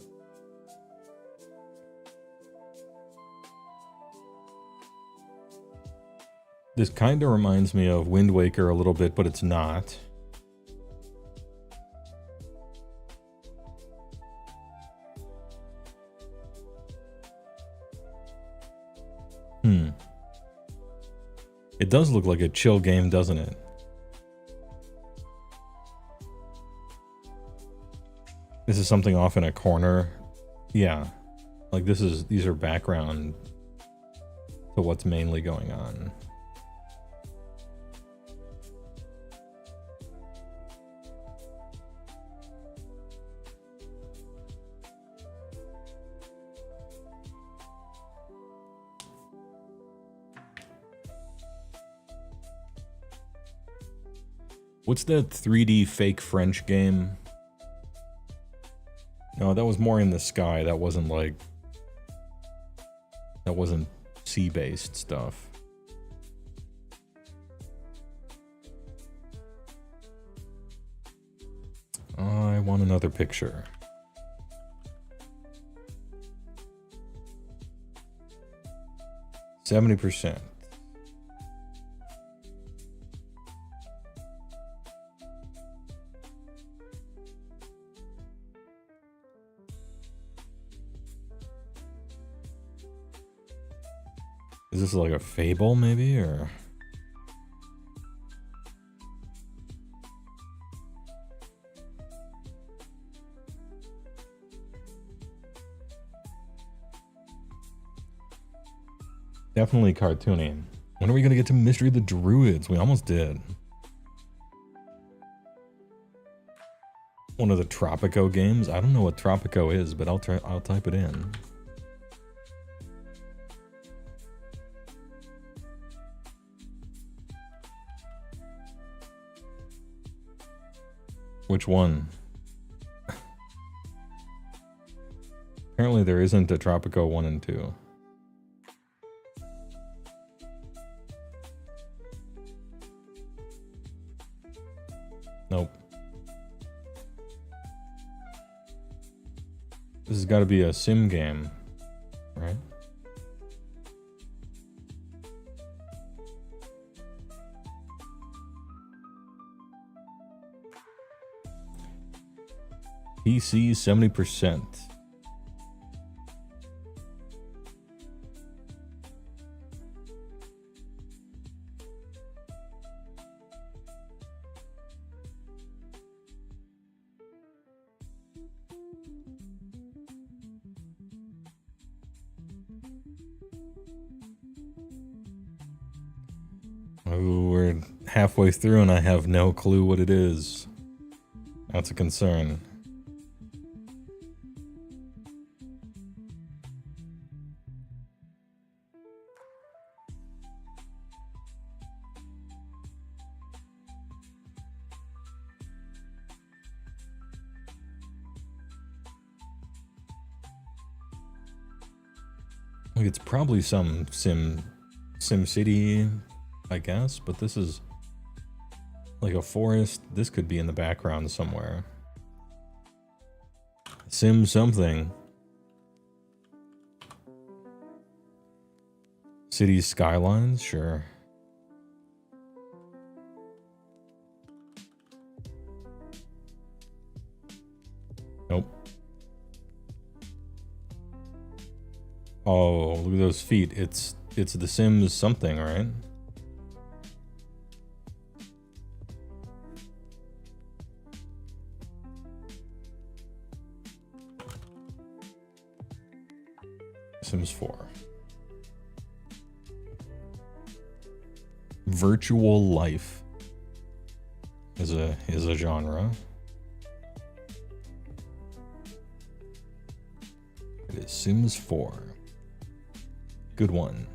This kind of reminds me of Wind Waker a little bit, but it's not. It does look like a chill game, doesn't it? This is something off in a corner. Yeah. Like these are background to what's mainly going on. What's that 3D fake French game? No, that was more in the sky. That wasn't like... That wasn't sea-based stuff. I want another picture. %. Is this like a Fable, maybe, or...? Definitely cartoony. When are we gonna get to Mystery of the Druids? We almost did. One of the Tropico games? I don't know what Tropico is, but I'll type it in. Which one? Apparently there isn't a Tropico 1 and 2. Nope. This has got to be a sim game, right? PC 70%. Oh, we're halfway through and I have no clue what it is. That's a concern. Like, it's probably some SimCity, I guess, but this is like a forest. This could be in the background somewhere. Sim something. City skylines, sure. Nope. Oh, look at those feet. It's the Sims something, right? Sims 4. Virtual life is a genre. It is Sims 4. Good one.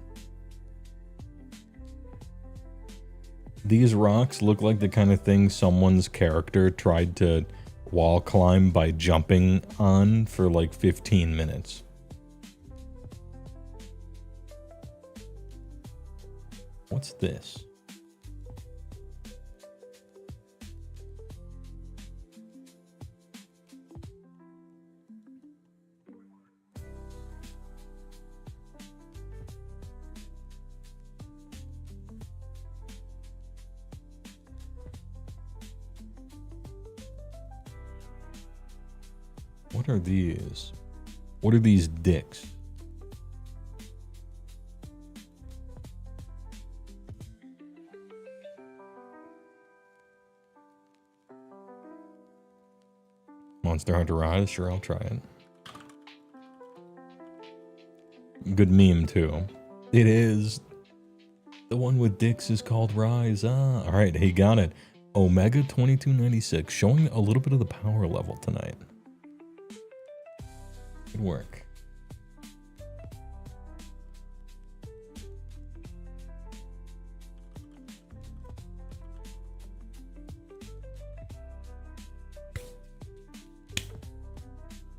These rocks look like the kind of thing someone's character tried to wall climb by jumping on for like 15 minutes. What's this? What are these? What are these dicks? Monster Hunter Rise? Sure, I'll try it. Good meme, too. It is. The one with dicks is called Rise. Ah, alright, he got it. Omega 2296, showing a little bit of the power level tonight. Good work.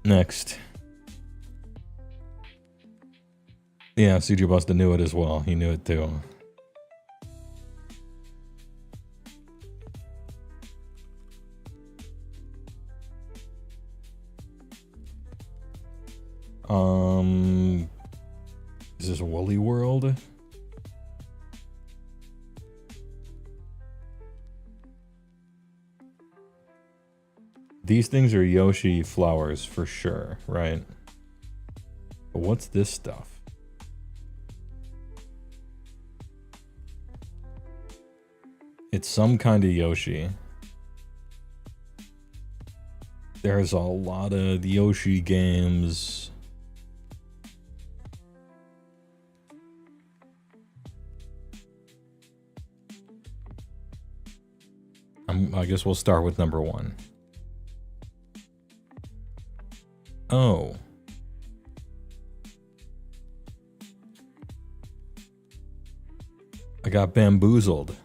Next. Yeah, CJ Busta knew it as well. He knew it too. Is this Woolly World? These things are Yoshi flowers for sure, right? But what's this stuff? It's some kind of Yoshi. There's a lot of Yoshi games. I guess we'll start with number 1. Oh. I got bamboozled.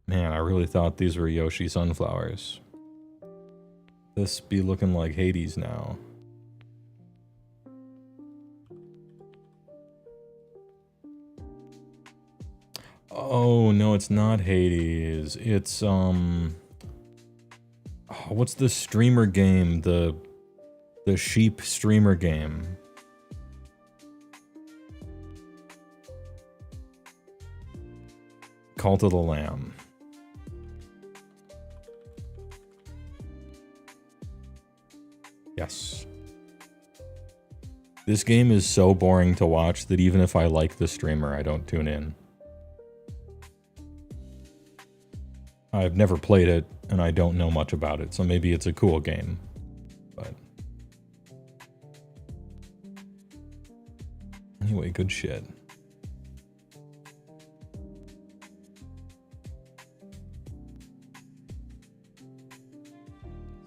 Man, I really thought these were Yoshi sunflowers. This be looking like Hades now. Oh, no, it's not Hades. It's, what's the streamer game? The sheep streamer game. Cult of the Lamb. Yes. This game is so boring to watch that even if I like the streamer, I don't tune in. I've never played it, and I don't know much about it, so maybe it's a cool game. But anyway, good shit.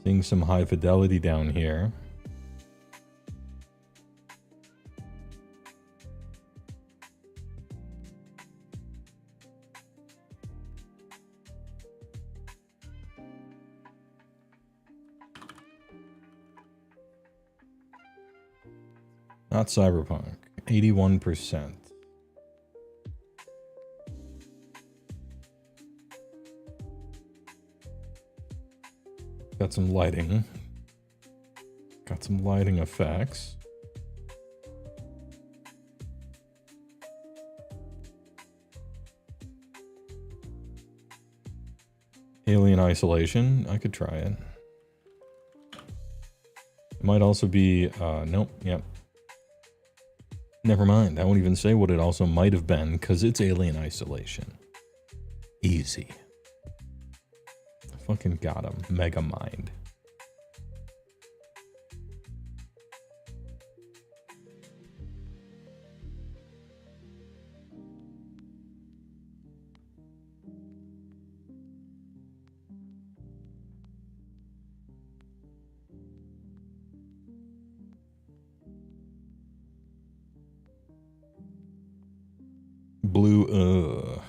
Seeing some high fidelity down here. Not Cyberpunk. 81%. Got some lighting. Got some lighting effects. Alien Isolation. I could try it. It might also be, nope, yep. Never mind. I won't even say what it also might have been, because it's Alien Isolation. Easy. Fucking got him. Mega Mind. Blue,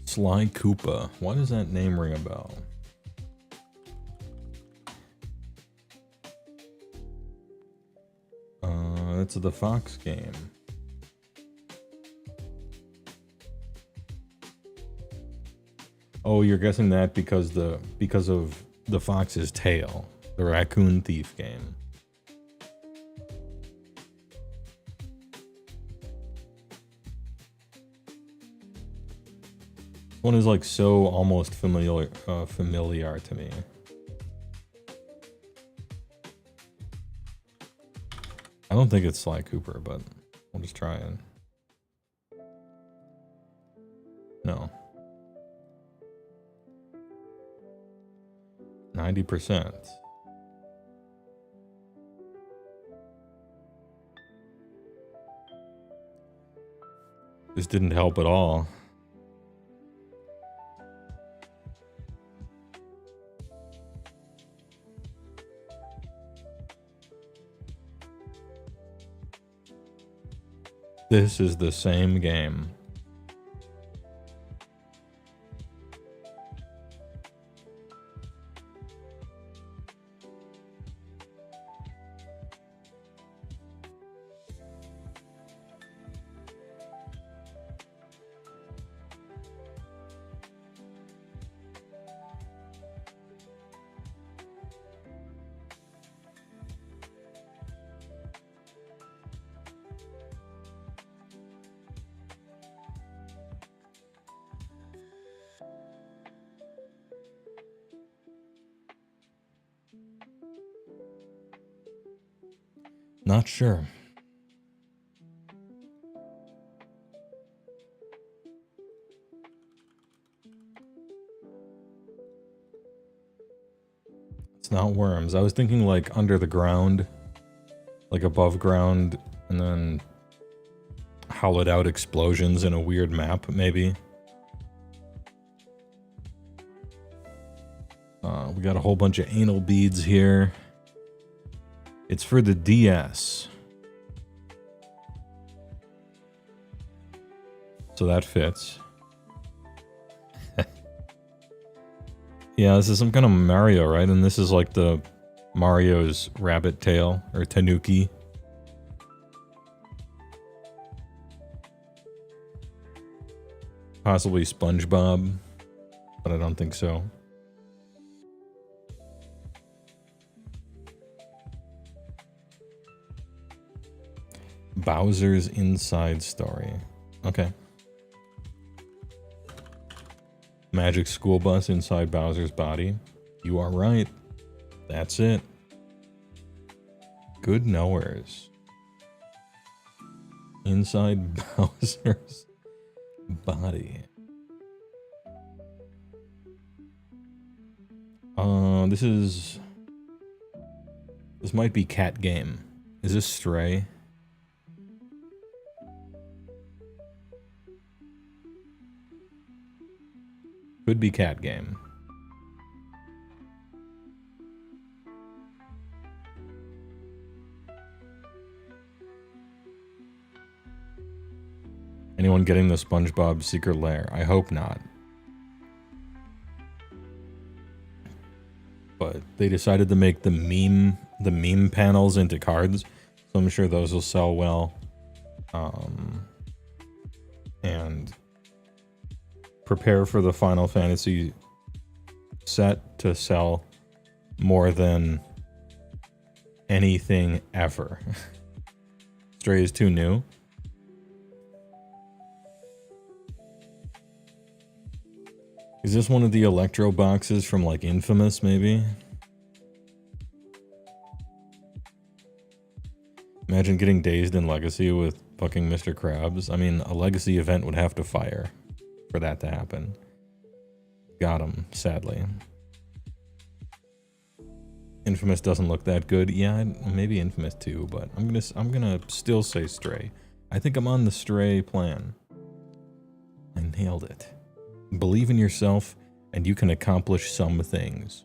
Sly Koopa. Why does that name ring a bell? It's the Fox game. Oh, you're guessing that because of the fox's tail, the raccoon thief game. One is like so almost familiar to me. I don't think it's Sly Cooper, but we'll just try it. No. 90%. This didn't help at all. This is the same game. Not sure. It's not worms. I was thinking like under the ground, like above ground, and then hollowed out explosions in a weird map, maybe. We got a whole bunch of anal beads here. It's for the DS. So that fits. Yeah, this is some kind of Mario, right? And this is like the Mario's rabbit tail, or Tanuki. Possibly SpongeBob, but I don't think so. Bowser's Inside Story. Okay. Magic school bus inside Bowser's body. You are right. That's it. Good knowers. Inside Bowser's body. This might be cat game. Is this Stray? Could be cat game. Anyone getting the SpongeBob Secret Lair? I hope not. But they decided to make the meme panels into cards, so I'm sure those will sell well. And prepare for the Final Fantasy set to sell more than anything ever. Stray is too new. Is this one of the Electro boxes from, like, Infamous, maybe? Imagine getting dazed in Legacy with fucking Mr. Krabs. I mean, a Legacy event would have to fire for that to happen. Got him, sadly. Infamous doesn't look that good. Yeah, maybe Infamous 2, but I'm gonna still say Stray. I think I'm on the Stray plan. I nailed it. Believe in yourself, and you can accomplish some things.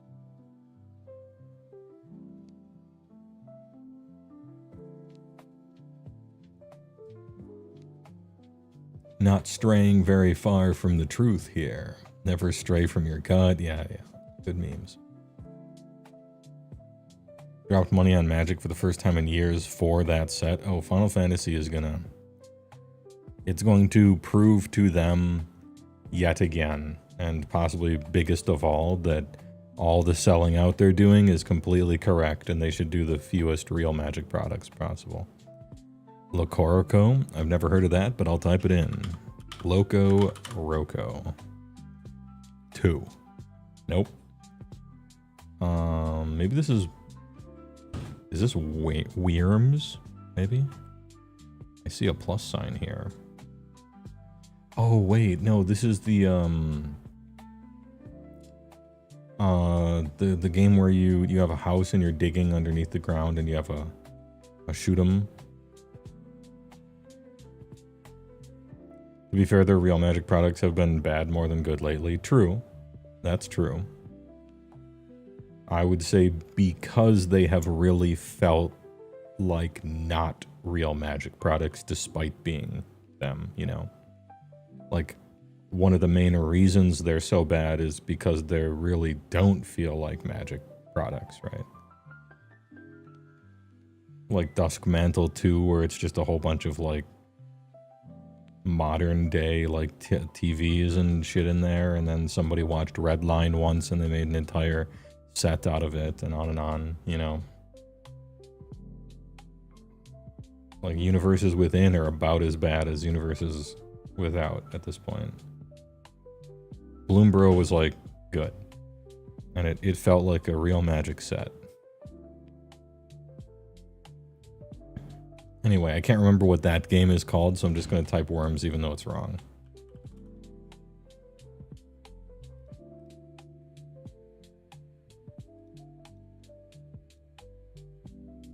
Not straying very far from the truth here. Never stray from your gut. Yeah. Good memes. Dropped money on Magic for the first time in years for that set. Oh, Final Fantasy is gonna... It's going to prove to them yet again, and possibly biggest of all, that all the selling out they're doing is completely correct, and they should do the fewest real Magic products possible. Locoroco? I've never heard of that, but I'll type it in. Loco Roco. 2. Nope. Maybe this is... Is this Worms? Maybe? I see a plus sign here. Oh, wait, no, this is the game where you have a house and you're digging underneath the ground and you have a shoot 'em. To be fair, their real Magic products have been bad more than good lately. True. That's true. I would say because they have really felt like not real Magic products despite being them, you know? Like, one of the main reasons they're so bad is because they really don't feel like Magic products, right? Like Dusk Mantle 2, where it's just a whole bunch of, like, modern day, like, TVs and shit in there, and then somebody watched Redline once and they made an entire set out of it, and on, you know? Like, Universes Within are about as bad as Universes Without at this point. Bloombro was, like, good. And it felt like a real Magic set. Anyway, I can't remember what that game is called, so I'm just going to type Worms even though it's wrong.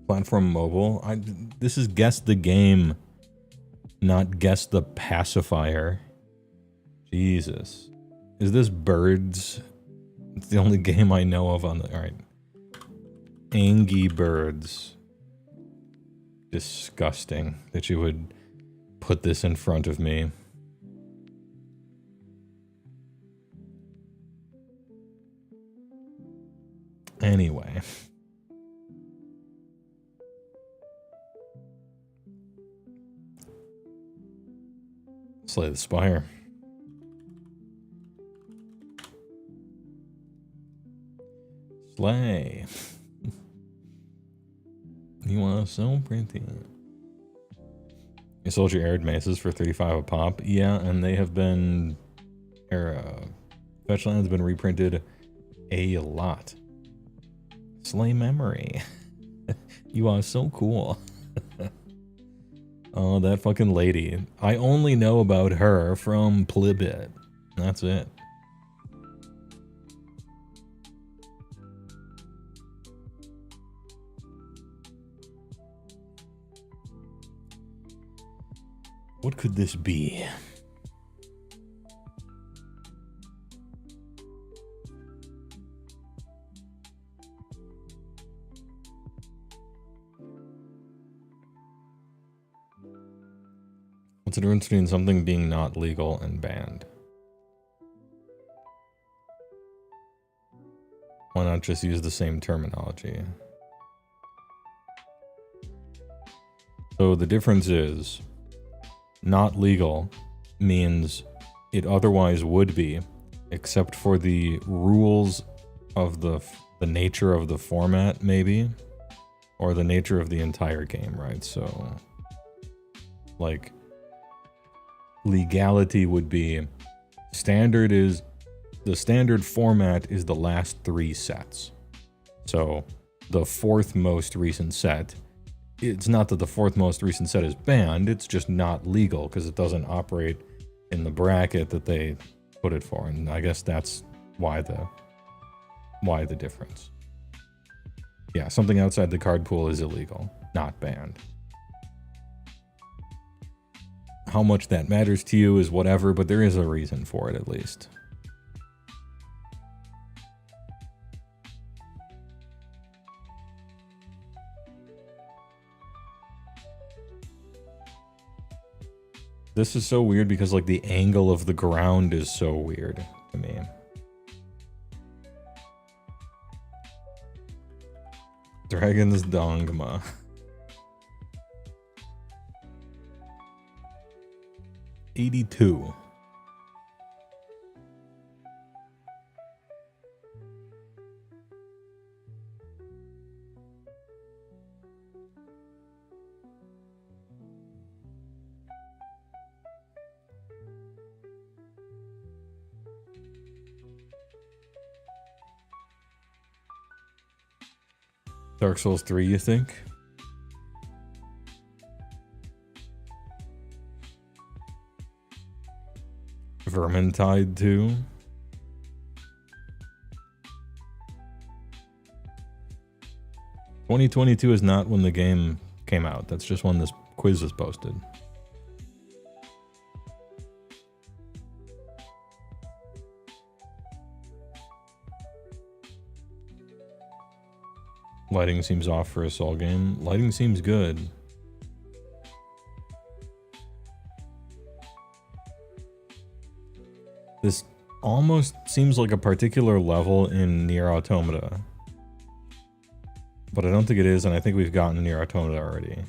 Platform mobile? This is guess the game, not guess the pacifier. Jesus. Is this Birds? It's the only game I know of on the... Alright. Angry Birds. Disgusting that you would put this in front of me. Anyway. Slay the Spire. Slay. You want so pretty. You sold your Arid Maces for 35 a pop? Yeah, and they have been... Fetchland's been reprinted a lot. Slay memory. You are so cool. Oh, that fucking lady. I only know about her from Plibit. That's it. What could this be? What's the difference between something being not legal and banned? Why not just use the same terminology? So the difference is, not legal means it otherwise would be, except for the rules of the nature of the format, maybe, or the nature of the entire game, right? So, like, legality would be standard is the standard format is the last 3 sets. So the 4th most recent set, it's not that the 4th most recent set is banned, it's just not legal because it doesn't operate in the bracket that they put it for. And I guess that's why the difference. Yeah, something outside the card pool is illegal, not banned. How much that matters to you is whatever, but there is a reason for it at least. This is so weird because like the angle of the ground is so weird to me. Dragon's Dogma. $82. Dark Souls 3, you think? Vermintide 2? $2022 is not when the game came out. That's just when this quiz was posted. Lighting seems off for a Soul game. Lighting seems good. This almost seems like a particular level in Nier Automata. But I don't think it is, and I think we've gotten Nier Automata already.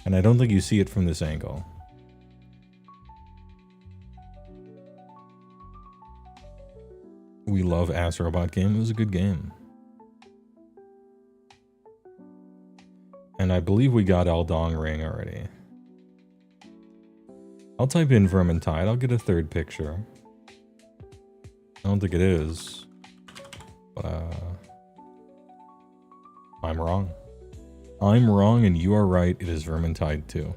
And I don't think you see it from this angle. We love Ass Robot game. It was a good game. And I believe we got Eldong Ring already. I'll type in Vermintide. I'll get a third picture. I don't think it is. But, I'm wrong. I'm wrong and you are right. It is Vermintide 2.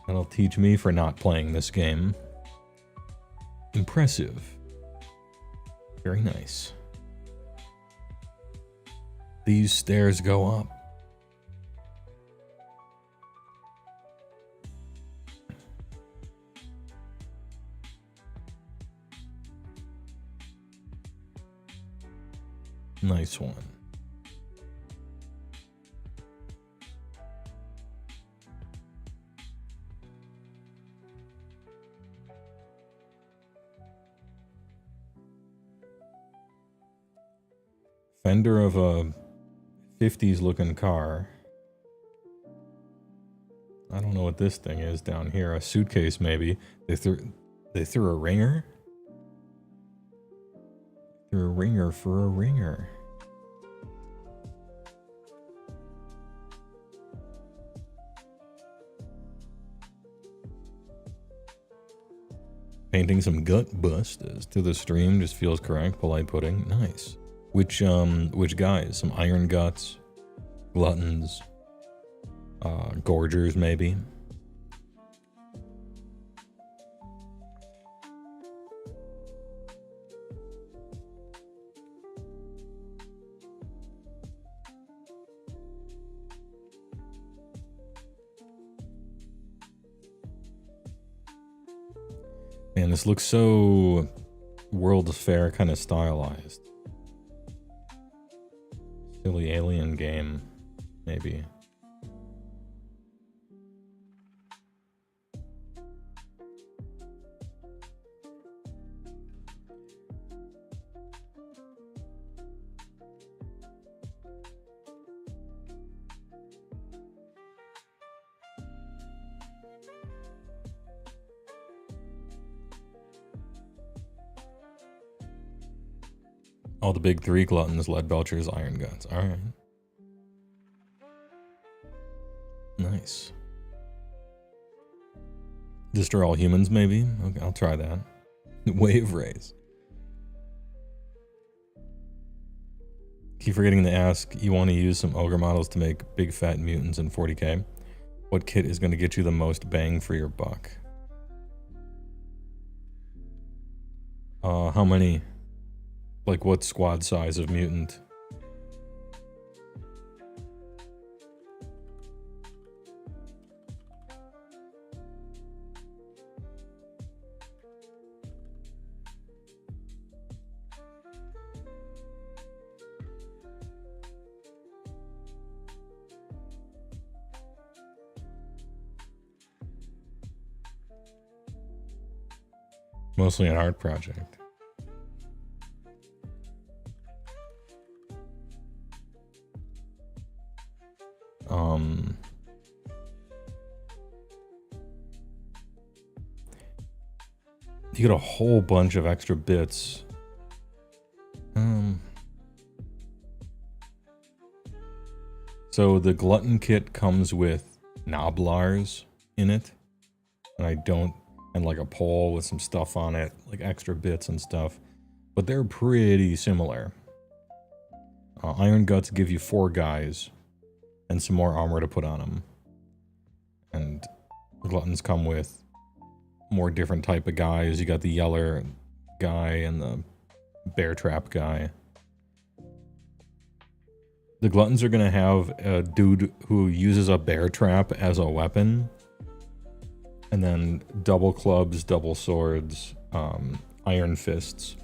That'll teach me for not playing this game. Impressive. Very nice. These stairs go up. Nice one. Fender of a 50s looking car. I don't know what this thing is down here. A suitcase maybe. They threw a ringer? Threw a ringer for a ringer. Painting some gut busters to the stream just feels correct. Polite pudding. Nice. Which guys? Some iron guts, gluttons, gorgers maybe. Man, this looks so World's Fair kind of stylized. Silly alien game, maybe. All the big three gluttons, lead belchers, iron guts. All right. Nice. Destroy all humans, maybe? Okay, I'll try that. Wave race. Keep forgetting to ask, you want to use some ogre models to make big fat mutants in 40k? What kit is going to get you the most bang for your buck? How many? Like, what squad size of mutant? Mostly an art project. You get a whole bunch of extra bits. So the glutton kit comes with knoblars in it, and like a pole with some stuff on it, like extra bits and stuff, but they're pretty similar. Iron guts give you 4 guys and some more armor to put on them, and the gluttons come with more different type of guys. You got the yeller guy and the bear trap guy. The gluttons are gonna have a dude who uses a bear trap as a weapon, and then double clubs, double swords, iron fists.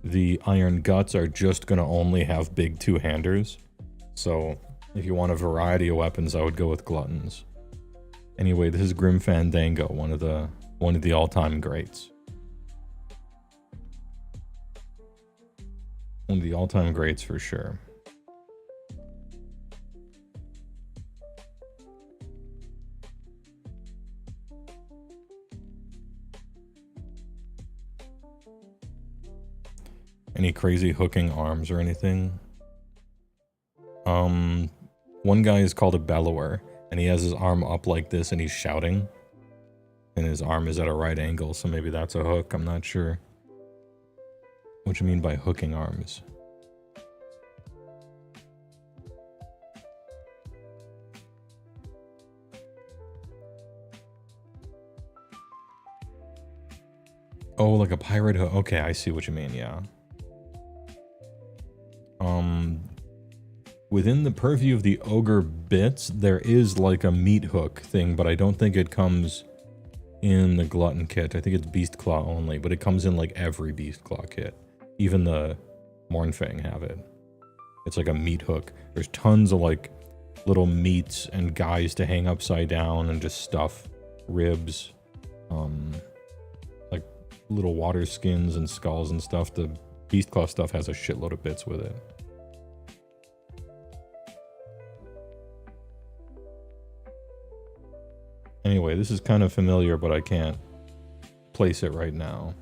The iron guts are just gonna only have big 2-handers. So if you want a variety of weapons, I would go with gluttons. Anyway, this is Grim Fandango, one of the all-time greats. One of the all-time greats for sure. Any crazy hooking arms or anything? One guy is called a bellower, and he has his arm up like this and he's shouting. And his arm is at a right angle, so maybe that's a hook. I'm not sure what you mean by hooking arms. Oh, like a pirate hook. Okay, I see what you mean, yeah. Within the purview of the ogre bits, there is like a meat hook thing, but I don't think it comes in the glutton kit. I think it's beast claw only, but it comes in like every beast claw kit. Even the Mournfang have it. It's like a meat hook. There's tons of like little meats and guys to hang upside down and just stuff ribs, like little water skins and skulls and stuff. The beast claw stuff has a shitload of bits with it. Anyway, this is kind of familiar, but I can't place it right now.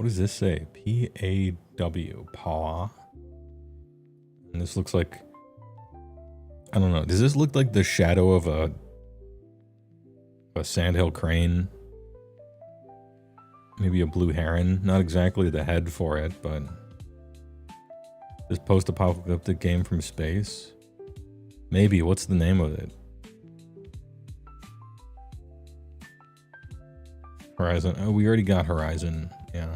does this say? P-A-W. Paw. And this looks like... I don't know. Does this look like the shadow of a sandhill crane? Maybe a blue heron? Not exactly the head for it, but... This post-apocalyptic game from space? Maybe. What's the name of it? Horizon. Oh, we already got Horizon. Yeah.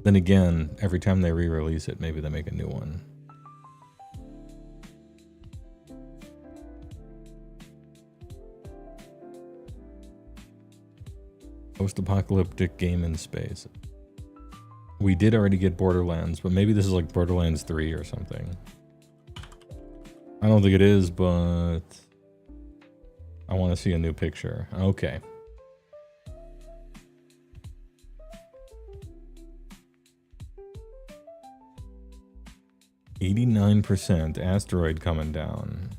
Then again, every time they re-release it, maybe they make a new one. Post-apocalyptic game in space. We did already get Borderlands, but maybe this is like Borderlands 3 or something. I don't think it is, but I want to see a new picture. Okay. %, asteroid coming down.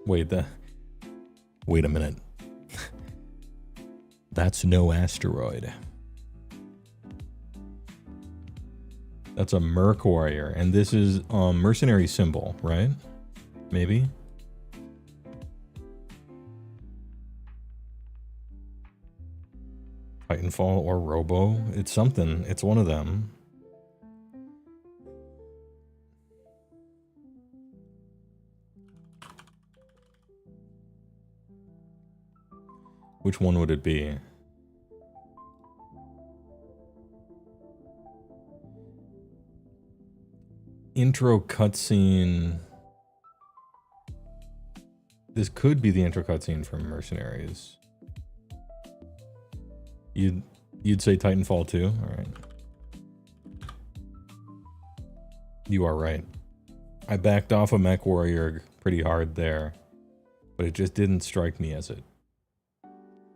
Wait a minute. That's no asteroid. That's a Merc Warrior, and this is mercenary symbol, right? Maybe? Titanfall or Robo. It's something. It's one of them. Which one would it be? Intro cutscene. This could be the intro cutscene from Mercenaries. You'd say Titanfall 2? Alright. You are right. I backed off a Mech Warrior pretty hard there, but it just didn't strike me as it.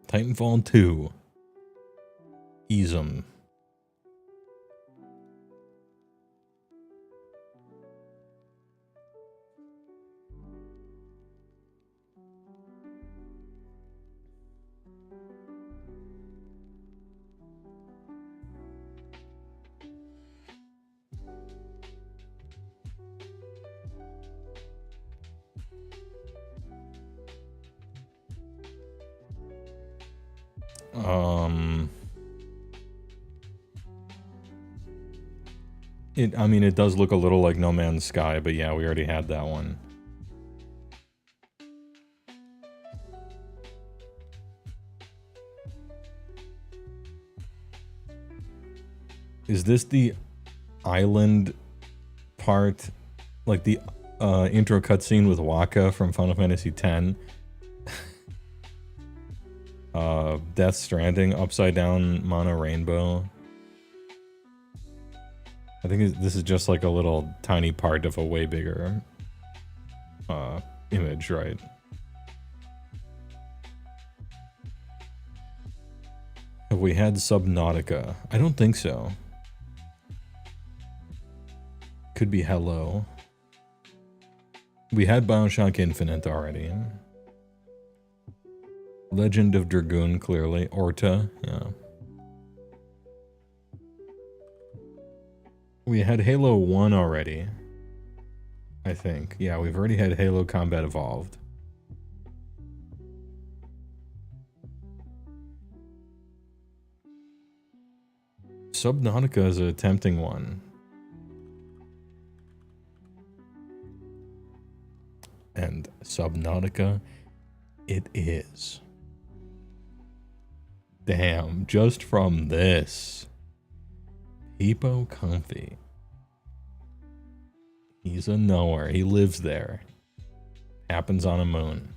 Titanfall 2. Ease 'em. I mean, it does look a little like No Man's Sky, but yeah, we already had that one. Is this the island part? Like the intro cutscene with Waka from Final Fantasy X? Death Stranding, upside down mono rainbow. I think this is just like a little tiny part of a way bigger image, right? Have we had Subnautica? I don't think so. Could be Hello. We had BioShock Infinite already. Legend of Dragoon, clearly. Orta, yeah. We had Halo 1 already, I think. Yeah, we've already had Halo Combat Evolved. Subnautica is a tempting one. And Subnautica it is. Damn, just from this. Hippo Comfy. He's a knower. He lives there. Happens on a moon.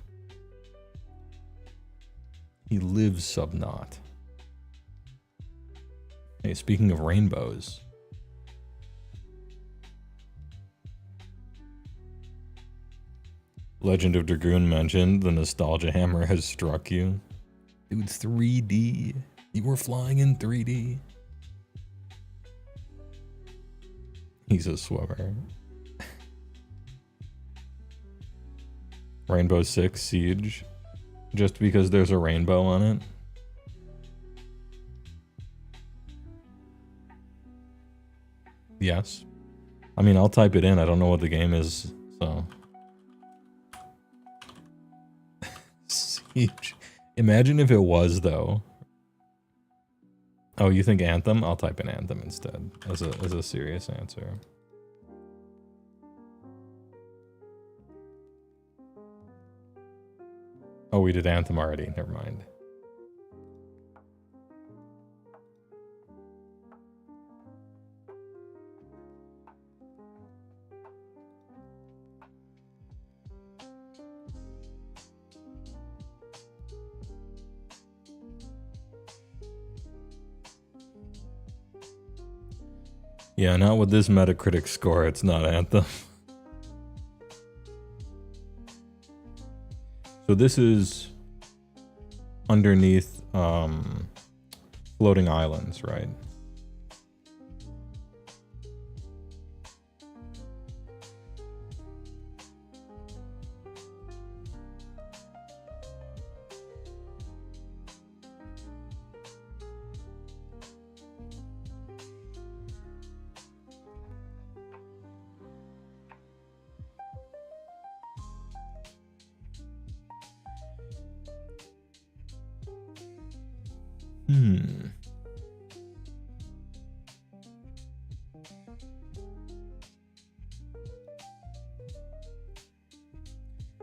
He lives Subnaut. Hey, speaking of rainbows. Legend of Dragoon mentioned, the nostalgia hammer has struck you. Dude, 3D. You were flying in 3D. He's a swimmer. Rainbow Six Siege. Just because there's a rainbow on it. Yes. I mean, I'll type it in. I don't know what the game is, so. Siege. Imagine if it was, though. Oh, you think Anthem? I'll type in Anthem instead as a serious answer. Oh, we did Anthem already. Never mind. Yeah, not with this Metacritic score. It's not Anthem. So this is underneath floating islands, right?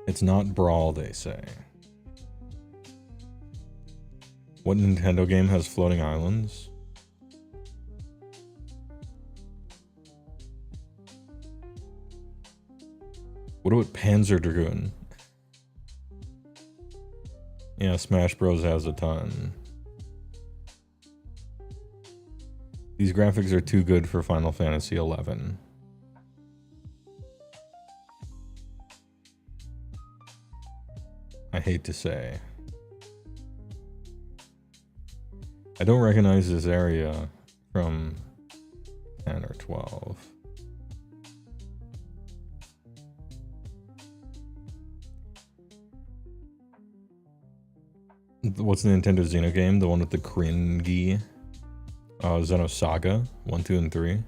It's not Brawl, they say. What Nintendo game has floating islands? What about Panzer Dragoon? Yeah, Smash Bros has a ton. These graphics are too good for Final Fantasy XI. I hate to say. I don't recognize this area from 10 or 12. What's the Nintendo Xeno game? The one with the cringy? Xenosaga 1, 2, and 3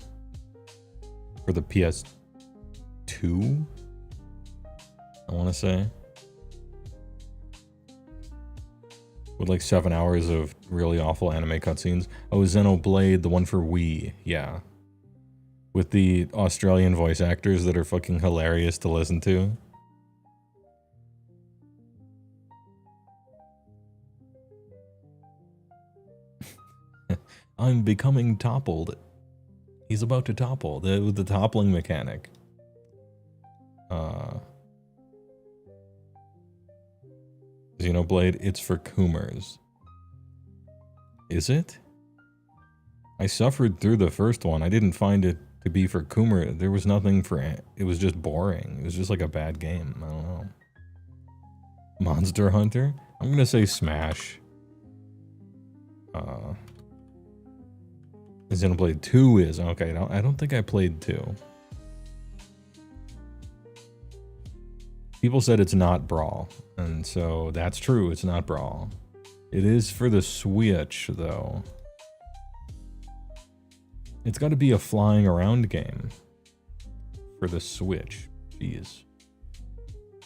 for the PS2. I want to say, with like 7 hours of really awful anime cutscenes. Oh, Xenoblade, the one for Wii, yeah, with the Australian voice actors that are fucking hilarious to listen to. I'm becoming toppled. He's about to topple. The toppling mechanic. Xenoblade, it's for Coomers. Is it? I suffered through the first one. I didn't find it to be for Coomer. There was nothing for it. It was just boring. It was just like a bad game. I don't know. Monster Hunter? I'm gonna say Smash. Xenoblade 2 is okay. I don't think I played 2. People said it's not Brawl, and so that's true. It's not Brawl. It is for the Switch, though. It's got to be a flying around game for the Switch. Jeez,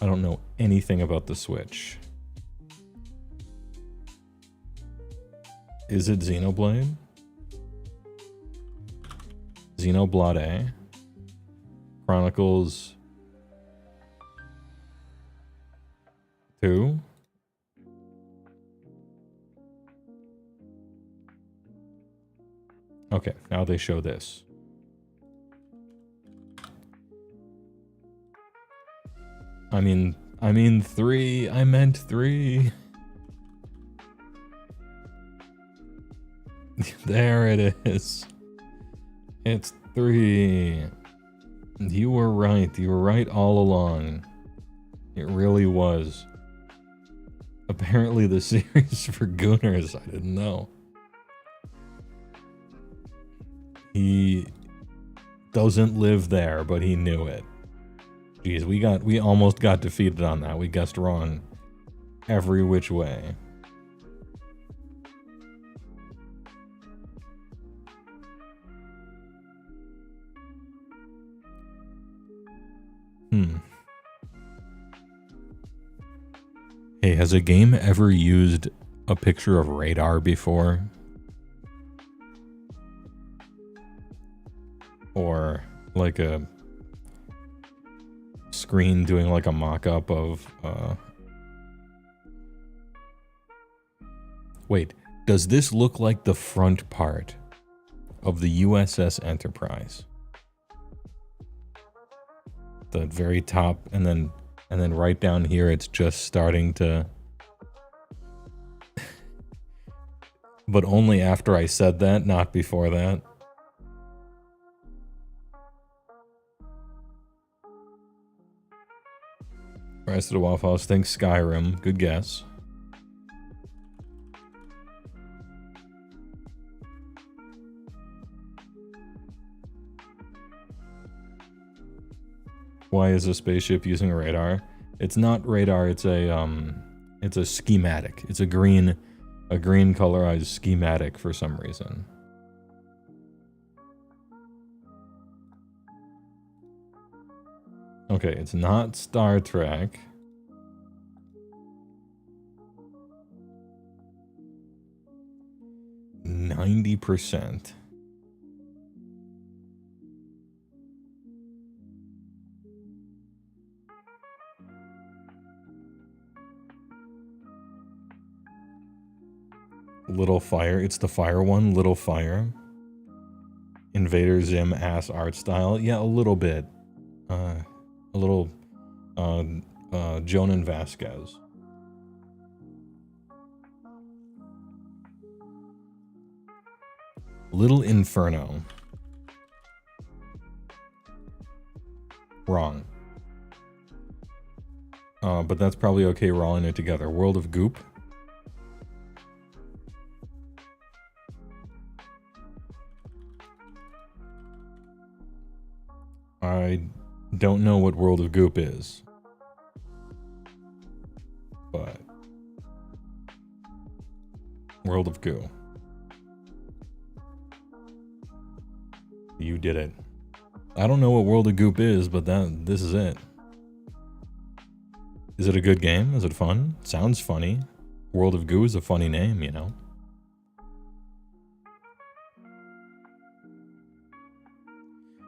I don't know anything about the Switch. Is it Xenoblade? Xenoblade Chronicles 2? Okay, now they show this. I mean 3. I meant 3. There it is. It's 3. You were right. You were right all along. It really was. Apparently the series for Gooners. I didn't know. doesn't live there, but he knew it. Jeez, we almost got defeated on that. We guessed wrong every which way. Hey, has a game ever used a picture of radar before? Or like a screen doing like a mock-up of Wait, does this look like the front part of the USS Enterprise? The very top, and then right down here it's just starting to but only after I said that, not before that. Rise of the Waffle House thinks Skyrim. Good guess. Why is a spaceship using radar? It's not radar, it's a schematic. It's a green colorized schematic for some reason. Okay, it's not Star Trek. %. Little Fire. It's the fire one. Little Fire. Invader Zim ass art style. Yeah, a little bit. A little Jonan Vasquez. Little Inferno. Wrong. But that's probably okay rolling it together. World of Goop. I don't know what World of Goop is, but World of Goo. You did it. I don't know what World of Goop is, but this is it. Is it a good game? Is it fun? Sounds funny. World of Goo is a funny name, you know.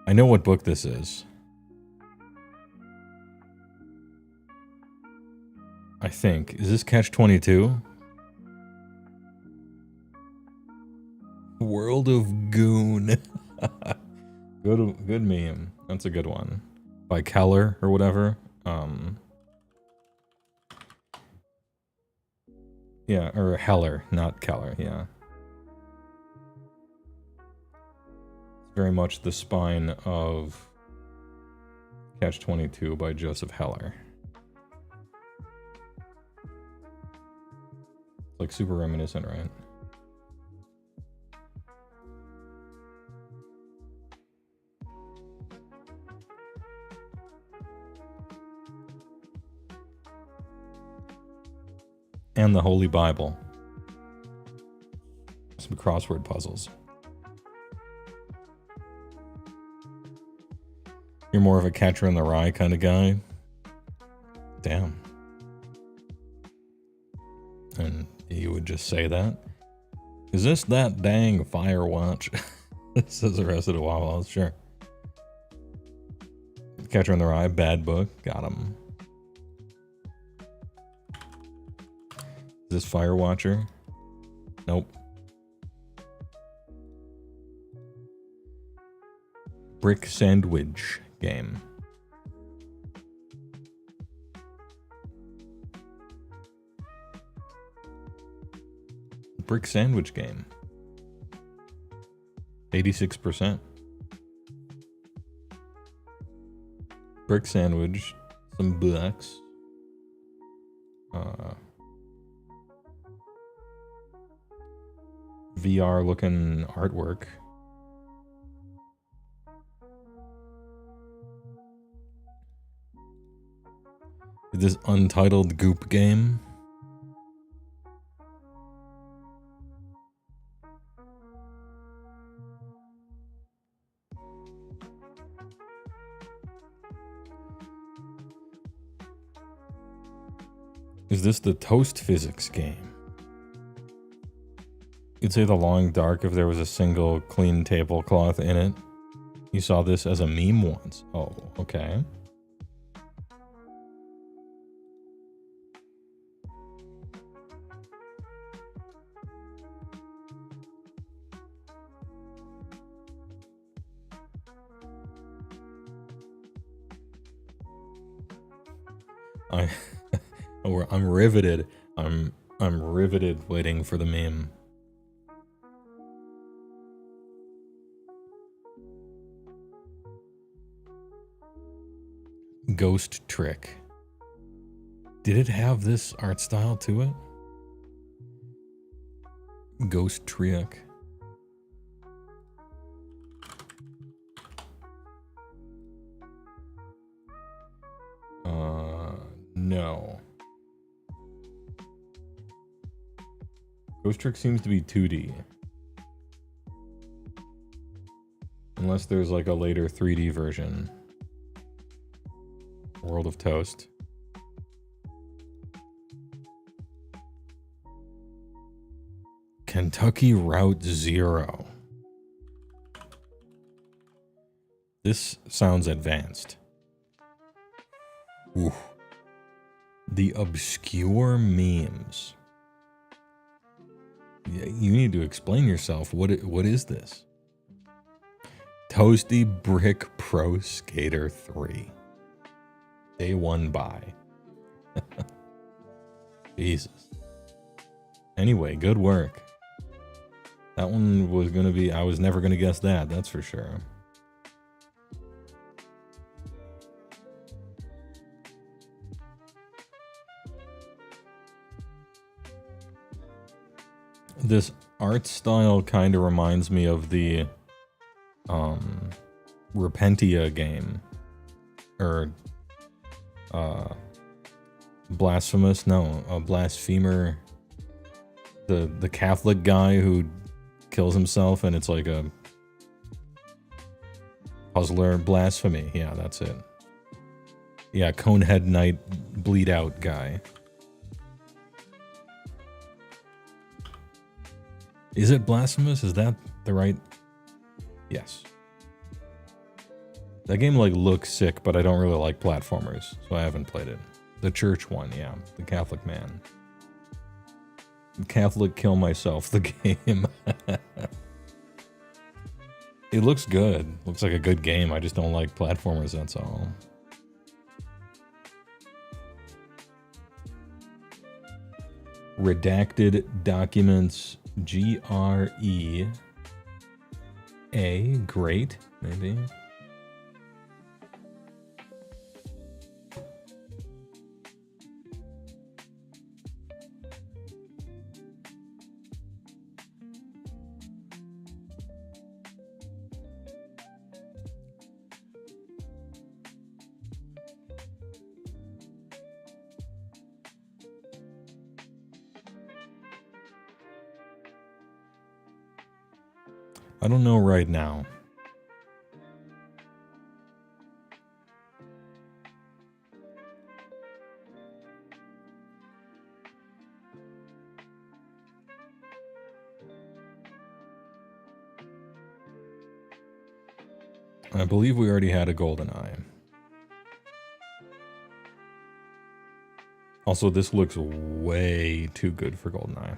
I know what book this is. I think. Is this Catch-22? World of Goon. Good meme. That's a good one. By Keller or whatever. Yeah, or Heller, not Keller, yeah. Very much the spine of Catch-22 by Joseph Heller. It's like super reminiscent, right? And the Holy Bible. Some crossword puzzles. You're more of a Catcher in the Rye kind of guy? Damn. And you would just say that? Is this that dang Firewatch? Says the rest of the Waffle. Sure. Catcher in the Rye, bad book. Got him. Is this Firewatcher? Nope. Brick Sandwich game. Brick Sandwich game. 86%. Brick Sandwich. Some blocks. VR looking artwork. This untitled goop game. Is this the toast physics game? You'd say The Long Dark if there was a single clean tablecloth in it. You saw this as a meme once. Oh, okay. I'm riveted. I'm riveted waiting for the meme. Ghost Trick. Did it have this art style to it? Ghost Trick. No. Ghost Trick seems to be 2D. Unless there's like a later 3D version. World of Toast. Kentucky Route Zero. This sounds advanced. Ooh. The obscure memes. Yeah, you need to explain yourself. What is this? Toasty Brick Pro Skater 3. Day 1 buy. Jesus. Anyway, good work. That one was gonna be, I was never gonna guess that, that's for sure. This art style kind of reminds me of the Repentia game, or Blasphemous, no, a blasphemer, the Catholic guy who kills himself, and it's like a puzzler. Blasphemy, yeah, that's it. Yeah, Conehead Knight bleed out guy. Is it Blasphemous? Is that the right? Yes. That game like looks sick, but I don't really like platformers, so I haven't played it. The church one, yeah, the Catholic man. Catholic kill myself, the game. It looks good. Looks like a good game. I just don't like platformers, that's all. Redacted documents. GREA. Great, maybe. I don't know right now. I believe we already had a golden eye. Also, this looks way too good for golden eye.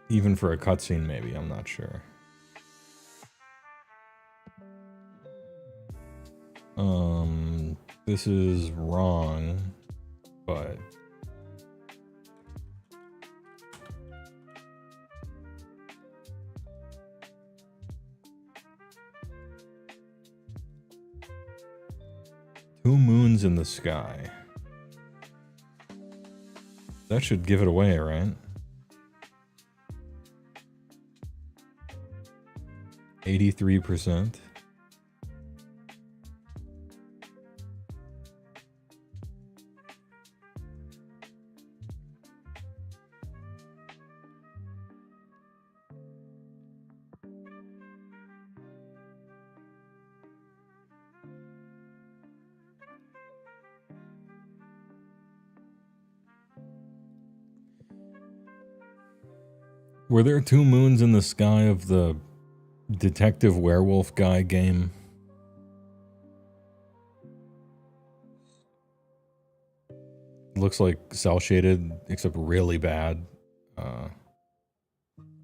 Even for a cutscene, maybe, I'm not sure. This is wrong, but... Two moons in the sky. That should give it away, right? 83%. Were there 2 moons in the sky of the detective werewolf guy game? Looks like cell shaded, except really bad. I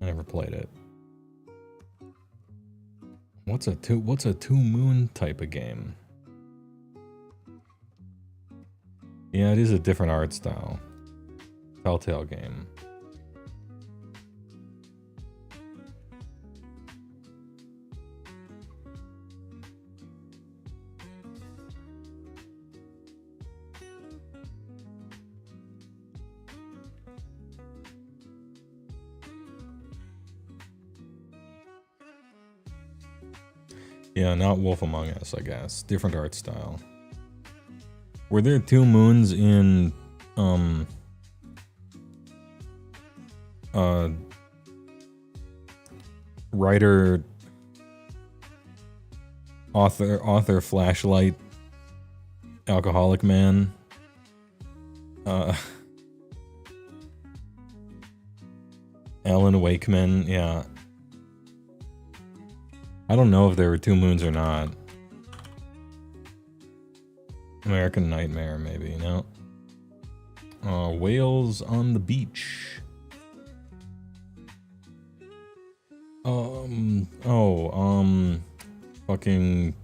never played it. What's a two moon type of game? Yeah, it is a different art style. Telltale game. Yeah, not Wolf Among Us, I guess. Different art style. Were there 2 moons in, writer, author, flashlight, alcoholic man? Alan Wakeman, yeah. I don't know if there were 2 moons or not. American Nightmare, maybe, no. Whales on the Beach. Fucking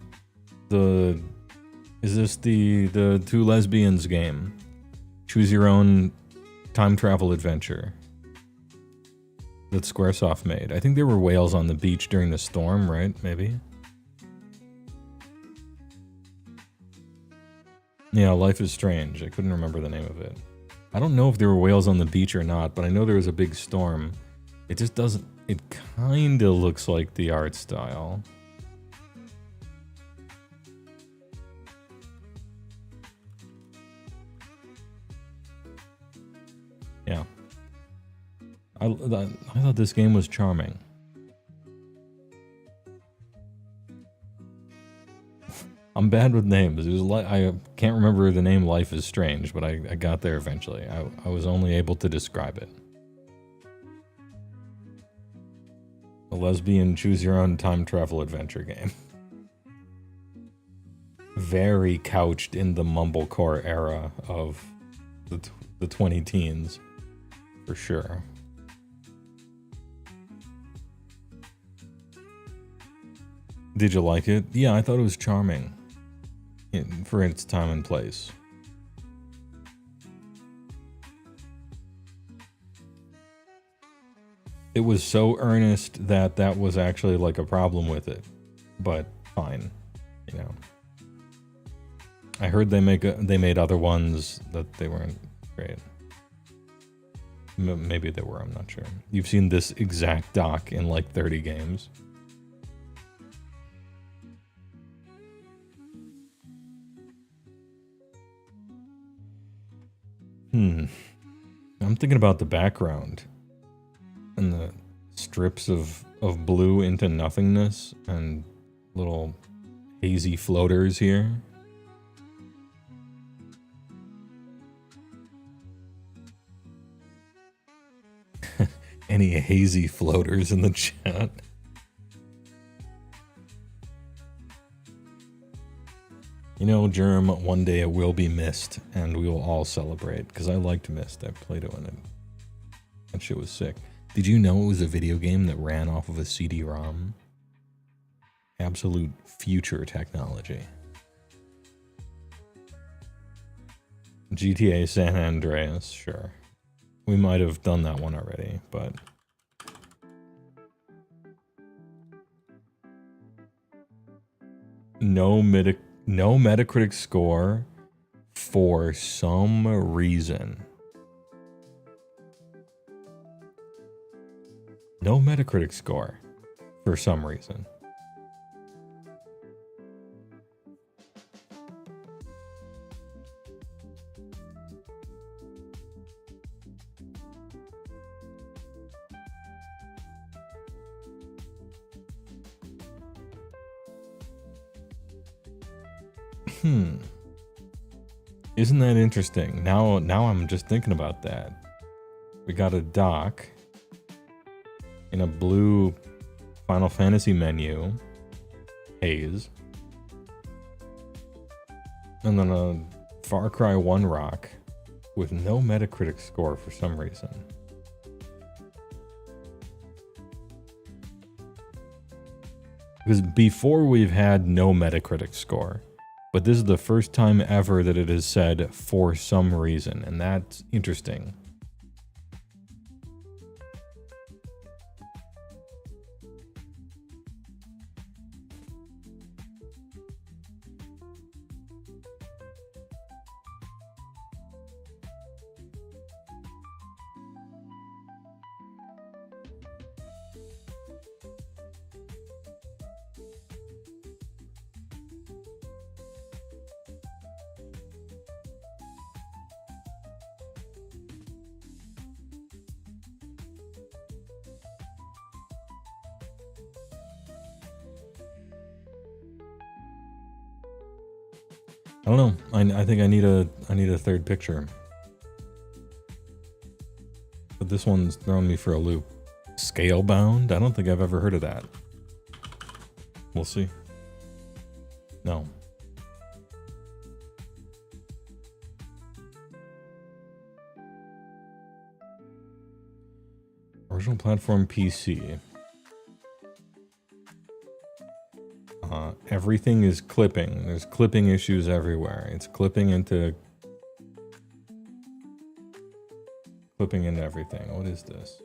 is this the 2 lesbians game? Choose your own time travel adventure that Squaresoft made. I think there were whales on the beach during the storm, right? Maybe? Yeah, Life is Strange. I couldn't remember the name of it. I don't know if there were whales on the beach or not, but I know there was a big storm. It just doesn't... It kinda looks like the art style. Yeah. I thought this game was charming. I'm bad with names. It was like I can't remember the name Life is Strange, but I got there eventually. I was only able to describe it. A lesbian choose-your-own time travel adventure game. Very couched in the mumblecore era of the 20 teens, for sure. Did you like it? Yeah, I thought it was charming for its time and place. It was so earnest that that was actually like a problem with it, but fine, you know. I heard they made other ones that they weren't great. Maybe they were, I'm not sure. You've seen this exact doc in like 30 games. I'm thinking about the background and the strips of blue into nothingness and little hazy floaters here. Any hazy floaters in the chat? You know, Germ, one day it will be Myst, and we will all celebrate, because I liked Myst. I played it when that shit was sick. Did you know it was a video game that ran off of a CD-ROM? Absolute future technology. GTA San Andreas, sure. We might have done that one already, but... No Metacritic score for some reason. No Metacritic score for some reason. Isn't that interesting? Now I'm just thinking about that. We got a dock in a blue Final Fantasy menu, haze, and then a Far Cry 1 rock with no Metacritic score for some reason. Because before we've had no Metacritic score, but this is the first time ever that it has said for some reason, and that's interesting. I don't know. I think I need a third picture. But this one's throwing me for a loop. Scalebound? I don't think I've ever heard of that. We'll see. No. Original platform PC. Everything is clipping. There's clipping issues everywhere. It's clipping into everything. What is this?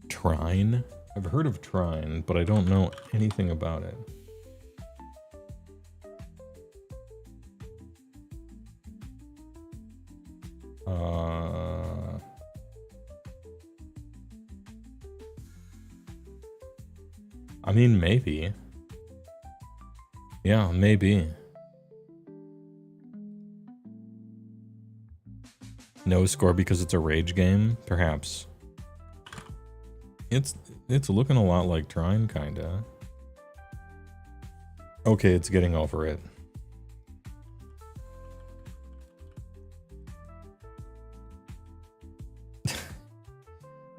Trine? I've heard of Trine, but I don't know anything about it. I mean, maybe. Yeah, maybe. No score because it's a rage game? Perhaps. It's looking a lot like Trine, kinda. Okay, it's getting over it.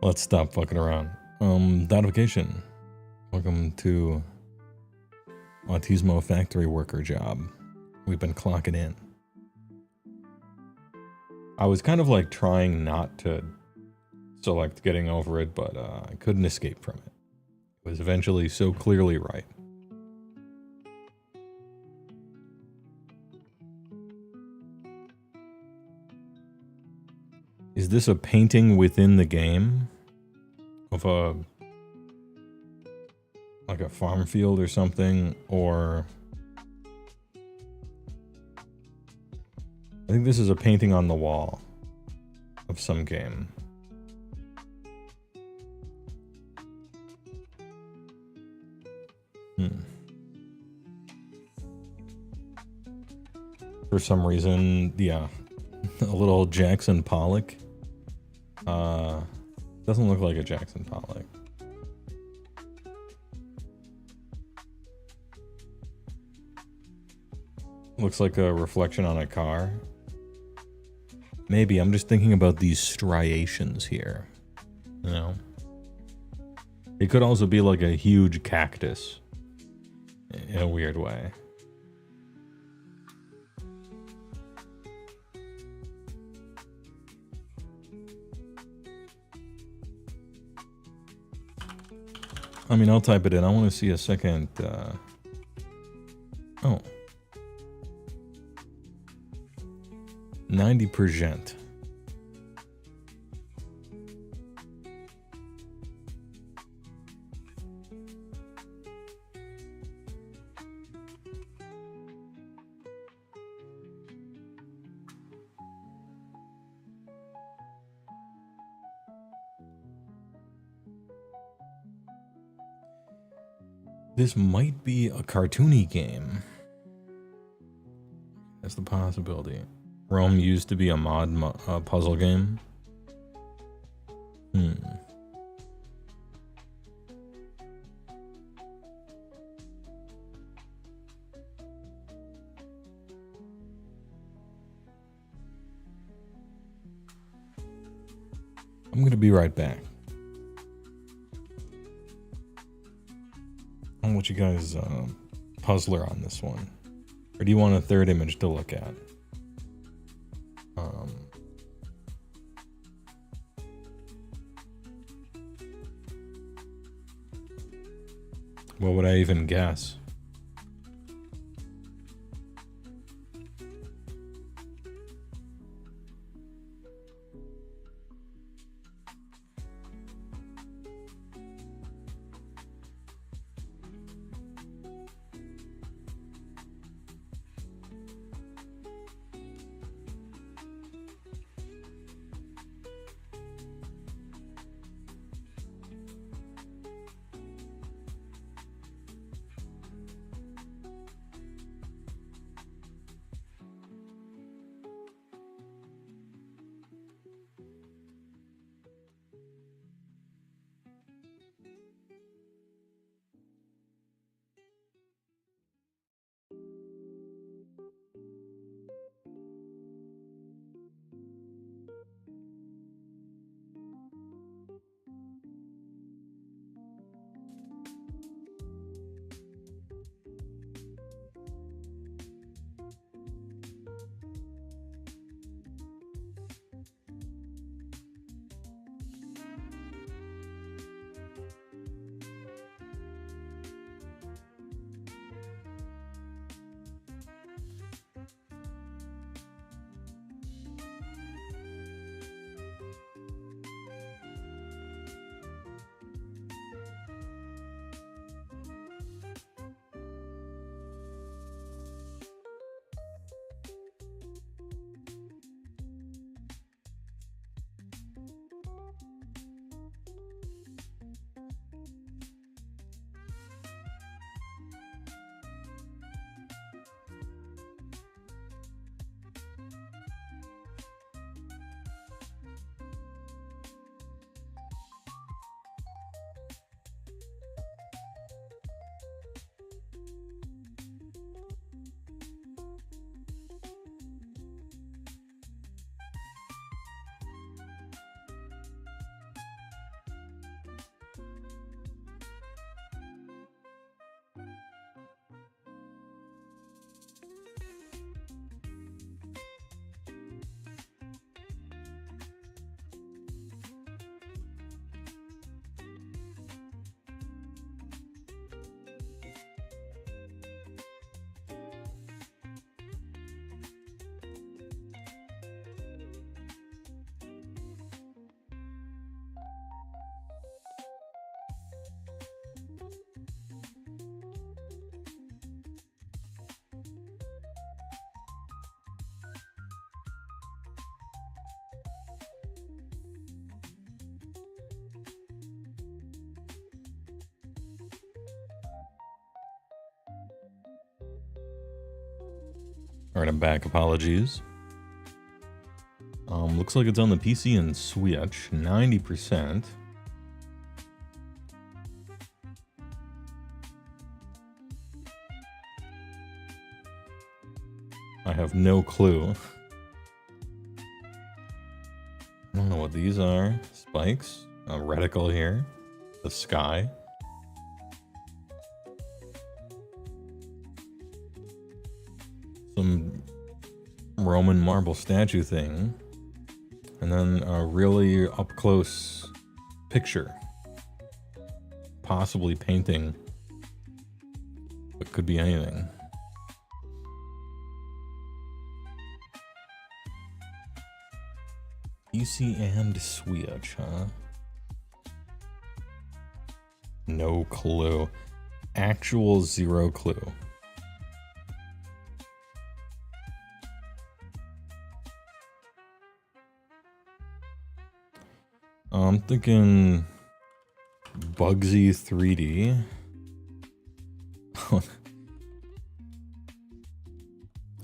Let's stop fucking around. Adaptation. Welcome to Autismo Factory worker job. We've been clocking in. I was kind of like trying not to select getting over it, but I couldn't escape from it. It was eventually so clearly right. Is this a painting within the game of like a farm field or something, or I think this is a painting on the wall of some game. For some reason, yeah, a little Jackson Pollock. Doesn't look like a Jackson Pollock. Looks like a reflection on a car. Maybe I'm just thinking about these striations here. You know? It could also be like a huge cactus in a weird way. I mean, I'll type it in. I want to see a second. Oh. 90%. This might be a cartoony game. That's the possibility. Rome used to be a puzzle game. I'm gonna be right back. I'll let you guys puzzler on this one. Or do you want a third image to look at? What would I even guess? Alright, I'm back. Apologies. Looks like it's on the PC and Switch, 90%. I have no clue. I don't know what these are. Spikes, a reticle here, the sky. Some Roman marble statue thing. And then a really up-close picture. Possibly painting. But could be anything. PC and Switch, huh? No clue. Actual zero clue. I'm thinking Bugsy 3D. don't.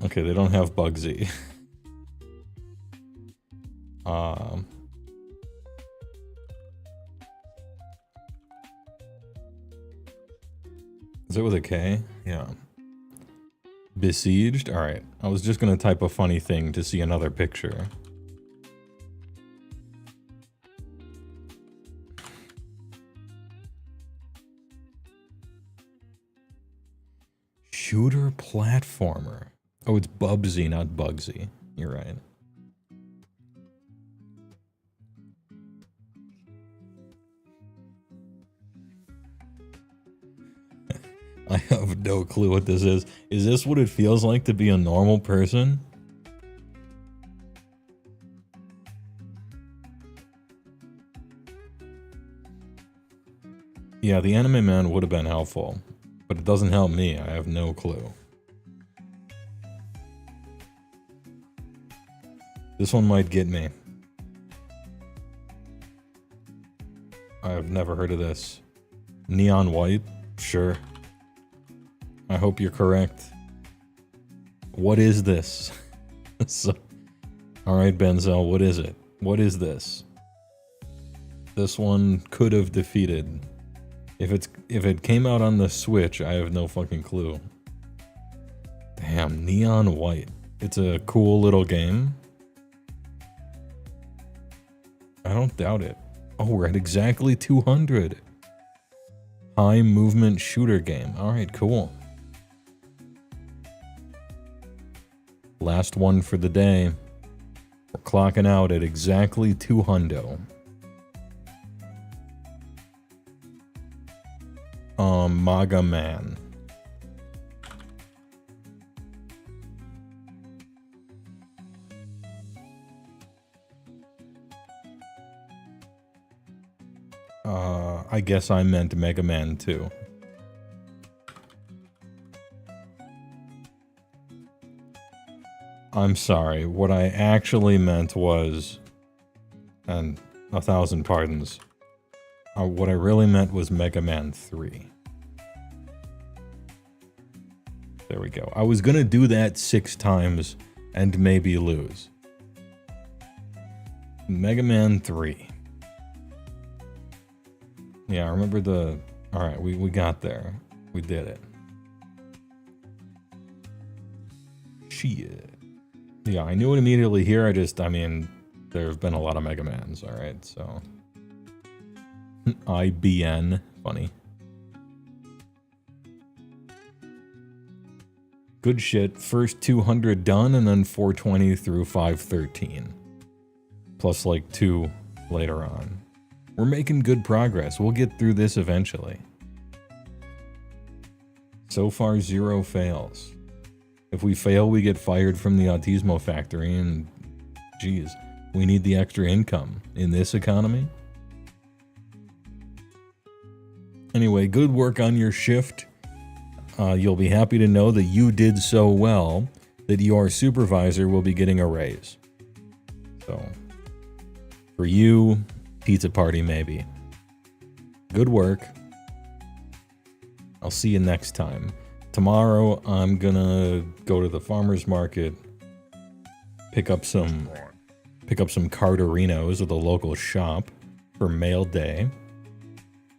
Okay, they don't have Bugsy. Is it with a K? Yeah. Besieged? Alright. I was just gonna type a funny thing to see another picture. Shooter platformer. Oh, it's Bubsy, not Bugsy. You're right. I have no clue what this is. Is this what it feels like to be a normal person? Yeah, the anime man would have been helpful, but it doesn't help me. I have no clue. This one might get me. I have never heard of this. Neon white? Sure. I hope you're correct. What is this? So, alright, Benzel, what is it? What is this? This one could have defeated. If it came out on the Switch, I have no fucking clue. Damn, neon white. It's a cool little game. I don't doubt it. Oh, we're at exactly 200. High movement shooter game. Alright, cool. Last one for the day. We're clocking out at exactly 200. Maga Man. I guess I meant Mega Man 2. I'm sorry, what I actually meant was, and 1,000 pardons, what I really meant was Mega Man 3. There we go. I was gonna do that 6 times and maybe lose. Mega Man 3. Yeah, I remember the... Alright, we got there. We did it. Shit. Yeah, I knew it immediately here, I mean, there have been a lot of Mega Mans, alright, so... IBN. Funny. Good shit. First 200 done, and then 420 through 513. Plus, like, 2 later on. We're making good progress. We'll get through this eventually. So far, 0 fails. If we fail, we get fired from the Autismo Factory, and... geez, we need the extra income. In this economy? Anyway, good work on your shift. You'll be happy to know that you did so well that your supervisor will be getting a raise. So, for you, pizza party maybe. Good work. I'll see you next time. Tomorrow, I'm gonna go to the farmer's market, pick up some Cardarinos at the local shop for mail day.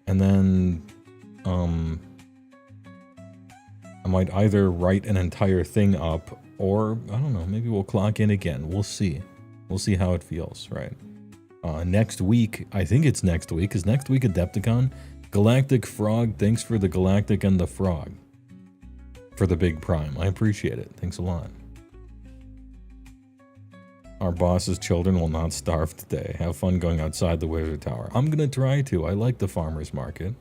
And then, I might either write an entire thing up, or, I don't know, maybe we'll clock in again. We'll see. We'll see how it feels, right? Next week, I think it's next week. Is next week Adepticon? Galactic Frog, thanks for the Galactic and the Frog. For the big prime. I appreciate it. Thanks a lot. Our boss's children will not starve today. Have fun going outside the Wizard Tower. I'm gonna try to. I like the farmer's market.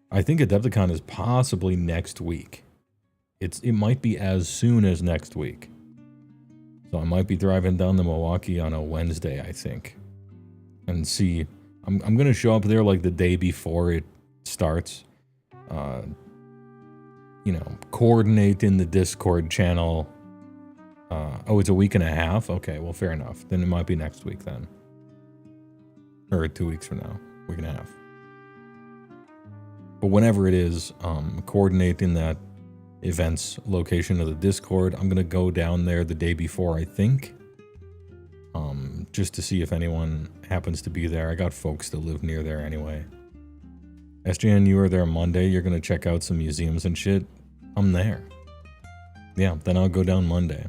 I think Adepticon is possibly next week. It might be as soon as next week. So I might be driving down to Milwaukee on a Wednesday, I think. And see, I'm gonna show up there like the day before it starts. You know, coordinate in the Discord channel. Oh, it's a week and a half? Okay, well, fair enough. Then it might be next week then. Or 2 weeks from now. Week and a half. But whenever it is, coordinate in that events location of the Discord. I'm going to go down there the day before, I think. Just to see if anyone happens to be there. I got folks that live near there anyway. SJN, you are there Monday. You're going to check out some museums and shit. I'm there. Yeah, then I'll go down Monday.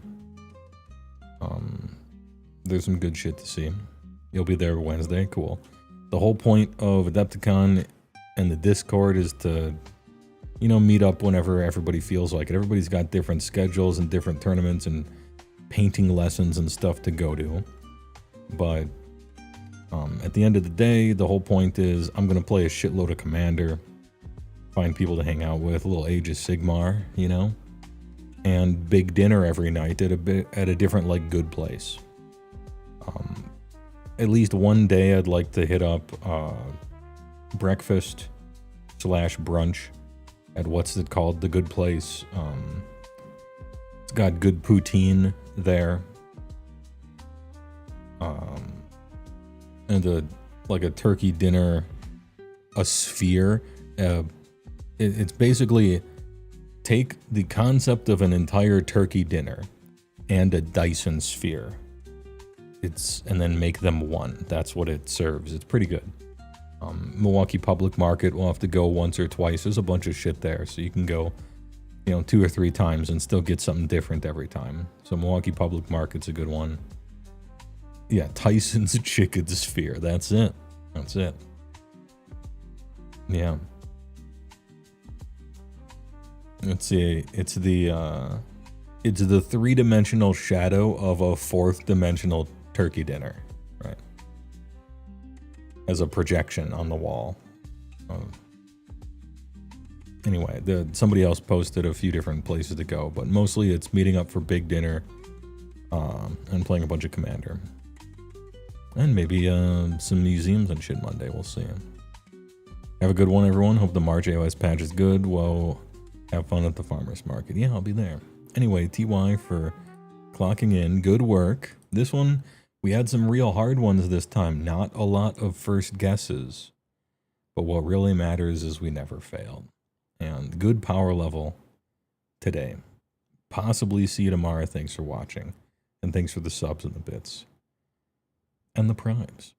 There's some good shit to see. You'll be there Wednesday. Cool. The whole point of Adepticon and the Discord is to, you know, meet up whenever everybody feels like it. Everybody's got different schedules and different tournaments and painting lessons and stuff to go to. But at the end of the day, the whole point is I'm going to play a shitload of Commander, find people to hang out with, a little Age of Sigmar, you know, and big dinner every night at a different, like, good place. At least one day I'd like to hit up breakfast / brunch at what's it called, the good place. It's got good poutine there. And a turkey dinner, a sphere. It's basically take the concept of an entire turkey dinner and a Dyson sphere. And then make them one. That's what it serves. It's pretty good. Milwaukee Public Market, we'll have to go once or twice. There's a bunch of shit there, so you can go, you know, 2 or 3 times and still get something different every time. So Milwaukee Public Market's a good one. Yeah, Tyson's Chicken Sphere. That's it. That's it. Yeah. Let's see. It's the 3-dimensional shadow of a 4th-dimensional turkey dinner, right? As a projection on the wall. Anyway, somebody else posted a few different places to go, but mostly it's meeting up for big dinner and playing a bunch of Commander. And maybe some museums and shit Monday, we'll see. Have a good one, everyone. Hope the March AOS patch is good. Well, have fun at the farmer's market. Yeah, I'll be there. Anyway, TY for clocking in. Good work. This one, we had some real hard ones this time. Not a lot of first guesses. But what really matters is we never failed. And good power level today. Possibly see you tomorrow. Thanks for watching. And thanks for the subs and the bits. And the primes.